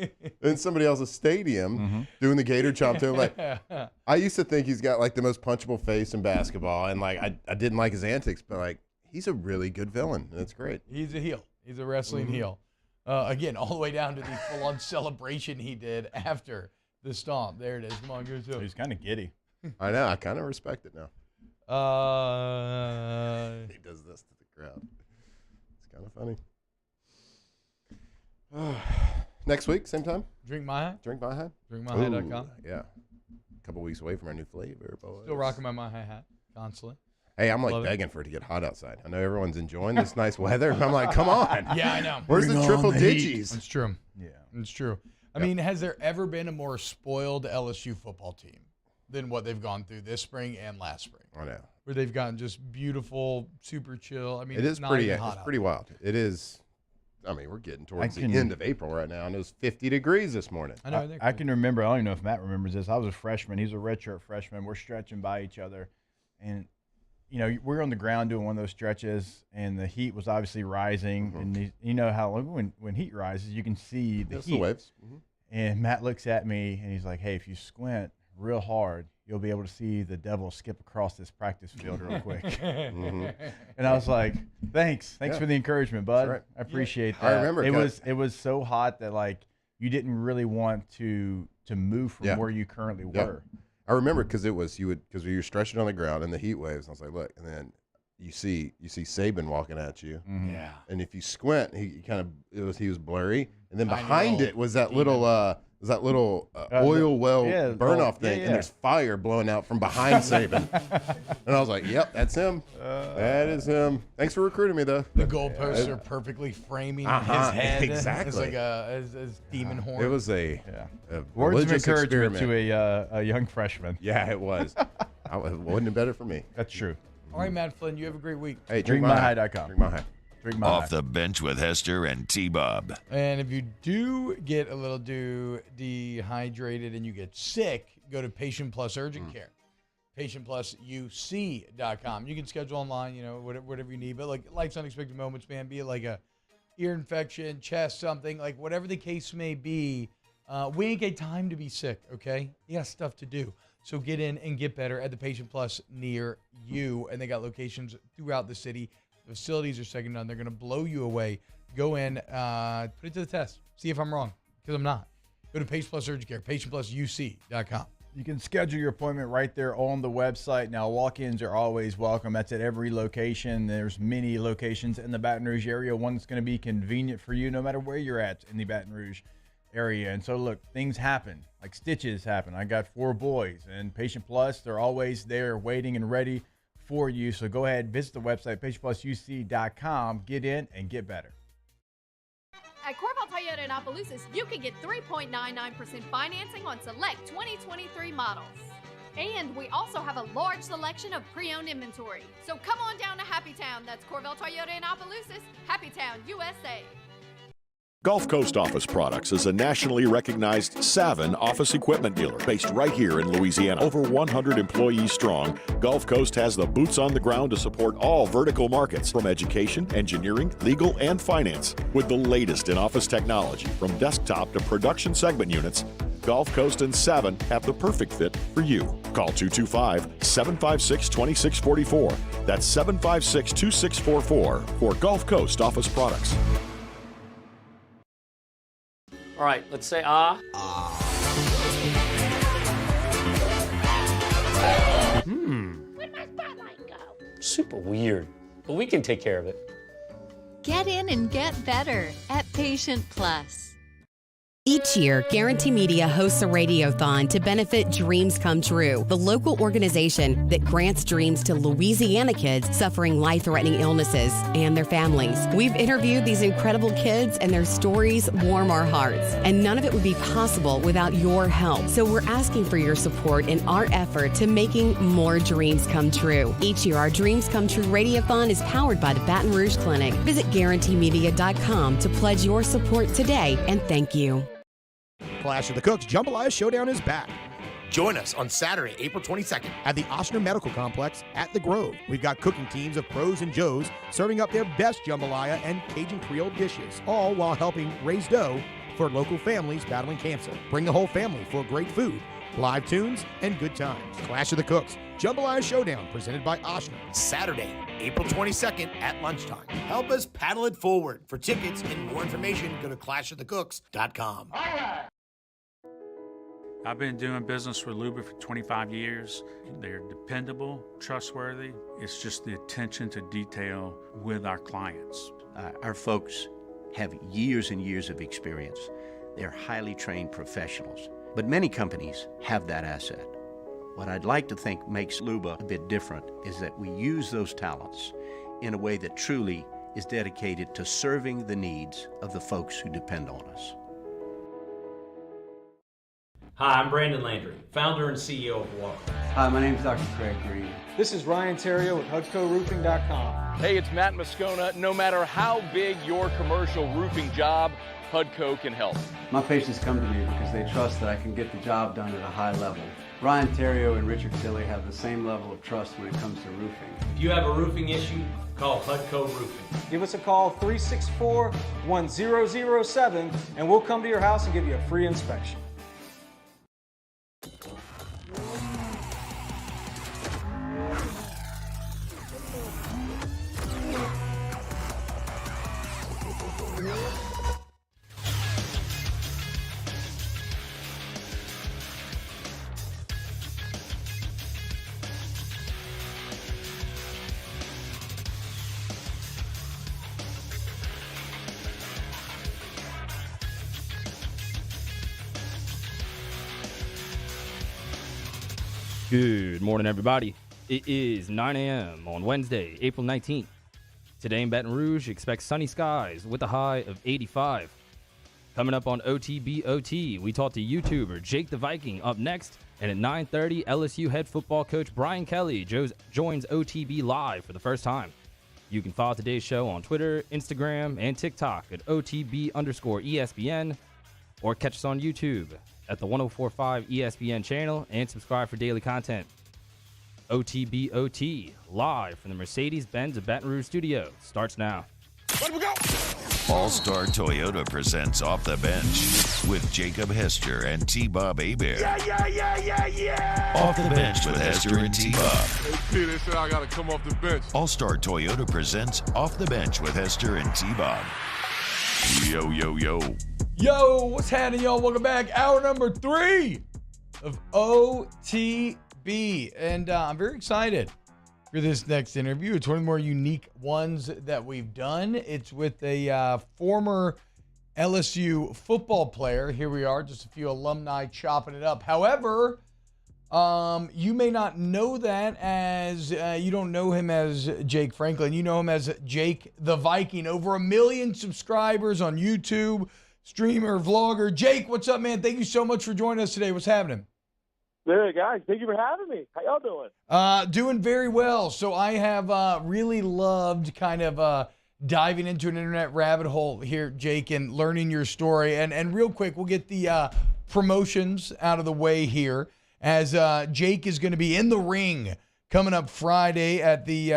stadium, doing the Gator chomp to him. Like, I used to think he's got like the most punchable face in basketball, and like I didn't like his antics, but like he's a really good villain, and it's great. He's a heel. He's a wrestling heel. Again, all the way down to the full-on celebration he did after the stomp. There it is. Come on, give it to him. He's kind of giddy. I know. I kind of respect it now. He does this to the crowd. It's kind of funny. Next week, same time? Drink My High. Drink My High? DrinkMyHigh.com. Yeah. A couple weeks away from our new flavor, boys. Still rocking my My High hat constantly. Hey, I'm like Love begging for it to get hot outside. I know everyone's enjoying this nice weather. I'm like, come on. Yeah, I know. Where's Bring the on triple the heat. digits? It's true. Yeah. It's true. I mean, has there ever been a more spoiled LSU football team than what they've gone through this spring and last spring? I know. Where they've gotten just beautiful, super chill. I mean, It is not pretty. even hot It's out. pretty wild. It is. I mean, we're getting towards the end of April right now, and it was 50 degrees this morning. I know. I can remember. I don't even know if Matt remembers this. I was a freshman. He's a redshirt freshman. We're stretching by each other, and we're on the ground doing one of those stretches, and the heat was obviously rising. And you know how when heat rises, you can see the It's heat. the waves. And Matt looks at me, and he's like, "Hey, if you squint real hard, you'll be able to see the devil skip across this practice field real quick." And I was like, "Thanks for the encouragement, bud. right. I appreciate that." I remember it was so hot that like you didn't really want to move from where you currently were. I remember because because we were stretching on the ground in the heat waves. And I was like, look, and then you see Saban walking at you. Yeah. And if you squint, he was blurry, and then behind it was that little oil well burn off thing, and there's fire blowing out from behind Saban. And I was like, yep, that's him. That is him. Thanks for recruiting me, though. The goalposts are perfectly framing his head. Exactly. It's like a demon horn. It was a Words of religious encouragement experiment. to a young freshman. Yeah, it was. It wasn't better for me. That's true. All right, Matt Flynn, you have a great week. Hey, DrinkMyHigh.com. Drink my high. Drink my Off the Bench with Hester and T-Bob. And if you do get a little dehydrated and you get sick, go to Patient Plus Urgent Care. PatientPlusUC.com. You can schedule online, whatever you need. But like life's unexpected moments, man, be it like a ear infection, chest, something, like whatever the case may be, We ain't got time to be sick, okay? You got stuff to do. So get in and get better at the Patient Plus near you. And they got locations throughout the city. The facilities are second to none. They're going to blow you away. Go in, put it to the test. See if I'm wrong, because I'm not. Go to Patient Plus Urgent Care, patientplusuc.com. You can schedule your appointment right there on the website. Now, walk-ins are always welcome. That's at every location. There's many locations in the Baton Rouge area. One that's going to be convenient for you no matter where you're at in the Baton Rouge area. And so, look, things happen. Like stitches happen. I got 4 boys. And Patient Plus, they're always there waiting and ready for you. So go ahead, visit the website, patientplusuc.com. Get in and get better. At Corval Toyota in Opelousas, you can get 3.99% financing on select 2023 models. And we also have a large selection of pre-owned inventory. So come on down to Happy Town. That's Corval Toyota in Opelousas, Happy Town, USA. Gulf Coast Office Products is a nationally recognized Savin office equipment dealer based right here in Louisiana. Over 100 employees strong, Gulf Coast has the boots on the ground to support all vertical markets, from education, engineering, legal, and finance. With the latest in office technology, from desktop to production segment units, Gulf Coast and Savin have the perfect fit for you. Call 225-756-2644. That's 756-2644 for Gulf Coast Office Products. All right, let's say ah. Where'd my spotlight go? Super weird, but we can take care of it. Get in and get better at Patient Plus. Each year, Guarantee Media hosts a radiothon to benefit Dreams Come True, the local organization that grants dreams to Louisiana kids suffering life-threatening illnesses and their families. We've interviewed these incredible kids, and their stories warm our hearts. And none of it would be possible without your help. So we're asking for your support in our effort to making more dreams come true. Each year, our Dreams Come True radiothon is powered by the Baton Rouge Clinic. Visit GuaranteeMedia.com to pledge your support today, and thank you. Clash of the Cooks Jambalaya Showdown is back. Join us on Saturday, April 22nd at the Ochsner Medical Complex at the Grove. We've got cooking teams of pros and Joes serving up their best jambalaya and Cajun Creole dishes, all while helping raise dough for local families battling cancer. Bring the whole family for great food, live tunes, and good times. Clash of the Cooks Jambalaya Showdown presented by Ochsner. Saturday, April 22nd at lunchtime. Help us paddle it forward. For tickets and more information, go to clashofthecooks.com. All right. I've been doing business with Luba for 25 years. They're dependable, trustworthy. It's just the attention to detail with our clients. Our folks have years and years of experience. They're highly trained professionals. But many companies have that asset. What I'd like to think makes Luba a bit different is that we use those talents in a way that truly is dedicated to serving the needs of the folks who depend on us. Hi, I'm Brandon Landry, founder and CEO of Walker. Hi, my name is Dr. Craig Green. This is Ryan Terrio with HUDCORoofing.com. Hey, it's Matt Moscona. No matter how big your commercial roofing job, HUDCO can help. My patients come to me because they trust that I can get the job done at a high level. Ryan Terrio and Richard Tilley have the same level of trust when it comes to roofing. If you have a roofing issue, call HUDCO Roofing. Give us a call, 364-1007, and we'll come to your house and give you a free inspection. Good morning, everybody. It is 9 a.m. on Wednesday, April 19th. Today in Baton Rouge, expect sunny skies with a high of 85. Coming up on OTBOT, we talk to YouTuber Jake the Viking up next. And at 9:30, LSU head football coach Brian Kelly joins OTB Live for the first time. You can follow today's show on Twitter, Instagram, and TikTok at OTB_ESPN, or catch us on YouTube at the 104.5 ESPN channel and subscribe for daily content. OTBOT, live from the Mercedes-Benz of Baton Rouge studio, starts now. Let we go! All-Star Toyota presents Off the Bench with Jacob Hester and T-Bob Hebert. Yeah. Off the Bench with Hester and T-Bob. Hey, P, they said I got to come off the bench. All-Star Toyota presents Off the Bench with Hester and T-Bob. Yo, yo, yo. Yo, what's happening, y'all? Welcome back. Hour number 3 of OTB. And I'm very excited for this next interview. It's one of the more unique ones that we've done. It's with a former LSU football player. Here we are, just a few alumni chopping it up. However, you may not know that as you don't know him as Jake Franklin. You know him as Jake the Viking. Over 1 million subscribers on YouTube, streamer, vlogger. Jake, what's up, man? Thank you so much for joining us today. What's happening? Hey, guys. Thank you for having me. How y'all doing? Doing very well. So I have really loved kind of diving into an internet rabbit hole here, Jake, and learning your story. And real quick, we'll get the promotions out of the way here, as Jake is going to be in the ring coming up Friday at the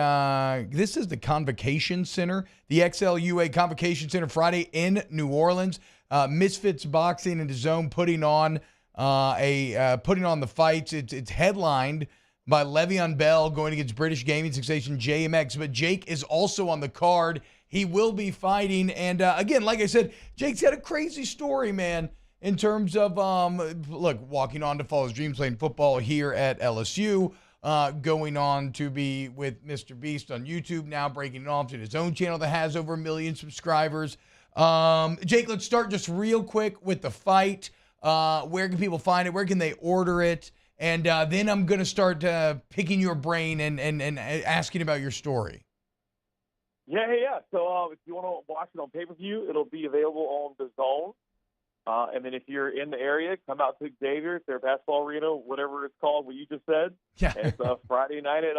this is the Convocation Center, the XLUA Convocation Center, Friday in New Orleans. Misfits Boxing and DAZN putting on the fights. It's headlined by Le'Veon Bell going against British gaming sensation JMX, but Jake is also on the card. He will be fighting, and again, like I said, Jake's got a crazy story, man, in terms of look, walking on to follow his dreams, playing football here at LSU, going on to be with Mr. Beast on YouTube, now breaking it off to his own channel that has over 1 million subscribers. Jake, let's start just real quick with the fight. Where can people find it? Where can they order it? And then I'm going to start picking your brain and asking about your story. Yeah. So if you want to watch it on pay-per-view, it'll be available on DAZN. And then if you're in the area, come out to Xavier, their basketball arena, whatever it's called, what you just said. Yeah. And it's Friday night at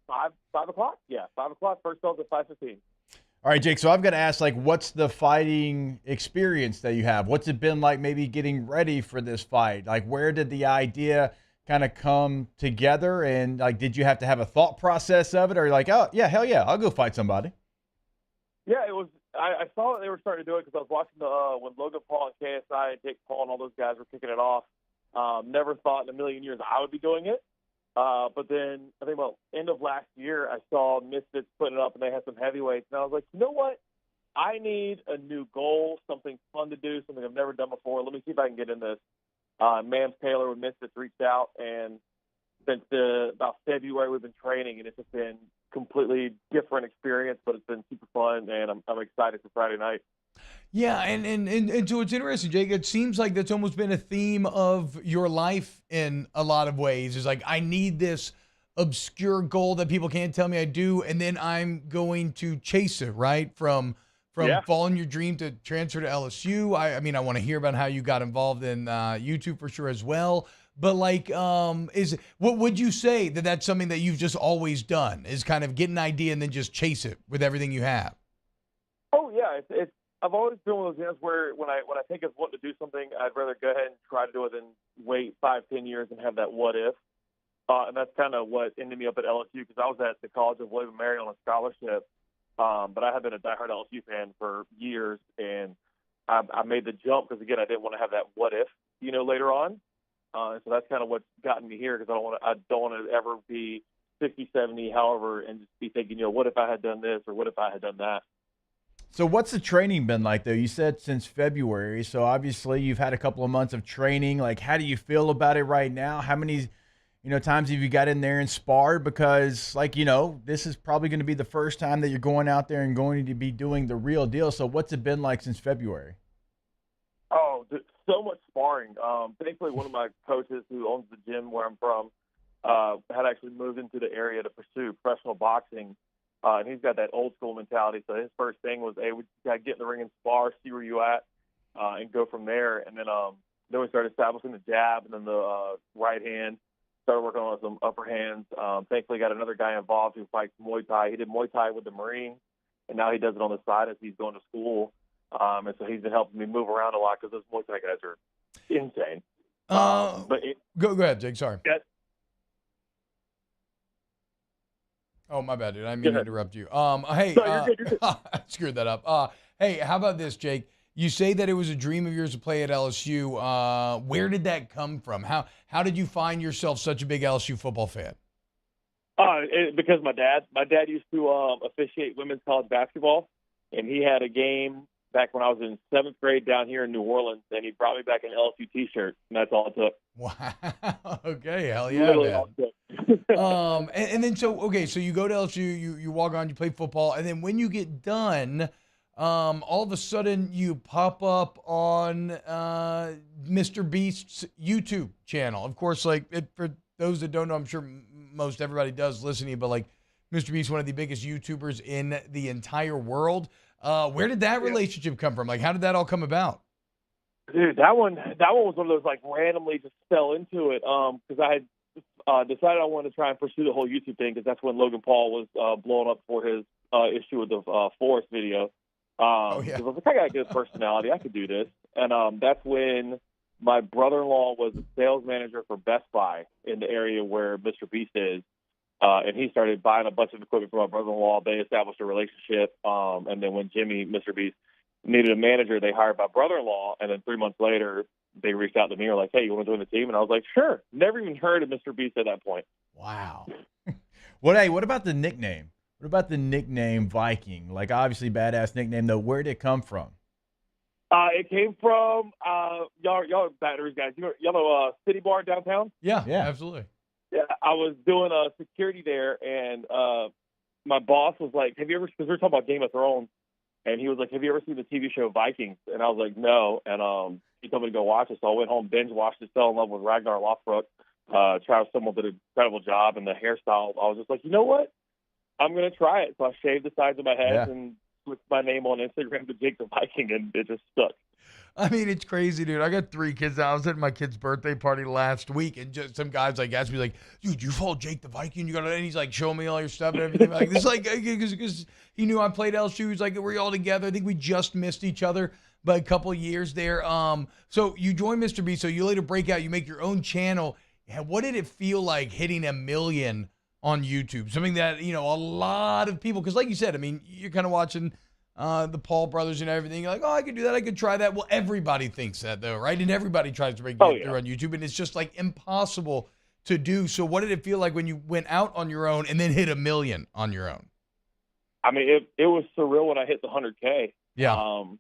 5 o'clock. Yeah, 5 o'clock. First off at 5:15. All right, Jake, so I've got to ask, like, what's the fighting experience that you have? What's it been like maybe getting ready for this fight? Like, where did the idea kind of come together? And, like, did you have to have a thought process of it? Or you're like, oh, yeah, hell yeah, I'll go fight somebody? Yeah, it was. I saw that they were starting to do it because I was watching when Logan Paul and KSI and Jake Paul and all those guys were kicking it off. Never thought in a million years I would be doing it. But then I think about end of last year, I saw Misfits putting it up and they had some heavyweights. And I was like, you know what? I need a new goal, something fun to do, something I've never done before. Let me see if I can get in this. Mams Taylor with Misfits reached out, and since about February we've been training, and it's just been completely different experience, but it's been super fun, and I'm excited for Friday night. Yeah, and so it's interesting, Jake. It seems like that's almost been a theme of your life in a lot of ways. It's like, I need this obscure goal that people can't tell me I do, and then I'm going to chase it, right? From following your dream to transfer to LSU. I mean, I want to hear about how you got involved in YouTube for sure as well. But like, what would you say that that's something that you've just always done, is kind of get an idea and then just chase it with everything you have? Oh yeah, it's I've always been one of those guys where when I think of wanting to do something, I'd rather go ahead and try to do it than wait 5-10 years and have that what if. And that's kind of what ended me up at LSU, because I was at the College of William and Mary on a scholarship. But I have been a diehard LSU fan for years, and I made the jump because, again, I didn't want to have that what if, later on. So that's kind of what's gotten me here, because I don't want to ever be 60, 70, however, and just be thinking, what if I had done this or what if I had done that? So what's the training been like, though? You said since February, so obviously you've had a couple of months of training. Like, how do you feel about it right now? How many, times have you got in there and sparred? Because, this is probably going to be the first time that you're going out there and going to be doing the real deal. So what's it been like since February? Oh, so much sparring. Thankfully, one of my coaches who owns the gym where I'm from had actually moved into the area to pursue professional boxing. And he's got that old school mentality. So his first thing was, hey, we got to get in the ring and spar, see where you at, and go from there. And then we started establishing the jab and then the right hand, started working on some upper hands. Thankfully, got another guy involved who fights Muay Thai. He did Muay Thai with the Marines, and now he does it on the side as he's going to school. And so he's been helping me move around a lot, because those Muay Thai guys are insane. Go ahead, Jake. Sorry. Yeah. Oh, my bad, dude. I didn't mean to interrupt you. Hey, No, you're good. I screwed that up. Hey, how about this, Jake? You say that it was a dream of yours to play at LSU. Where did that come from? How did you find yourself such a big LSU football fan? Because my dad used to officiate women's college basketball, and he had a game back when I was in 7th grade down here in New Orleans, and he brought me back an LSU T-shirt, and that's all it took. Wow. Okay. Hell yeah, Literally man. all it took. And then so you go to LSU, you walk on, you play football, and then when you get done, all of a sudden you pop up on Mr. Beast's YouTube channel. Of course, for those that don't know, I'm sure most everybody does listen to you, but Mr. Beast, one of the biggest YouTubers in the entire world. Where did that relationship come from? How did that all come about? Dude, that one was one of those randomly just fell into it because I had decided I wanted to try and pursue the whole YouTube thing because that's when Logan Paul was blowing up for his issue with the Forest video. Because I was like, I got a good personality, I could do this, and that's when my brother-in-law was a sales manager for Best Buy in the area where Mr. Beast is. And he started buying a bunch of equipment from my brother-in-law. They established a relationship. And then when Jimmy, Mr. Beast, needed a manager, they hired my brother-in-law. And then 3 months later, they reached out to me and were like, hey, you want to join the team? And I was like, sure. Never even heard of Mr. Beast at that point. Wow. What about the nickname? What about the nickname Viking? Obviously badass nickname, though. Where did it come from? It came from y'all Baton Rouge guys. Y'all know City Bar downtown? Yeah, absolutely. Yeah, I was doing security there, and my boss was like, have you ever, because we were talking about Game of Thrones, and he was like, have you ever seen the TV show Vikings? And I was like, no. And he told me to go watch it, so I went home, binge watched it, fell in love with Ragnar Lothbrok. Travis Fimmel did an incredible job, and the hairstyle, I was just like, you know what? I'm going to try it. So I shaved the sides of my head and switched my name on Instagram to Jake the Viking, and it just stuck. I mean, it's crazy, dude. I got 3 kids now. I was at my kid's birthday party last week, and just some guys asked me dude, you follow Jake the Viking? You got? And he's showing me all your stuff and everything. This because he knew I played LSU. He's like, we're all together. I think we just missed each other by a couple of years there. So you joined Mr. B. So you later break out. You make your own channel. What did it feel like hitting 1 million on YouTube? Something that a lot of people, because like you said, I mean, you're kind of watching the Paul brothers and everything. You're like, oh, I could do that. I could try that. Well, everybody thinks that, though, right? And everybody tries to break through on YouTube, and it's just impossible to do. So what did it feel like when you went out on your own and then hit 1 million on your own? I mean, it was surreal when I hit the 100K. Yeah. So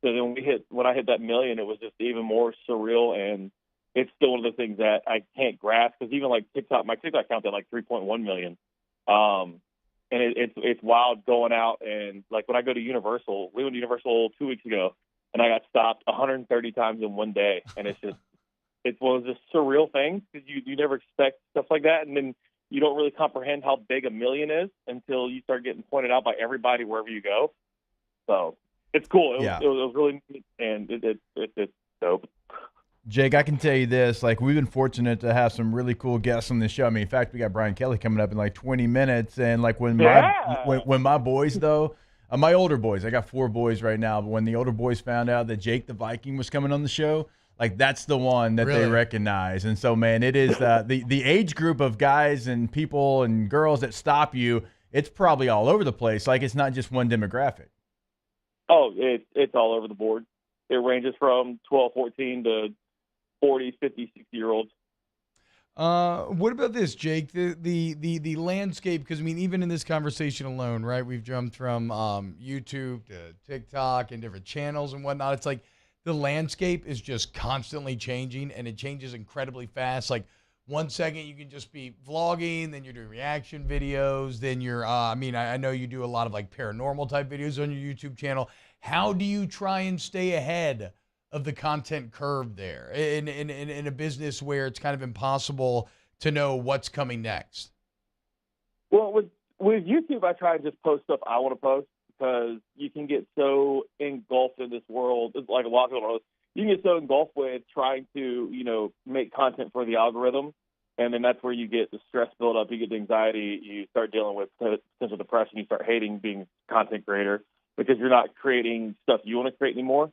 then when I hit that million, it was just even more surreal, and it's still one of the things that I can't grasp because even TikTok, my TikTok count at 3.1 million. And it's wild going out and when I go to Universal, we went to Universal 2 weeks ago, and I got stopped 130 times in one day, and it's one of those surreal things because you never expect stuff like that, and then you don't really comprehend how big 1 million is until you start getting pointed out by everybody wherever you go. So it's cool. It was really neat, and it's dope. Jake, I can tell you this, we've been fortunate to have some really cool guests on the show. I mean, in fact, we got Brian Kelly coming up in 20 minutes. And when my boys, though, my older boys, I got 4 boys right now, but when the older boys found out that Jake the Viking was coming on the show, that's the one that they recognize. And so, man, it is the age group of guys and people and girls that stop you, it's probably all over the place. It's not just one demographic. Oh, it's all over the board. It ranges from 12, 14 to 40, 50, 60-year-olds. What about this, Jake? The landscape, because, I mean, even in this conversation alone, right, we've jumped from YouTube to TikTok and different channels and whatnot. It's the landscape is just constantly changing, and it changes incredibly fast. 1 second you can just be vlogging, then you're doing reaction videos, then you're, I know you do a lot of paranormal type videos on your YouTube channel. How do you try and stay ahead of the content curve there in a business where it's kind of impossible to know what's coming next? Well, with YouTube, I try and just post stuff I want to post because you can get so engulfed in this world. It's like a lot of people know. You can get so engulfed with trying to, make content for the algorithm. And then that's where you get the stress build up. You get the anxiety. You start dealing with potential depression. You start hating being a content creator because you're not creating stuff you want to create anymore.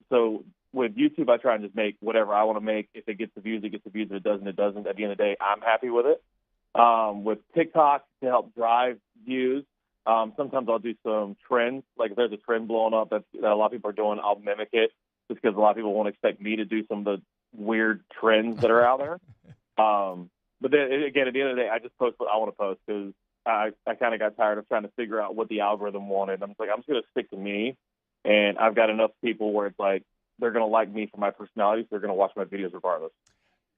So with YouTube, I try and just make whatever I want to make. If it gets the views, it gets the views. If it doesn't, it doesn't. At the end of the day, I'm happy with it. With TikTok, to help drive views, Sometimes I'll do some trends. Like if there's a trend blowing up that a lot of people are doing, I'll mimic it just because a lot of people won't expect me to do some of the weird trends that are out there. But then again, at the end of the day, I just post what I want to post because I kind of got tired of trying to figure out what the algorithm wanted. I'm just like, I'm just going to stick to me. And I've got enough people where it's like they're going to like me for my personality, so they're going to watch my videos regardless.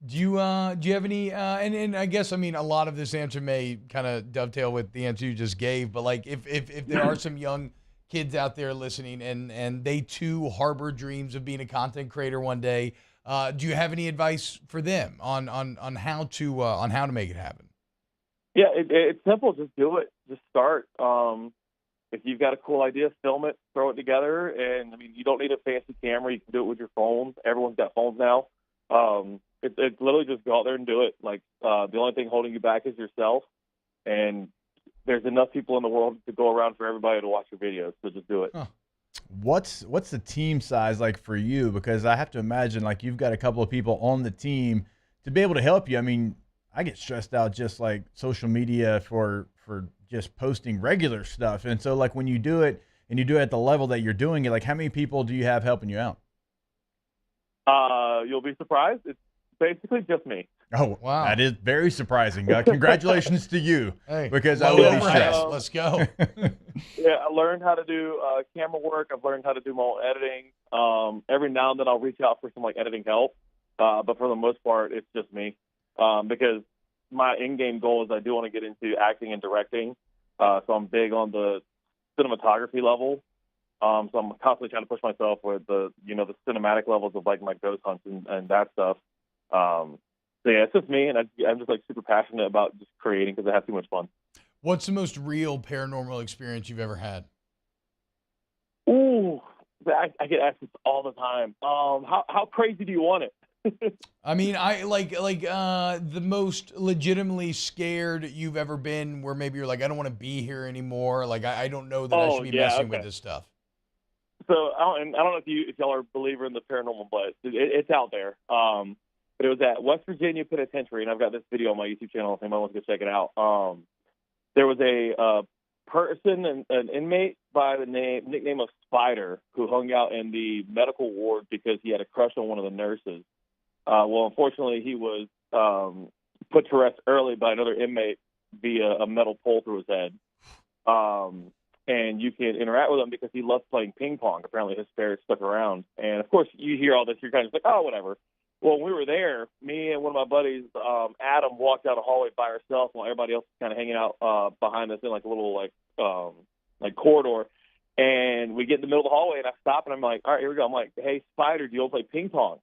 Do you have any and I guess, I mean, a lot of this answer may kind of dovetail with the answer you just gave, but like if there are some young kids out there listening and they too harbor dreams of being a content creator one day, do you have any advice for them on how to make it happen? Yeah, it's simple. Just do it. Just start. If you've got a cool idea, film it, throw it together. And, I mean, you don't need a fancy camera. You can do it with your phone. Everyone's got phones now. It's literally just go out there and do it. Like, the only thing holding you back is yourself. And there's enough people in the world to go around for everybody to watch your videos. So just do it. Huh. What's the team size like for you? Because I have to imagine, like, you've got a couple of people on the team to be able to help you. I mean, I get stressed out just like social media for just posting regular stuff. And so like when you do it and you do it at the level that you're doing it, like how many people do you have helping you out? You'll be surprised. It's basically just me. Oh, wow. That is very surprising. Congratulations to you. Hey, because I would be stressed. Let's go. Yeah, I learned how to do camera work. I've learned how to do my own editing. Every now and then I'll reach out for some like editing help. But for the most part, it's just me. Because my in-game goal is I do want to get into acting and directing. So I'm big on the cinematography level. So I'm constantly trying to push myself with the cinematic levels of like my ghost hunts and that stuff. So yeah, it's just me, and I'm just like super passionate about just creating because I have too much fun. What's the most real paranormal experience you've ever had? Ooh, I get asked this all the time. How crazy do you want it? I mean, I like the most legitimately scared you've ever been, where maybe you're like, I don't want to be here anymore. Like, I don't know that I should be messing with this stuff. So I don't know if y'all are a believer in the paranormal, but it's out there. But it was at West Virginia Penitentiary, and I've got this video on my YouTube channel if anyone wants to go check it out. There was a person, an inmate by the nickname of Spider, who hung out in the medical ward because he had a crush on one of the nurses. Well, unfortunately, he was put to rest early by another inmate via a metal pole through his head. And you can interact with him because he loves playing ping pong. Apparently, his spirit stuck around. And, of course, you hear all this, you're kind of like, oh, whatever. Well, when we were there, me and one of my buddies, Adam, walked down the hallway by herself while everybody else was kind of hanging out behind us in like a little like corridor. And we get in the middle of the hallway, and I stop, and I'm like, all right, here we go. I'm like, hey, Spider, do you want to play ping pong?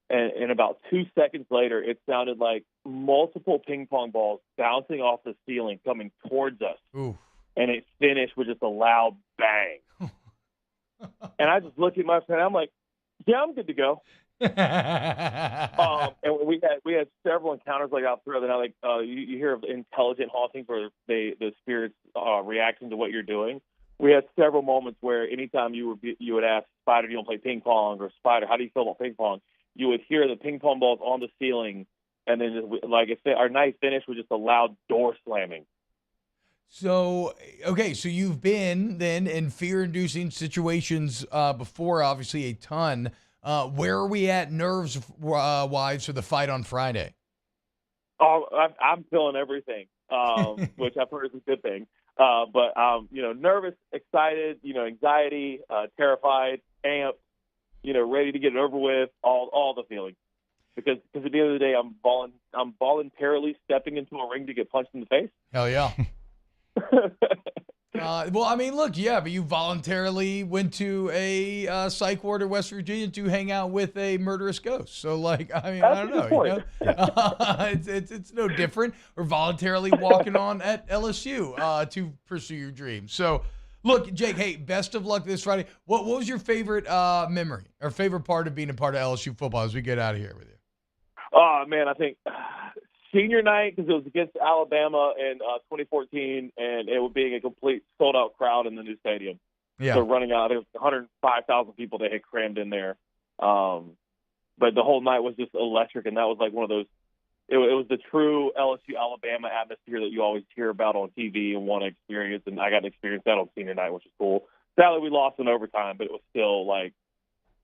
And about 2 seconds later, it sounded like multiple ping pong balls bouncing off the ceiling coming towards us. Ooh. And it finished with just a loud bang. And I just looked at my friend. I'm like, yeah, I'm good to go. And we had several encounters like out throughout the night. Like you hear of intelligent hauntings where the spirits reacting to what you're doing. We had several moments where anytime you would ask Spider, do you want to play ping pong, or Spider, how do you feel about ping pong? You would hear the ping pong balls on the ceiling, and then just, like our night finished with just a loud door slamming. So, okay, so you've been then in fear-inducing situations before, obviously a ton. Where are we at nerves-wise for the fight on Friday? Oh, I'm feeling everything, which I've heard is a good thing. But nervous, excited, anxiety, terrified, amped, ready to get it over with, all the feelings. Because at the end of the day, I'm voluntarily stepping into a ring to get punched in the face. Hell yeah. Well, I mean, look, yeah, but you voluntarily went to a psych ward in West Virginia to hang out with a murderous ghost. So, like, I mean, That's I don't know. It's no different. Or voluntarily walking on at LSU to pursue your dreams. So, look, Jake, hey, best of luck this Friday. What was your favorite memory or favorite part of being a part of LSU football as we get out of here with you? Oh, man, I think senior night, because it was against Alabama in 2014, and it was being a complete sold-out crowd in the new stadium. Yeah. So running out, there was 105,000 people that had crammed in there. But the whole night was just electric, and that was like one of those it was the true LSU Alabama atmosphere that you always hear about on TV and want to experience. And I got to experience that on senior night, which is cool. Sadly, we lost in overtime, but it was still like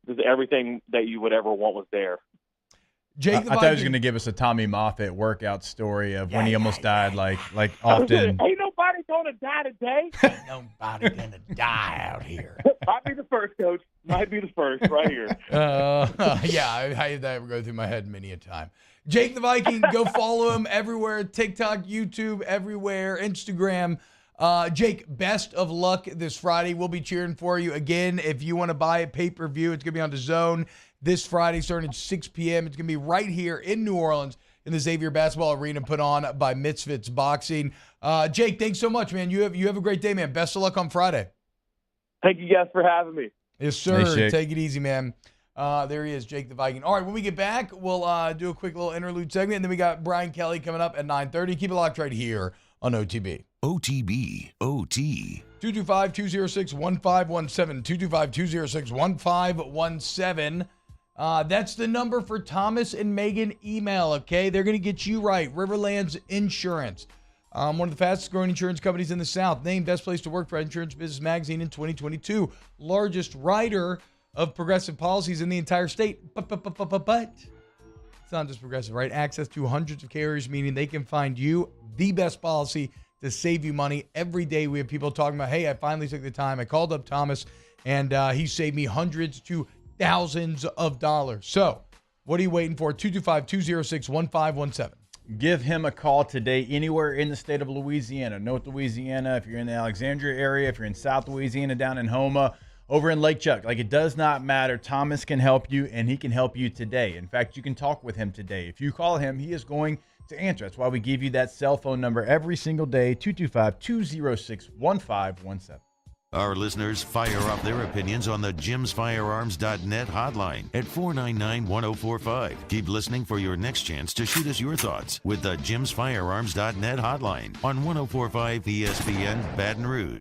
just everything that you would ever want was there. Jake, I thought he was going to give us a Tommy Moffitt workout story of when he almost died, like often. Ain't nobody gonna die today. Ain't nobody gonna die out here. Might be the first, Coach. Might be the first right here. Yeah, I had that go through my head many a time. Jake the Viking, go follow him everywhere. TikTok, YouTube, everywhere, Instagram. Jake, best of luck this Friday. We'll be cheering for you. Again, if you want to buy a pay-per-view, it's going to be on DAZN this Friday starting at 6 p.m. It's going to be right here in New Orleans in the Xavier Basketball Arena put on by Misfits Boxing. Jake, thanks so much, man. You have a great day, man. Best of luck on Friday. Thank you guys for having me. Yes, sir. Thanks, Jake. Take it easy, man. There he is, Jake the Viking. All right, when we get back, we'll do a quick little interlude segment, and then we got Brian Kelly coming up at 9:30. Keep it locked right here on OTB. OTB, OT. 225-206-1517. 225-206-1517. That's the number for Thomas and Megan email, okay? They're going to get you right. Riverlands Insurance. One of the fastest growing insurance companies in the South. Named Best Place to Work by Insurance Business Magazine in 2022. Largest writer of progressive policies in the entire state. But it's not just progressive, right? Access to hundreds of carriers, meaning they can find you the best policy to save you money. Every day we have people talking about, hey, I finally took the time. I called up Thomas, and he saved me hundreds to thousands of dollars. So what are you waiting for? 225-206-1517. Give him a call today anywhere in the state of Louisiana. North Louisiana, if you're in the Alexandria area, if you're in South Louisiana, down in Houma, over in Lake Chuck. Like, it does not matter. Thomas can help you, and he can help you today. In fact, you can talk with him today. If you call him, he is going to answer. That's why we give you that cell phone number every single day, 225-206-1517. Our listeners fire up their opinions on the jimsfirearms.net hotline at 499-1045. Keep listening for your next chance to shoot us your thoughts with the jimsfirearms.net hotline on 1045 ESPN Baton Rouge.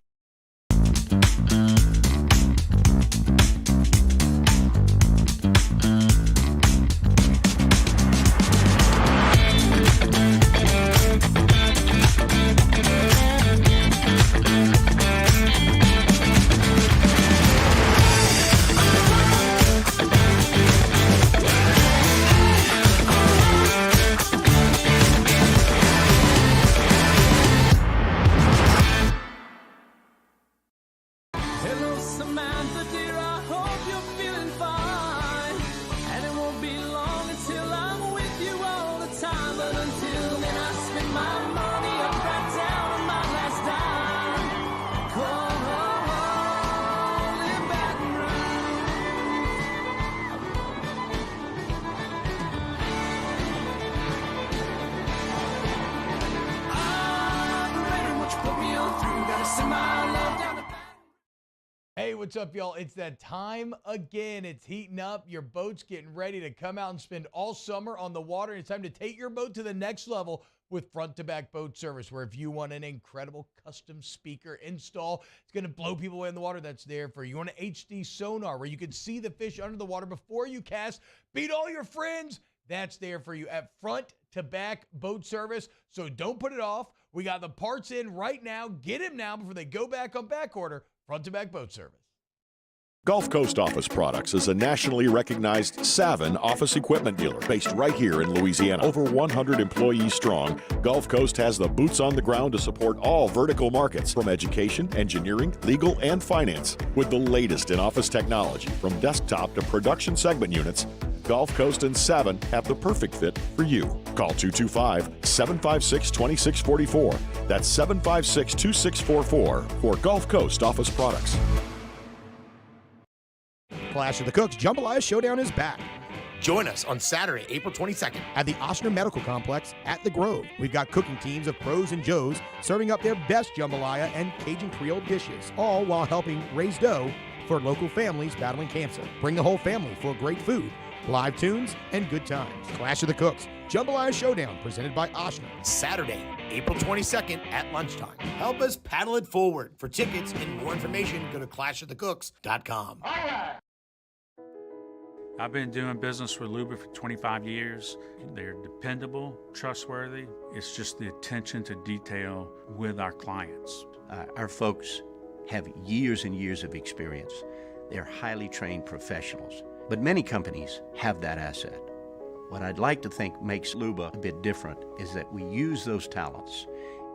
Hey, what's up, y'all? It's that time again. It's heating up. Your boat's getting ready to come out and spend all summer on the water. It's time to take your boat to the next level with front-to-back boat service, where if you want an incredible custom speaker install, it's going to blow people away in the water, that's there for you. You want an HD sonar where you can see the fish under the water before you cast, beat all your friends, that's there for you at front-to-back boat service. So don't put it off. We got the parts in right now. Get them now before they go back on back order. Front-to-back boat service. Gulf Coast Office Products is a nationally recognized Savin office equipment dealer based right here in Louisiana. Over 100 employees strong, Gulf Coast has the boots on the ground to support all vertical markets, from education, engineering, legal, and finance. With the latest in office technology, from desktop to production segment units, Gulf Coast and Savin have the perfect fit for you. Call 225-756-2644. That's 756-2644 for Gulf Coast Office Products. Clash of the Cooks Jambalaya Showdown is back. Join us on Saturday, April 22nd. At the Ochsner Medical Complex at The Grove. We've got cooking teams of pros and Joes serving up their best jambalaya and Cajun Creole dishes, all while helping raise dough for local families battling cancer. Bring the whole family for great food, live tunes, and good times. Clash of the Cooks Jambalaya Showdown, presented by Ochsner. Saturday, April 22nd at lunchtime. Help us paddle it forward. For tickets and more information, go to clashofthecooks.com. I've been doing business with Luba for 25 years. They're dependable, trustworthy. It's just the attention to detail with our clients. Our folks have years and years of experience. They're highly trained professionals. But many companies have that asset. What I'd like to think makes Luba a bit different is that we use those talents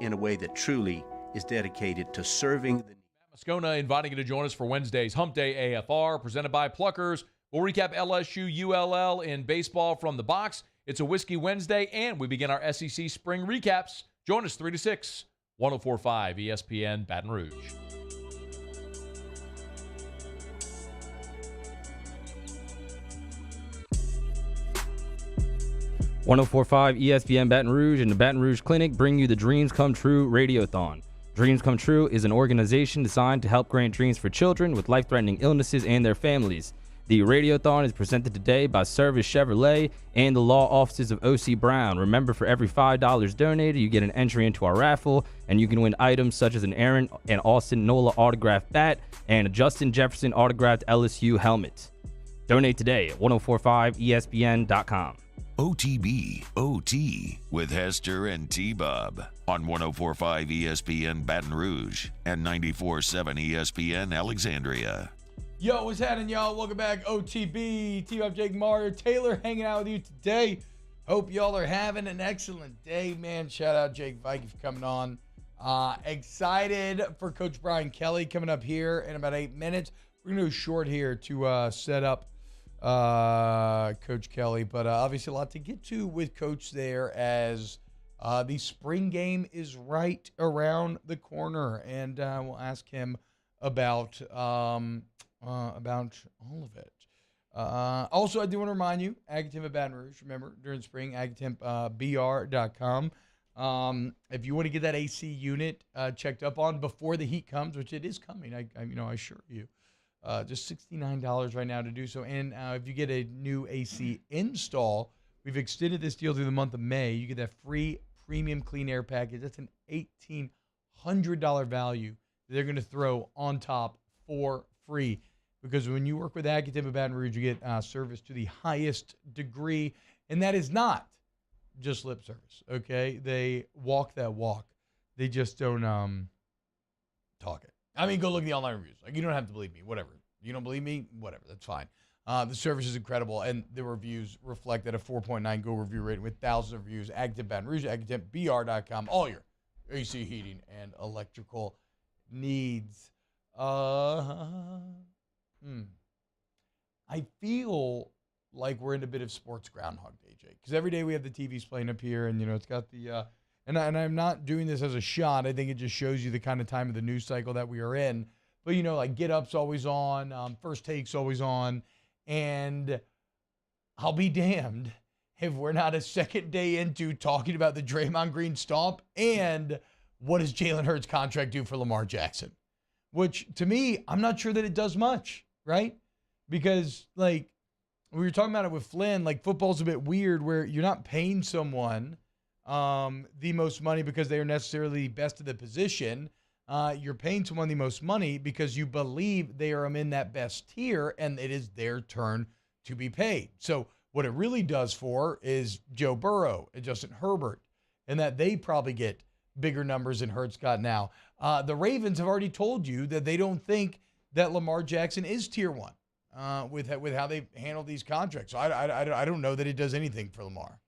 in a way that truly is dedicated to serving the Moscona inviting you to join us for Wednesday's Hump Day AFR, presented by Pluckers. We'll recap LSU ULL in baseball from the box. It's a Whiskey Wednesday, and we begin our SEC spring recaps. Join us 3 to 6, 104.5 ESPN Baton Rouge. .104.5 ESPN Baton Rouge and the Baton Rouge Clinic bring you the Dreams Come True Radiothon. Dreams Come True is an organization designed to help grant dreams for children with life-threatening illnesses and their families. The Radiothon is presented today by Service Chevrolet and the law offices of O.C. Brown. Remember, for every $5 donated, you get an entry into our raffle, and you can win items such as an Aaron and Austin Nola autographed bat and a Justin Jefferson autographed LSU helmet. Donate today at 1045ESPN.com. OTB OT with Hester and T-Bob on 104.5 ESPN Baton Rouge and 94.7 ESPN Alexandria. Yo, what's happening, y'all? Welcome back. OTB, T-Bob, Jake, Mario, Taylor hanging out with you today. Hope y'all are having an excellent day, man. Shout out Jake Vikey for coming on. Excited for Coach Brian Kelly coming up here in about 8 minutes. We're going to do a short here to set up Coach Kelly, but obviously a lot to get to with Coach there as the spring game is right around the corner, and we'll ask him about all of it. Also, I do want to remind you, Agatemp at Baton Rouge. Remember, during spring, agatempbr.com. If you want to get that AC unit checked up on before the heat comes, which it is coming, I assure you. Just $69 right now to do so. And if you get a new AC install, we've extended this deal through the month of May. You get that free premium clean air package. That's an $1,800 value that they're going to throw on top for free. Because when you work with Agatemp at Baton Rouge, you get service to the highest degree. And that is not just lip service, okay? They walk that walk. They just don't talk it. I mean, go look at the online reviews. Like, you don't have to believe me. Whatever. You don't believe me? Whatever. That's fine. The service is incredible, and the reviews reflect that a 4.9 Go review rating with thousands of reviews. Agatemp Baton Rouge, agatempbr.com. All your AC heating and electrical needs. I feel like we're in a bit of sports Groundhog Day, Jake, because every day we have the TVs playing up here, and it's got the and I'm not doing this as a shot. I think it just shows you the kind of time of the news cycle that we are in. But like Get Up's always on, First Take's always on, and I'll be damned if we're not a second day into talking about the Draymond Green stomp and what does Jalen Hurts' contract do for Lamar Jackson, which to me, I'm not sure that it does much, right? Because we were talking about it with Flynn, football's a bit weird where you're not paying someone the most money because they are necessarily the best of the position. You're paying someone the most money because you believe they are in that best tier and it is their turn to be paid. So what it really does for is Joe Burrow and Justin Herbert, and that they probably get bigger numbers than Hurts got now. The Ravens have already told you that they don't think that Lamar Jackson is tier one with how they handle these contracts. So I don't know that it does anything for Lamar.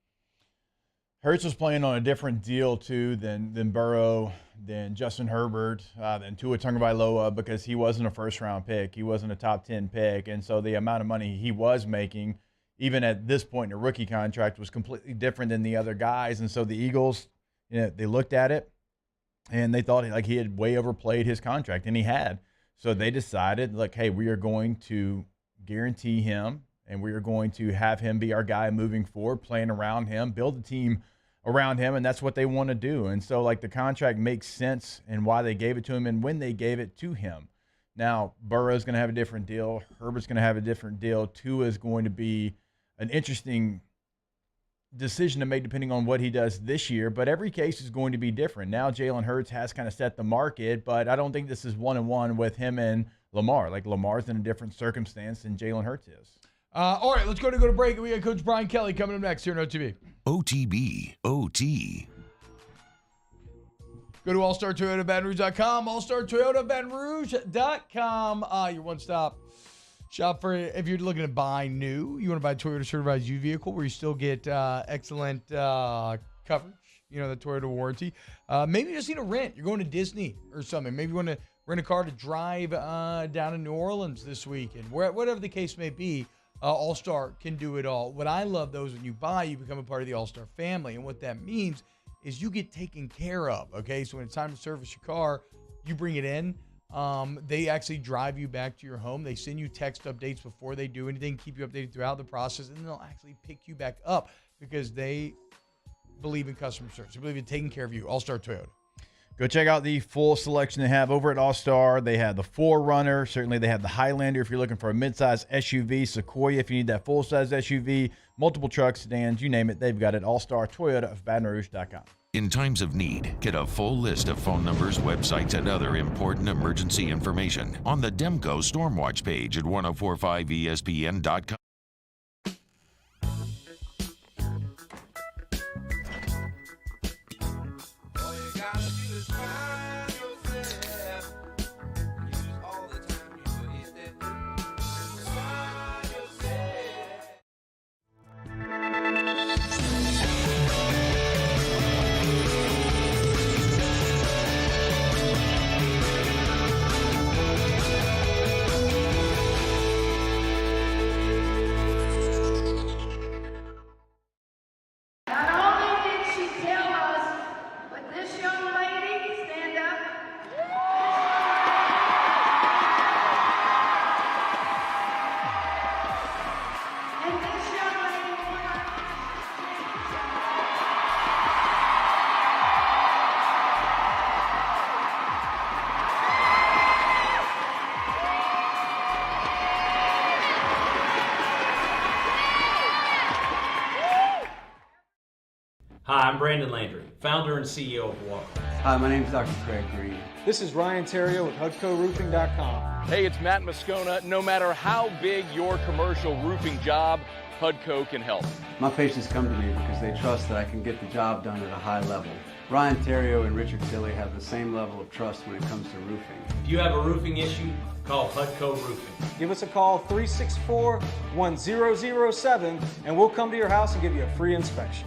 Hurts was playing on a different deal, too, than Burrow, than Justin Herbert, than Tua Tagovailoa, because he wasn't a first-round pick. He wasn't a top 10 pick. And so the amount of money he was making, even at this point in a rookie contract, was completely different than the other guys. And so the Eagles, they looked at it, and they thought he had way overplayed his contract, and he had. So they decided, hey, we are going to guarantee him, and we are going to have him be our guy moving forward, playing around him, build a team around him, and that's what they want to do. And so, the contract makes sense and why they gave it to him and when they gave it to him. Now, Burrow's going to have a different deal. Herbert's going to have a different deal. Tua is going to be an interesting decision to make depending on what he does this year, but every case is going to be different. Now, Jalen Hurts has kind of set the market, but I don't think this is one-on-one with him and Lamar. Lamar's in a different circumstance than Jalen Hurts is. All right, let's go to break. We got Coach Brian Kelly coming up next here on OTB. OTB, OT. Go to allstartoyotabatonrouge.com, allstartoyotabatonrouge.com. Your one-stop shop for if you're looking to buy new. You want to buy a Toyota certified used vehicle where you still get excellent coverage, the Toyota warranty. Maybe you just need a rent. You're going to Disney or something. Maybe you want to rent a car to drive down to New Orleans this weekend. Whatever the case may be, All-Star can do it all. What I love, though, is when you buy, you become a part of the All-Star family. And what that means is you get taken care of, okay? So when it's time to service your car, you bring it in. They actually drive you back to your home. They send you text updates before they do anything, keep you updated throughout the process, and they'll actually pick you back up because they believe in customer service. They believe in taking care of you. All-Star Toyota. Go check out the full selection they have over at All-Star. They have the 4Runner. Certainly, they have the Highlander if you're looking for a midsize SUV. Sequoia if you need that full-size SUV. Multiple trucks, sedans, you name it. They've got it. All-Star Toyota of BatonRouge.com. In times of need, get a full list of phone numbers, websites, and other important emergency information on the Demco Stormwatch page at 1045ESPN.com. Hi, I'm Brandon Landry, founder and CEO of Walk. Hi, my name is Dr. Craig Green. This is Ryan Terrio with HUDCORoofing.com. Hey, it's Matt Moscona. No matter how big your commercial roofing job, HUDCO can help. My patients come to me because they trust that I can get the job done at a high level. Ryan Terrio and Richard Tilley have the same level of trust when it comes to roofing. If you have a roofing issue, call HUDCO Roofing. Give us a call, 364-1007, and we'll come to your house and give you a free inspection.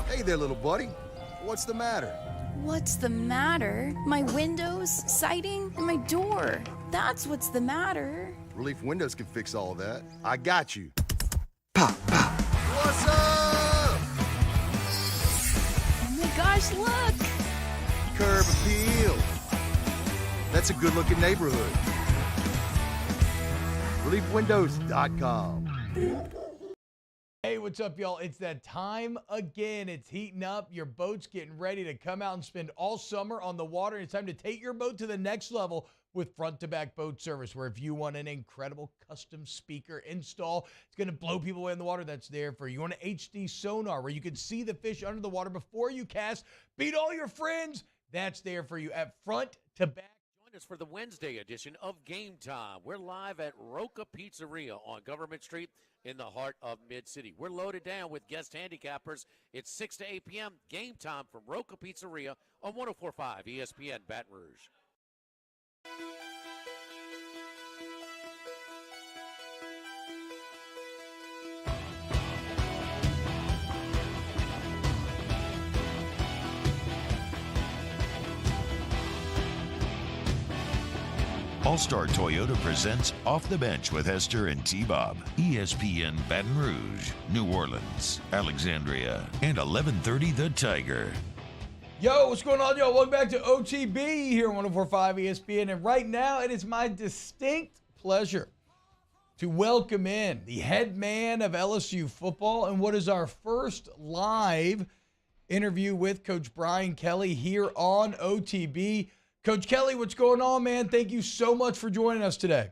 Hey there, little buddy. What's the matter? What's the matter? My windows, siding, and my door. That's what's the matter. Relief Windows can fix all that. I got you. Pop, pop. What's up? Oh my gosh, look! Curb appeal. That's a good-looking neighborhood. ReliefWindows.com. Hey, what's up, y'all? It's that time again. It's heating up. Your boat's getting ready to come out and spend all summer on the water. It's time to take your boat to the next level with front-to-back boat service, where if you want an incredible custom speaker install, it's going to blow people away in the water, that's there for you. You want an HD sonar where you can see the fish under the water before you cast, beat all your friends, that's there for you at front-to-back. Join us for the Wednesday edition of Game Time. We're live at Roca Pizzeria on Government Street in the heart of Mid-City. We're loaded down with guest handicappers. It's 6 to 8 p.m. Game Time from Roca Pizzeria on 104.5 ESPN Baton Rouge. All-Star Toyota presents Off the Bench with Hester and T-Bob. ESPN Baton Rouge, New Orleans, Alexandria, and 1130 The Tiger. Yo, what's going on, y'all? Welcome back to OTB here on 104.5 ESPN. And right now, it is my distinct pleasure to welcome in the head man of LSU football and what is our first live interview with Coach Brian Kelly here on OTB. Coach Kelly, what's going on, man? Thank you so much for joining us today.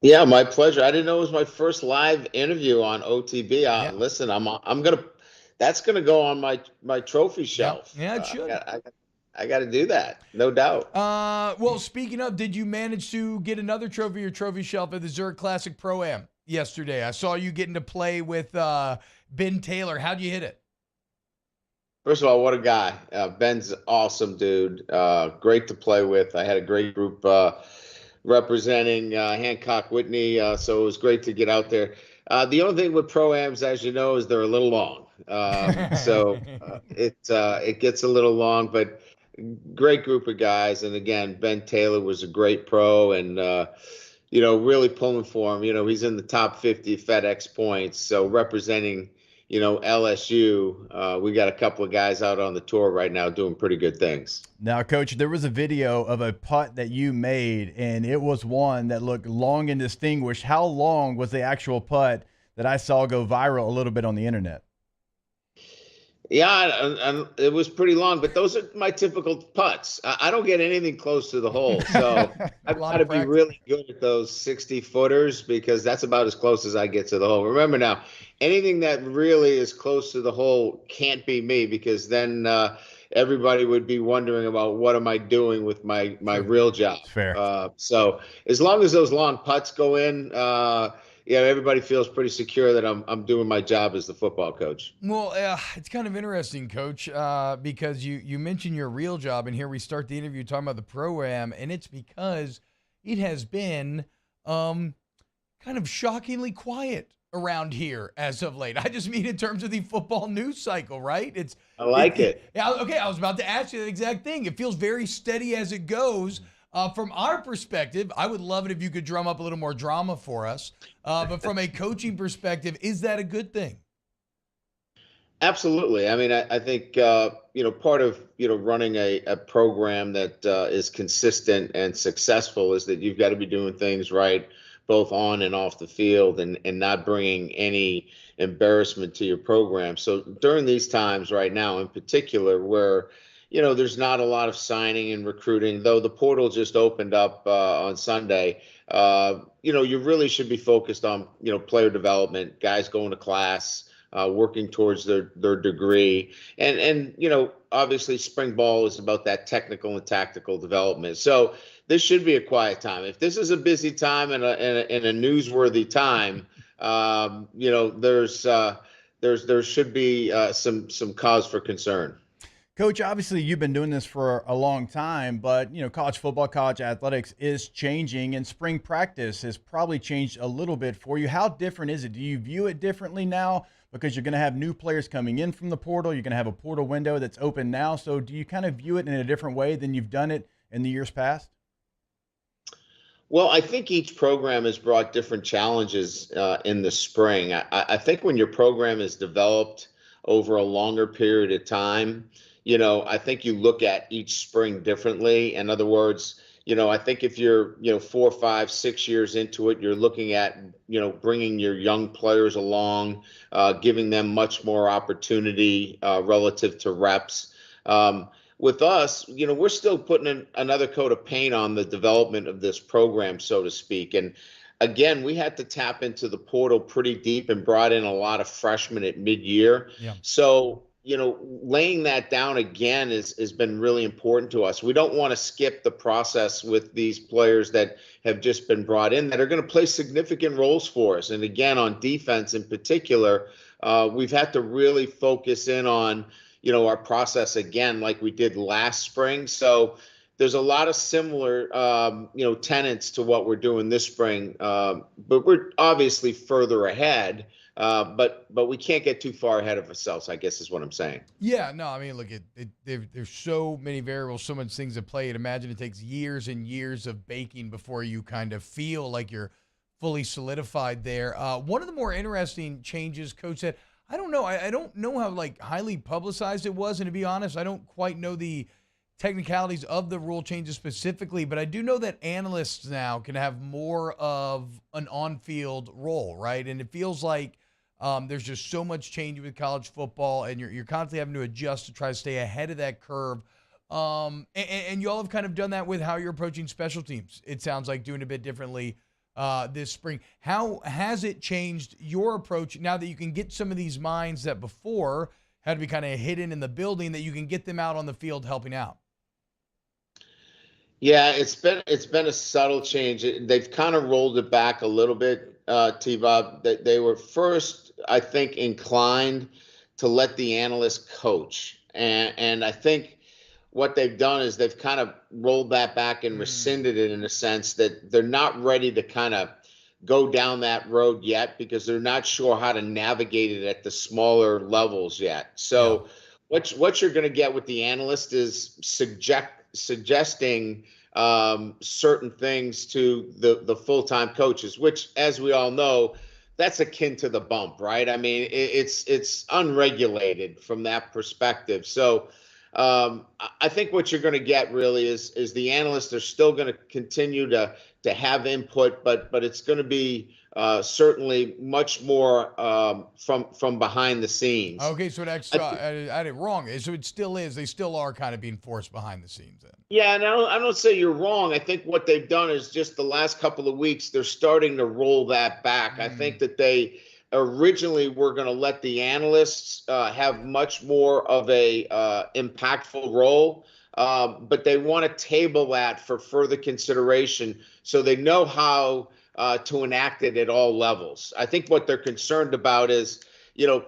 Yeah, my pleasure. I didn't know it was my first live interview on OTB. Listen, that's gonna go on my trophy shelf. Yeah, it should. I got to do that, no doubt. Well, speaking of, did you manage to get another trophy or trophy shelf at the Zurich Classic Pro-Am yesterday? I saw you getting to play with Ben Taylor. How'd you hit it? First of all, what a guy. Ben's awesome, dude. Great to play with. I had a great group representing Hancock Whitney, so it was great to get out there. The only thing with Pro-Ams, as you know, is they're a little long. It gets a little long, but great group of guys. And again, Ben Taylor was a great pro and, really pulling for him. He's in the top 50 FedEx points. So representing, LSU, we got a couple of guys out on the tour right now doing pretty good things. Now, Coach, there was a video of a putt that you made, and it was one that looked long and distinguished. How long was the actual putt that I saw go viral a little bit on the internet? Yeah, it was pretty long, but those are my typical putts. I don't get anything close to the hole, so I've got to be really good at those 60-footers because that's about as close as I get to the hole. Remember now, anything that really is close to the hole can't be me because then everybody would be wondering about what am I doing with my real job. Fair. So as long as those long putts go in, everybody feels pretty secure that I'm doing my job as the football coach. Well, it's kind of interesting, Coach, because you mentioned your real job, and here we start the interview talking about the Pro-Am, and it's because it has been kind of shockingly quiet around here as of late. I just mean in terms of the football news cycle, right? I like it. Yeah, okay, I was about to ask you the exact thing. It feels very steady as it goes. From our perspective, I would love it if you could drum up a little more drama for us. But from a coaching perspective, is that a good thing? Absolutely. I mean, I think, part of, running a program that is consistent and successful is that you've got to be doing things right, both on and off the field and not bringing any embarrassment to your program. So during these times right now, in particular, where there's not a lot of signing and recruiting, though the portal just opened up on Sunday. You really should be focused on, player development, guys going to class, working towards their degree. And obviously spring ball is about that technical and tactical development. So this should be a quiet time. If this is a busy time and a newsworthy time, there should be some cause for concern. Coach, obviously you've been doing this for a long time, but college football, college athletics is changing, and spring practice has probably changed a little bit for you. How different is it? Do you view it differently now because you're going to have new players coming in from the portal? You're going to have a portal window that's open now. So do you kind of view it in a different way than you've done it in the years past? Well, I think each program has brought different challenges in the spring. I think when your program is developed over a longer period of time, I think you look at each spring differently. In other words, I think if you're, 4, 5, 6 years into it, you're looking at, bringing your young players along, giving them much more opportunity relative to reps. With us, we're still putting another coat of paint on the development of this program, so to speak. And again, we had to tap into the portal pretty deep and brought in a lot of freshmen at mid-year. Yeah. So, laying that down again has been really important to us. We don't want to skip the process with these players that have just been brought in that are going to play significant roles for us. And again, on defense in particular, we've had to really focus in on, our process again, like we did last spring. So there's a lot of similar, tenets to what we're doing this spring, but we're obviously further ahead. But we can't get too far ahead of ourselves, I guess is what I'm saying. Yeah, no, I mean, look, there's so many variables, so much things at play. Imagine it takes years and years of baking before you kind of feel like you're fully solidified there. One of the more interesting changes, Coach said, I don't know. I don't know how like highly publicized it was, and to be honest, I don't quite know the technicalities of the rule changes specifically, but I do know that analysts now can have more of an on-field role, right? And it feels like there's just so much change with college football, and you're constantly having to adjust to try to stay ahead of that curve. And you all have kind of done that with how you're approaching special teams. It sounds like doing a bit differently this spring. How has it changed your approach now that you can get some of these minds that before had to be kind of hidden in the building, that you can get them out on the field helping out? Yeah, it's been a subtle change. They've kind of rolled it back a little bit, T-Bob. They were first, I think, inclined to let the analysts coach. And I think what they've done is they've kind of rolled that back and rescinded it in a sense that they're not ready to kind of go down that road yet because they're not sure how to navigate it at the smaller levels yet. So what you're going to get with the analyst is suggesting certain things to the full-time coaches, which, as we all know, that's akin to the bump, right? I mean, it's unregulated from that perspective. So I think what you're going to get really is the analysts are still going to continue to have input, but it's going to be certainly much more from behind the scenes. Okay, so I did it wrong. So it still is. They still are kind of being forced behind the scenes then. Yeah, and I don't say you're wrong. I think what they've done is just the last couple of weeks, they're starting to roll that back. I think that they originally were going to let the analysts have much more of a impactful role, but they want to table that for further consideration so they know how to enact it at all levels. I think what they're concerned about is,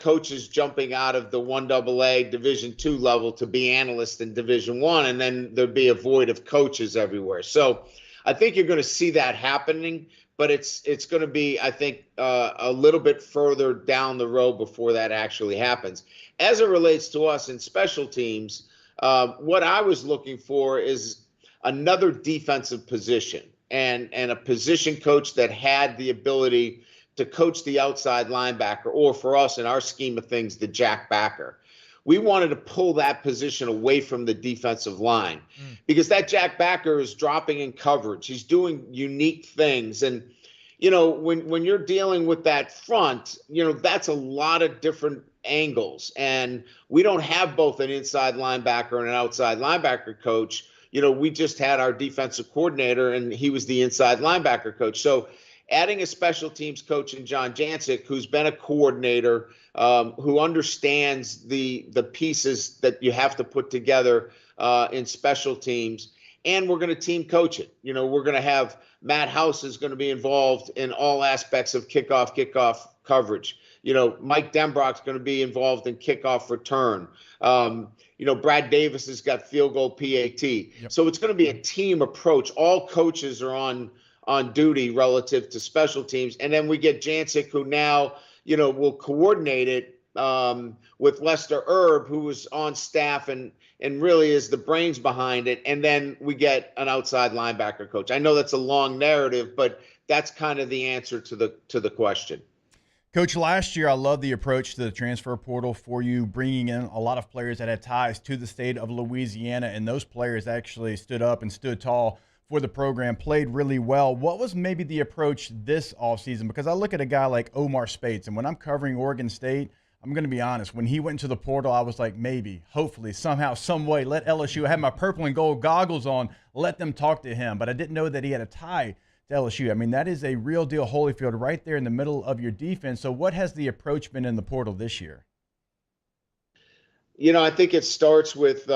coaches jumping out of the 1AA Division II level to be analysts in Division I, and then there'd be a void of coaches everywhere. So I think you're going to see that happening, but it's going to be, I think, a little bit further down the road before that actually happens. As it relates to us in special teams, what I was looking for is another defensive position and a position coach that had the ability to coach the outside linebacker, or for us in our scheme of things, the jack backer. We wanted to pull that position away from the defensive line because that jack backer is dropping in coverage. He's doing unique things. And, when you're dealing with that front, that's a lot of different angles. And we don't have both an inside linebacker and an outside linebacker coach. We just had our defensive coordinator and he was the inside linebacker coach. So adding a special teams coach in John Jancic, who's been a coordinator, who understands the pieces that you have to put together in special teams, and we're going to team coach it. We're going to have Matt House is going to be involved in all aspects of kickoff coverage. Mike Denbrock's going to be involved in kickoff return. Brad Davis has got field goal PAT. Yep. So it's going to be a team approach. All coaches are on duty relative to special teams. And then we get Jancic, who now, will coordinate it with Lester Erb, who was on staff and really is the brains behind it. And then we get an outside linebacker coach. I know that's a long narrative, but that's kind of the answer to the question. Coach, last year I love the approach to the transfer portal for you, bringing in a lot of players that had ties to the state of Louisiana, and those players actually stood up and stood tall for the program, played really well. What was maybe the approach this offseason? Because I look at a guy like Omar Spates, and when I'm covering Oregon State, I'm going to be honest, when he went into the portal, I was like, maybe, hopefully, somehow, some way, let LSU, I had my purple and gold goggles on, let them talk to him. But I didn't know that he had a tie to LSU. I mean, that is a real deal Holyfield right there in the middle of your defense. So what has the approach been in the portal this year? I think it starts with,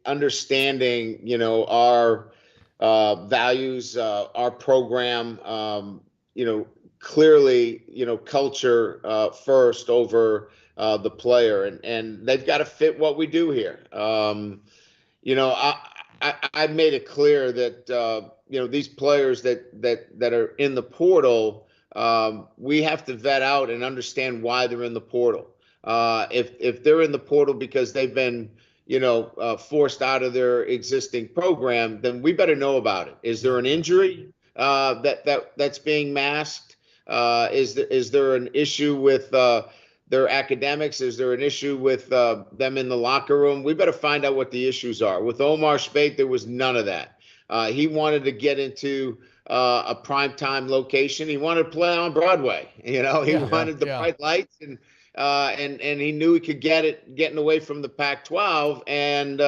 understanding, our values, our program, clearly, culture first over the player, and they've got to fit what we do here. I made it clear that these players that are in the portal, we have to vet out and understand why they're in the portal. If they're in the portal because they've been forced out of their existing program, then we better know about it. Is there an injury that's being masked? Is there an issue with their academics? Is there an issue with them in the locker room? We better find out what the issues are. With Omar Speight, there was none of that. He wanted to get into a primetime location. He wanted to play on Broadway. He wanted the bright lights, and he knew he could getting away from the Pac-12. And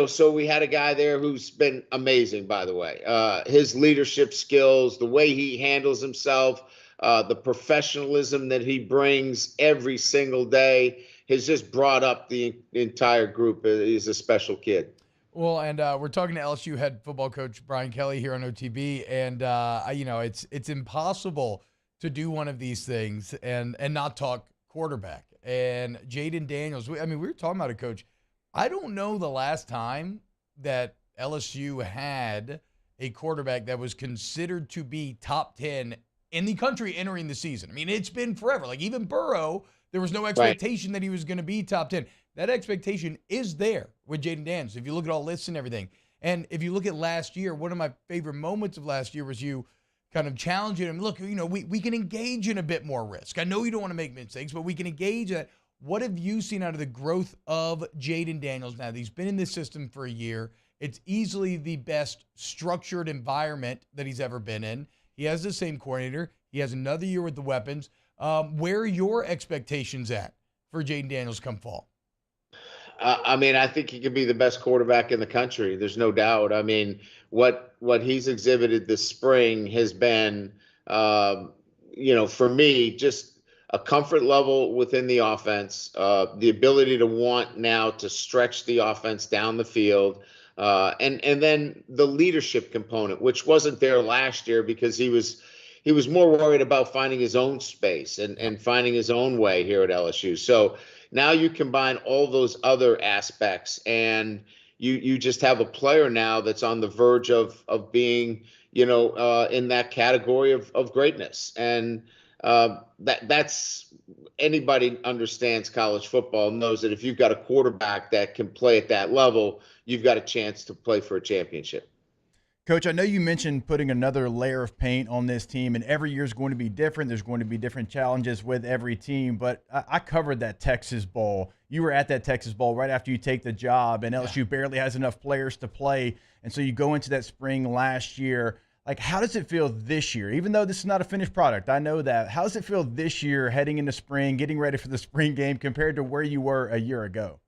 so we had a guy there who's been amazing, by the way. His leadership skills, the way he handles himself, the professionalism that he brings every single day has just brought up the entire group. He's a special kid. Well, and we're talking to LSU head football coach Brian Kelly here on OTB, and it's impossible to do one of these things and not talk quarterback. And Jayden Daniels, we were talking about it, Coach. I don't know the last time that LSU had a quarterback that was considered to be top 10 in the country entering the season. I mean, it's been forever. Like, even Burrow, there was no expectation that he was going to be top 10. That expectation is there with Jayden Daniels. If you look at all lists and everything. And if you look at last year, one of my favorite moments of last year was you kind of challenging him. Look, we can engage in a bit more risk. I know you don't want to make mistakes, but we can engage in that. What have you seen out of the growth of Jayden Daniels now that he's been in this system for a year? It's easily the best structured environment that he's ever been in. He has the same coordinator. He has another year with the weapons. Where are your expectations at for Jayden Daniels come fall? I think he could be the best quarterback in the country. There's no doubt. I mean, what he's exhibited this spring has been, for me, just a comfort level within the offense, the ability to want now to stretch the offense down the field. And then the leadership component, which wasn't there last year because he was more worried about finding his own space and finding his own way here at LSU. So now you combine all those other aspects, and you just have a player now that's on the verge of being, in that category of greatness. And that's anybody understands college football knows that if you've got a quarterback that can play at that level, you've got a chance to play for a championship. Coach, I know you mentioned putting another layer of paint on this team, and every year is going to be different. There's going to be different challenges with every team, but I covered that Texas Bowl. You were at that Texas Bowl right after you take the job, and LSU barely has enough players to play, and so you go into that spring last year. Like, how does it feel this year? Even though this is not a finished product, I know that. How does it feel this year heading into spring, getting ready for the spring game compared to where you were a year ago?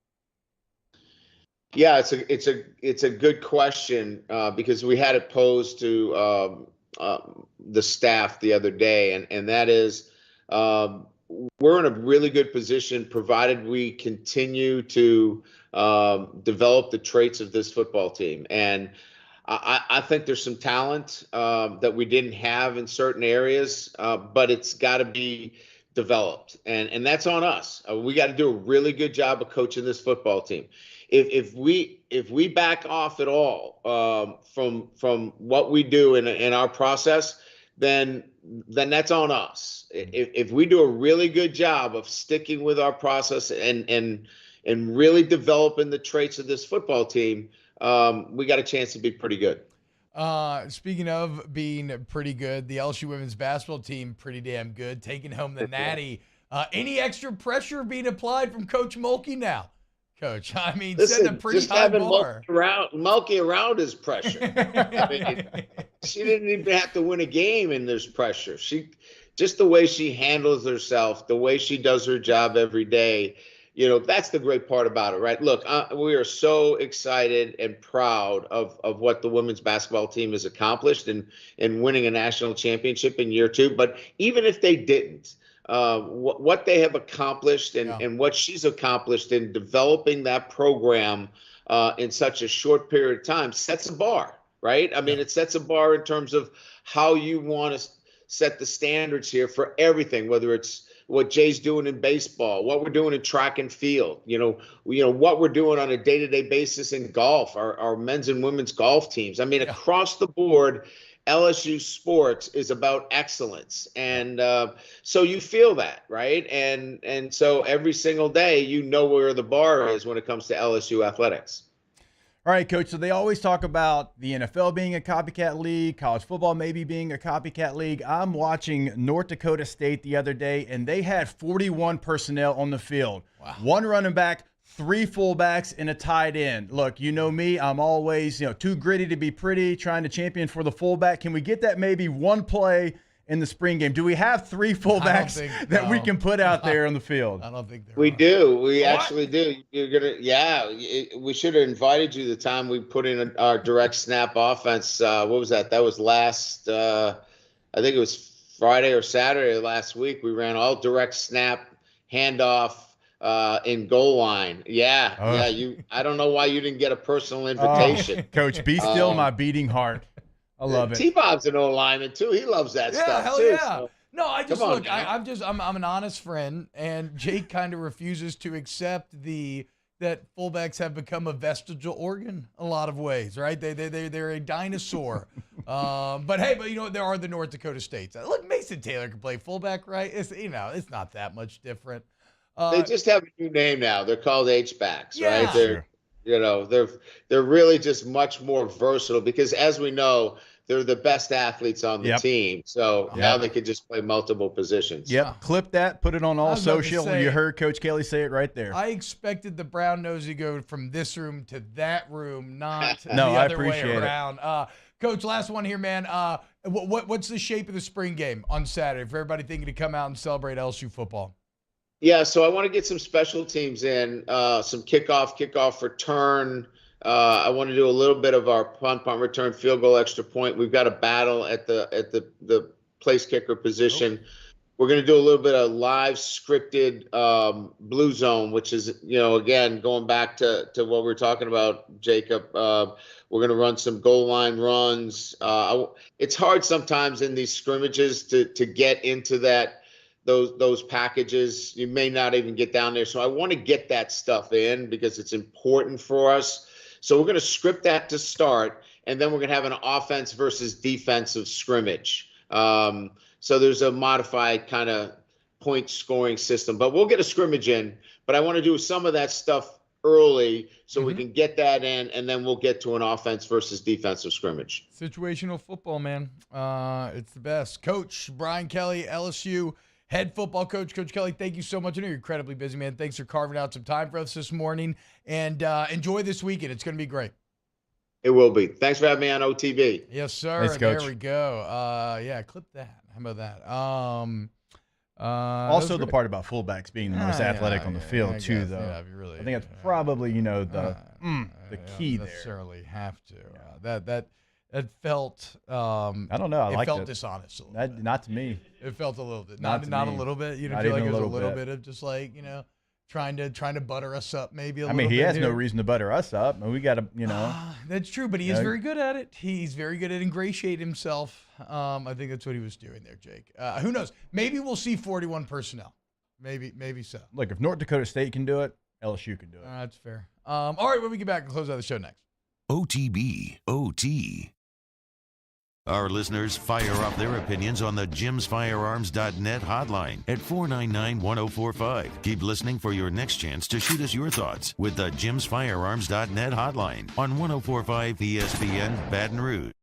Yeah, it's a good question because we had it posed to the staff the other day, and that is we're in a really good position provided we continue to develop the traits of this football team. And I think there's some talent that we didn't have in certain areas, but it's got to be developed, and that's on us. We got to do a really good job of coaching this football team. If we back off at all from what we do in our process, then that's on us. If we do a really good job of sticking with our process and really developing the traits of this football team, we got a chance to be pretty good. Speaking of being pretty good, the LSU women's basketball team pretty damn good, taking home the Natty. Any extra pressure being applied from Coach Mulkey now? Coach, I mean, setting a pretty high bar. Mulkey around is pressure. I mean, she didn't even have to win a game, and there's pressure. Just the way she handles herself, the way she does her job every day. That's the great part about it, right? Look, we are so excited and proud of what the women's basketball team has accomplished in winning a national championship in year 2. But even if they didn't, what they have accomplished and what she's accomplished in developing that program in such a short period of time sets a bar, right? I mean, it sets a bar in terms of how you want to set the standards here for everything, whether it's what Jay's doing in baseball, what we're doing in track and field, what we're doing on a day-to-day basis in golf, our men's and women's golf teams. I mean, across the board, LSU sports is about excellence. And so you feel that, right? And so every single day, where the bar is when it comes to LSU athletics. All right, Coach, so they always talk about the NFL being a copycat league, college football maybe being a copycat league. I'm watching North Dakota State the other day, and they had 41 personnel on the field. Wow. 1 running back, 3 fullbacks, and a tight end. Look, you know me, I'm always too gritty to be pretty, trying to champion for the fullback. Can we get that maybe one play in the spring game? Do we have 3 fullbacks that we can put out there on the field? I don't think we do. We actually do. You're gonna, we should have invited you the time we put in our direct snap offense. What was that? That was last. I think it was Friday or Saturday last week. We ran all direct snap handoff in goal line. I don't know why you didn't get a personal invitation. Coach, be still my beating heart. I love it. T-Bob's an O-lineman too. He loves that stuff hell too. Yeah. So. No, I just look. I'm an honest friend, and Jake kind of refuses to accept that fullbacks have become a vestigial organ in a lot of ways, right? They're a dinosaur. But there are the North Dakota States. Look, Mason Taylor can play fullback, right? It's not that much different. They just have a new name now. They're called H-backs, right? Sure. They're really just much more versatile because, as we know, they're the best athletes on the team. So now they can just play multiple positions. Yep. Clip that, put it on all social. You heard Coach Kelly say it right there. I expected the brown nose to go from this room to that room, not the I other way appreciate around. Coach, last one here, man. What's the shape of the spring game on Saturday for everybody thinking to come out and celebrate LSU football? Yeah, so I want to get some special teams in, some kickoff return. I want to do a little bit of our punt return, field goal, extra point. We've got a battle at the place kicker position. We're going to do a little bit of live scripted blue zone, which is, again, going back to what we were talking about, Jacob. We're going to run some goal line runs. It's hard sometimes in these scrimmages to get into those packages. You may not even get down there. So I want to get that stuff in because it's important for us. So we're going to script that to start, and then we're going to have an offense versus defensive scrimmage. So there's a modified kind of point scoring system, but we'll get a scrimmage in. But I want to do some of that stuff early so we can get that in, and then we'll get to an offense versus defensive scrimmage. Situational football, man. It's the best. Coach Brian Kelly, LSU head football coach. Coach Kelly, thank you so much. I know you're incredibly busy, man. Thanks for carving out some time for us this morning. And enjoy this weekend. It's going to be great. It will be. Thanks for having me on OTB. Yes, sir. Thanks, Coach. There we go. Clip that. How about that? Also, the part about fullbacks being the most athletic on the field, too, guess, though. Yeah, really, I think that's probably, the key there. Necessarily have to. That felt. I don't know. It felt dishonest. Not to me. It felt a little bit. Not a little bit. You didn't feel like it was a little bit of just like trying to butter us up maybe a little bit. He has here. no reason to butter us up. We got to, That's true, but he is very good at it. He's very good at ingratiating himself. I think that's what he was doing there, Jake. Who knows? Maybe we'll see 41 personnel. Maybe so. Look, if North Dakota State can do it, LSU can do it. That's fair. All right, when we get back and close out the show next. OTB, OT. Our listeners fire up their opinions on the jimsfirearms.net hotline at 499-1045. Keep listening for your next chance to shoot us your thoughts with the jimsfirearms.net hotline on 1045 ESPN Baton Rouge.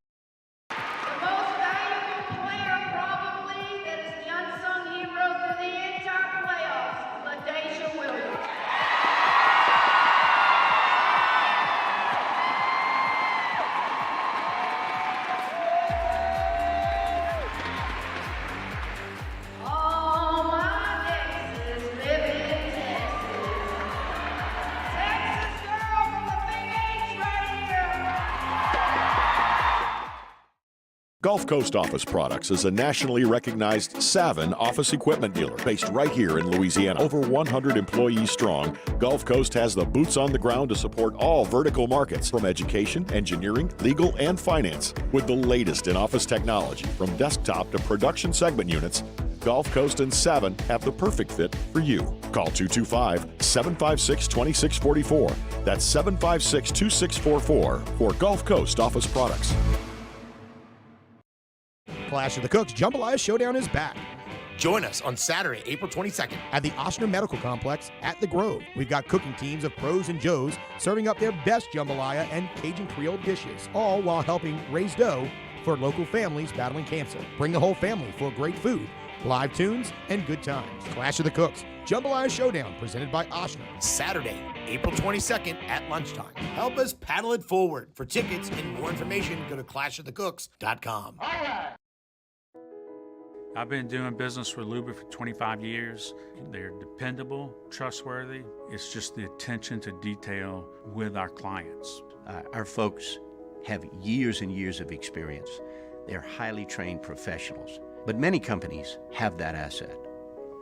Gulf Coast Office Products is a nationally recognized Savin office equipment dealer based right here in Louisiana. Over 100 employees strong, Gulf Coast has the boots on the ground to support all vertical markets from education, engineering, legal, and finance. With the latest in office technology, from desktop to production segment units, Gulf Coast and Savin have the perfect fit for you. Call 225-756-2644. That's 756-2644 for Gulf Coast Office Products. Clash of the Cooks Jambalaya Showdown is back. Join us on Saturday, April 22nd. At the Oshner Medical Complex at The Grove, we've got cooking teams of pros and Joes serving up their best jambalaya and Cajun Creole dishes, all while helping raise dough for local families battling cancer. Bring the whole family for great food, live tunes, and good times. Clash of the Cooks, Jambalaya Showdown, presented by Oshner. Saturday, April 22nd at lunchtime. Help us paddle it forward. For tickets and more information, go to clashofthecooks.com. I've been doing business with Luba for 25 years. They're dependable, trustworthy. It's just the attention to detail with our clients. Our folks have years and years of experience. They're highly trained professionals. But many companies have that asset.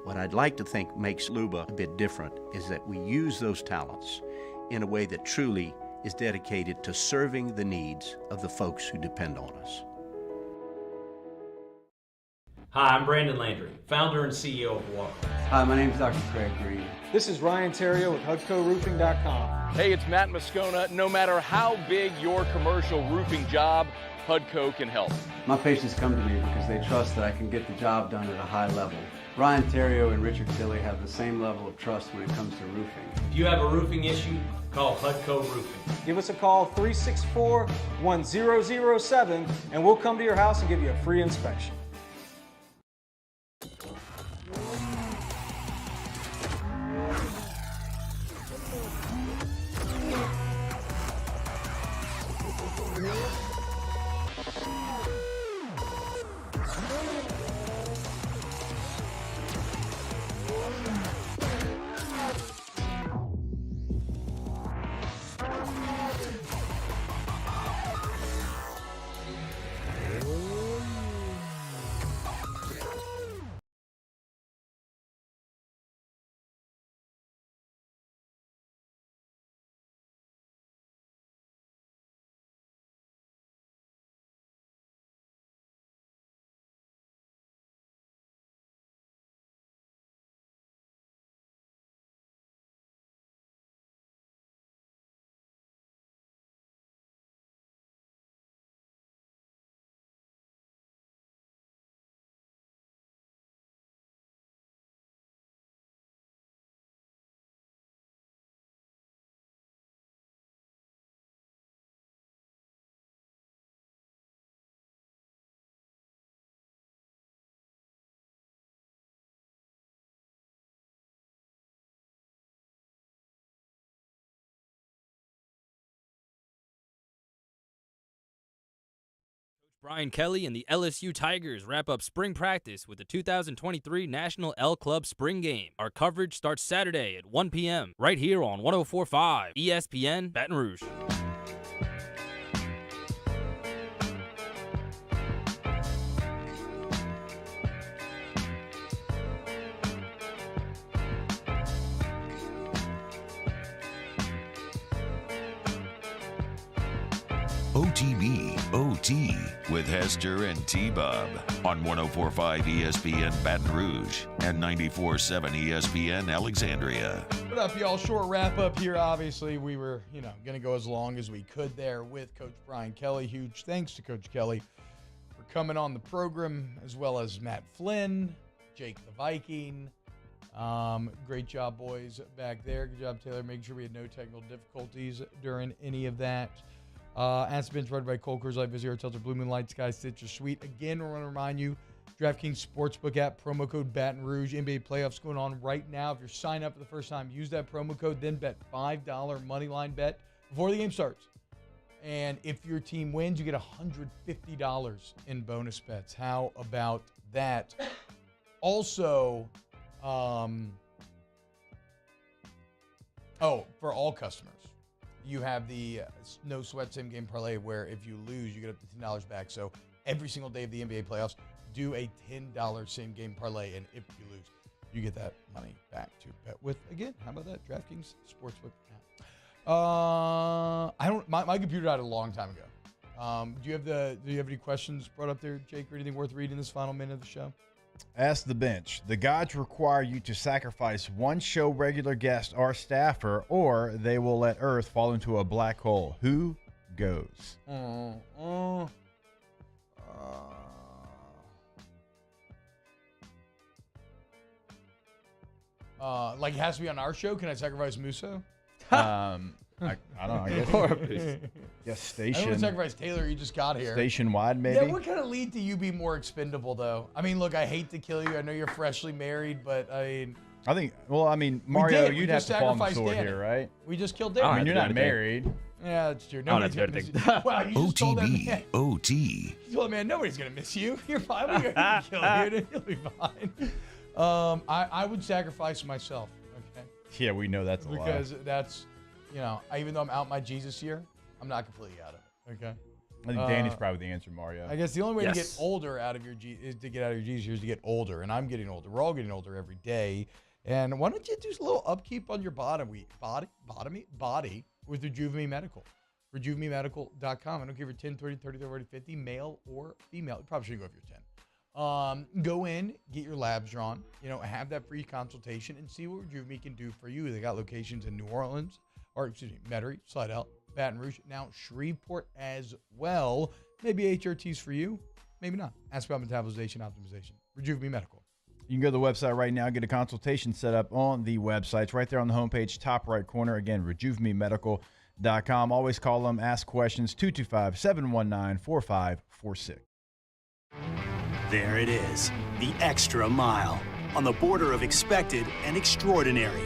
What I'd like to think makes Luba a bit different is that we use those talents in a way that truly is dedicated to serving the needs of the folks who depend on us. Hi, I'm Brandon Landry, founder and CEO of Walker. Hi, my name is Dr. Craig Green. This is Ryan Terrio with HUDCORoofing.com. Hey, it's Matt Moscona. No matter how big your commercial roofing job, HUDCO can help. My patients come to me because they trust that I can get the job done at a high level. Ryan Terrio and Richard Tilley have the same level of trust when it comes to roofing. If you have a roofing issue, call HUDCO Roofing. Give us a call, 364-1007, and we'll come to your house and give you a free inspection. Brian Kelly and the LSU Tigers wrap up spring practice with the 2023 National L Club Spring Game. Our coverage starts Saturday at 1 p.m. right here on 104.5 ESPN Baton Rouge. OTB OT with Hester and T-Bob on 104.5 ESPN Baton Rouge and 94.7 ESPN Alexandria. What up, y'all? Short wrap up here. Obviously, we were, going to go as long as we could there with Coach Brian Kelly. Huge thanks to Coach Kelly for coming on the program, as well as Matt Flynn, Jake the Viking. Great job, boys, back there. Good job, Taylor. Making sure we had no technical difficulties during any of that. Bench read by Cole Cruz, Light Visitor, Hotels, Blue Moon Light, Sky Stitcher Suite. Again, we want to remind you, DraftKings Sportsbook app, promo code Baton Rouge. NBA playoffs going on right now. If you're signing up for the first time, use that promo code, then bet $5 money line bet before the game starts. And if your team wins, you get $150 in bonus bets. How about that? Also, for all customers, you have the no sweat same game parlay where if you lose, you get up to $10 back. So every single day of the NBA playoffs, do a $10 same game parlay, and if you lose, you get that money back to bet with. Again, how about that? DraftKings Sportsbook app. My computer died a long time ago. Do you have any questions brought up there, Jake, or anything worth reading this final minute of the show? Ask the bench. The gods require you to sacrifice one show regular guest or staffer, or they will let Earth fall into a black hole. Who goes? Like, it has to be on our show? Can I sacrifice Musso? I don't know. I guess station. I don't want to sacrifice Taylor. You just got here. Station-wide, maybe? Yeah, what kind of lead to you be more expendable, though? I mean, look, I hate to kill you. I know you're freshly married, but I mean... Mario, you'd have to fall on the sword here, right? We just killed Danny. I mean, you're not married. Yeah, that's true. Nobody's going to think. Wow, you just told that man. OT. You told that man, nobody's going to miss you. You're fine. We're going to kill you. You'll be fine. I would sacrifice myself, okay? Yeah, we know that's a lie. Because that's, even though I'm out my Jesus year, I'm not completely out of it, okay? I think Danny's probably the answer, Mario. I guess the only way to get older out of your is to get out of your Jesus year is to get older, and I'm getting older. We're all getting older every day. And why don't you do a little upkeep on your body with Rejuve Me Medical. RejuveMeMedical.com. I don't care if you're 10, 30, 30, 30, 50, male or female. You probably shouldn't go if you're 10. Go in, get your labs drawn, have that free consultation and see what Rejuve Me can do for you. They got locations in New Orleans, Metairie, Slidell, Baton Rouge, now Shreveport as well. Maybe HRTs for you, maybe not. Ask about metabolization optimization. Rejuve Me Medical. You can go to the website right now, get a consultation set up on the website. It's right there on the homepage, top right corner. Again, RejuveMeMedical.com. Always call them, ask questions, 225-719-4546. There it is, the extra mile, on the border of expected and extraordinary.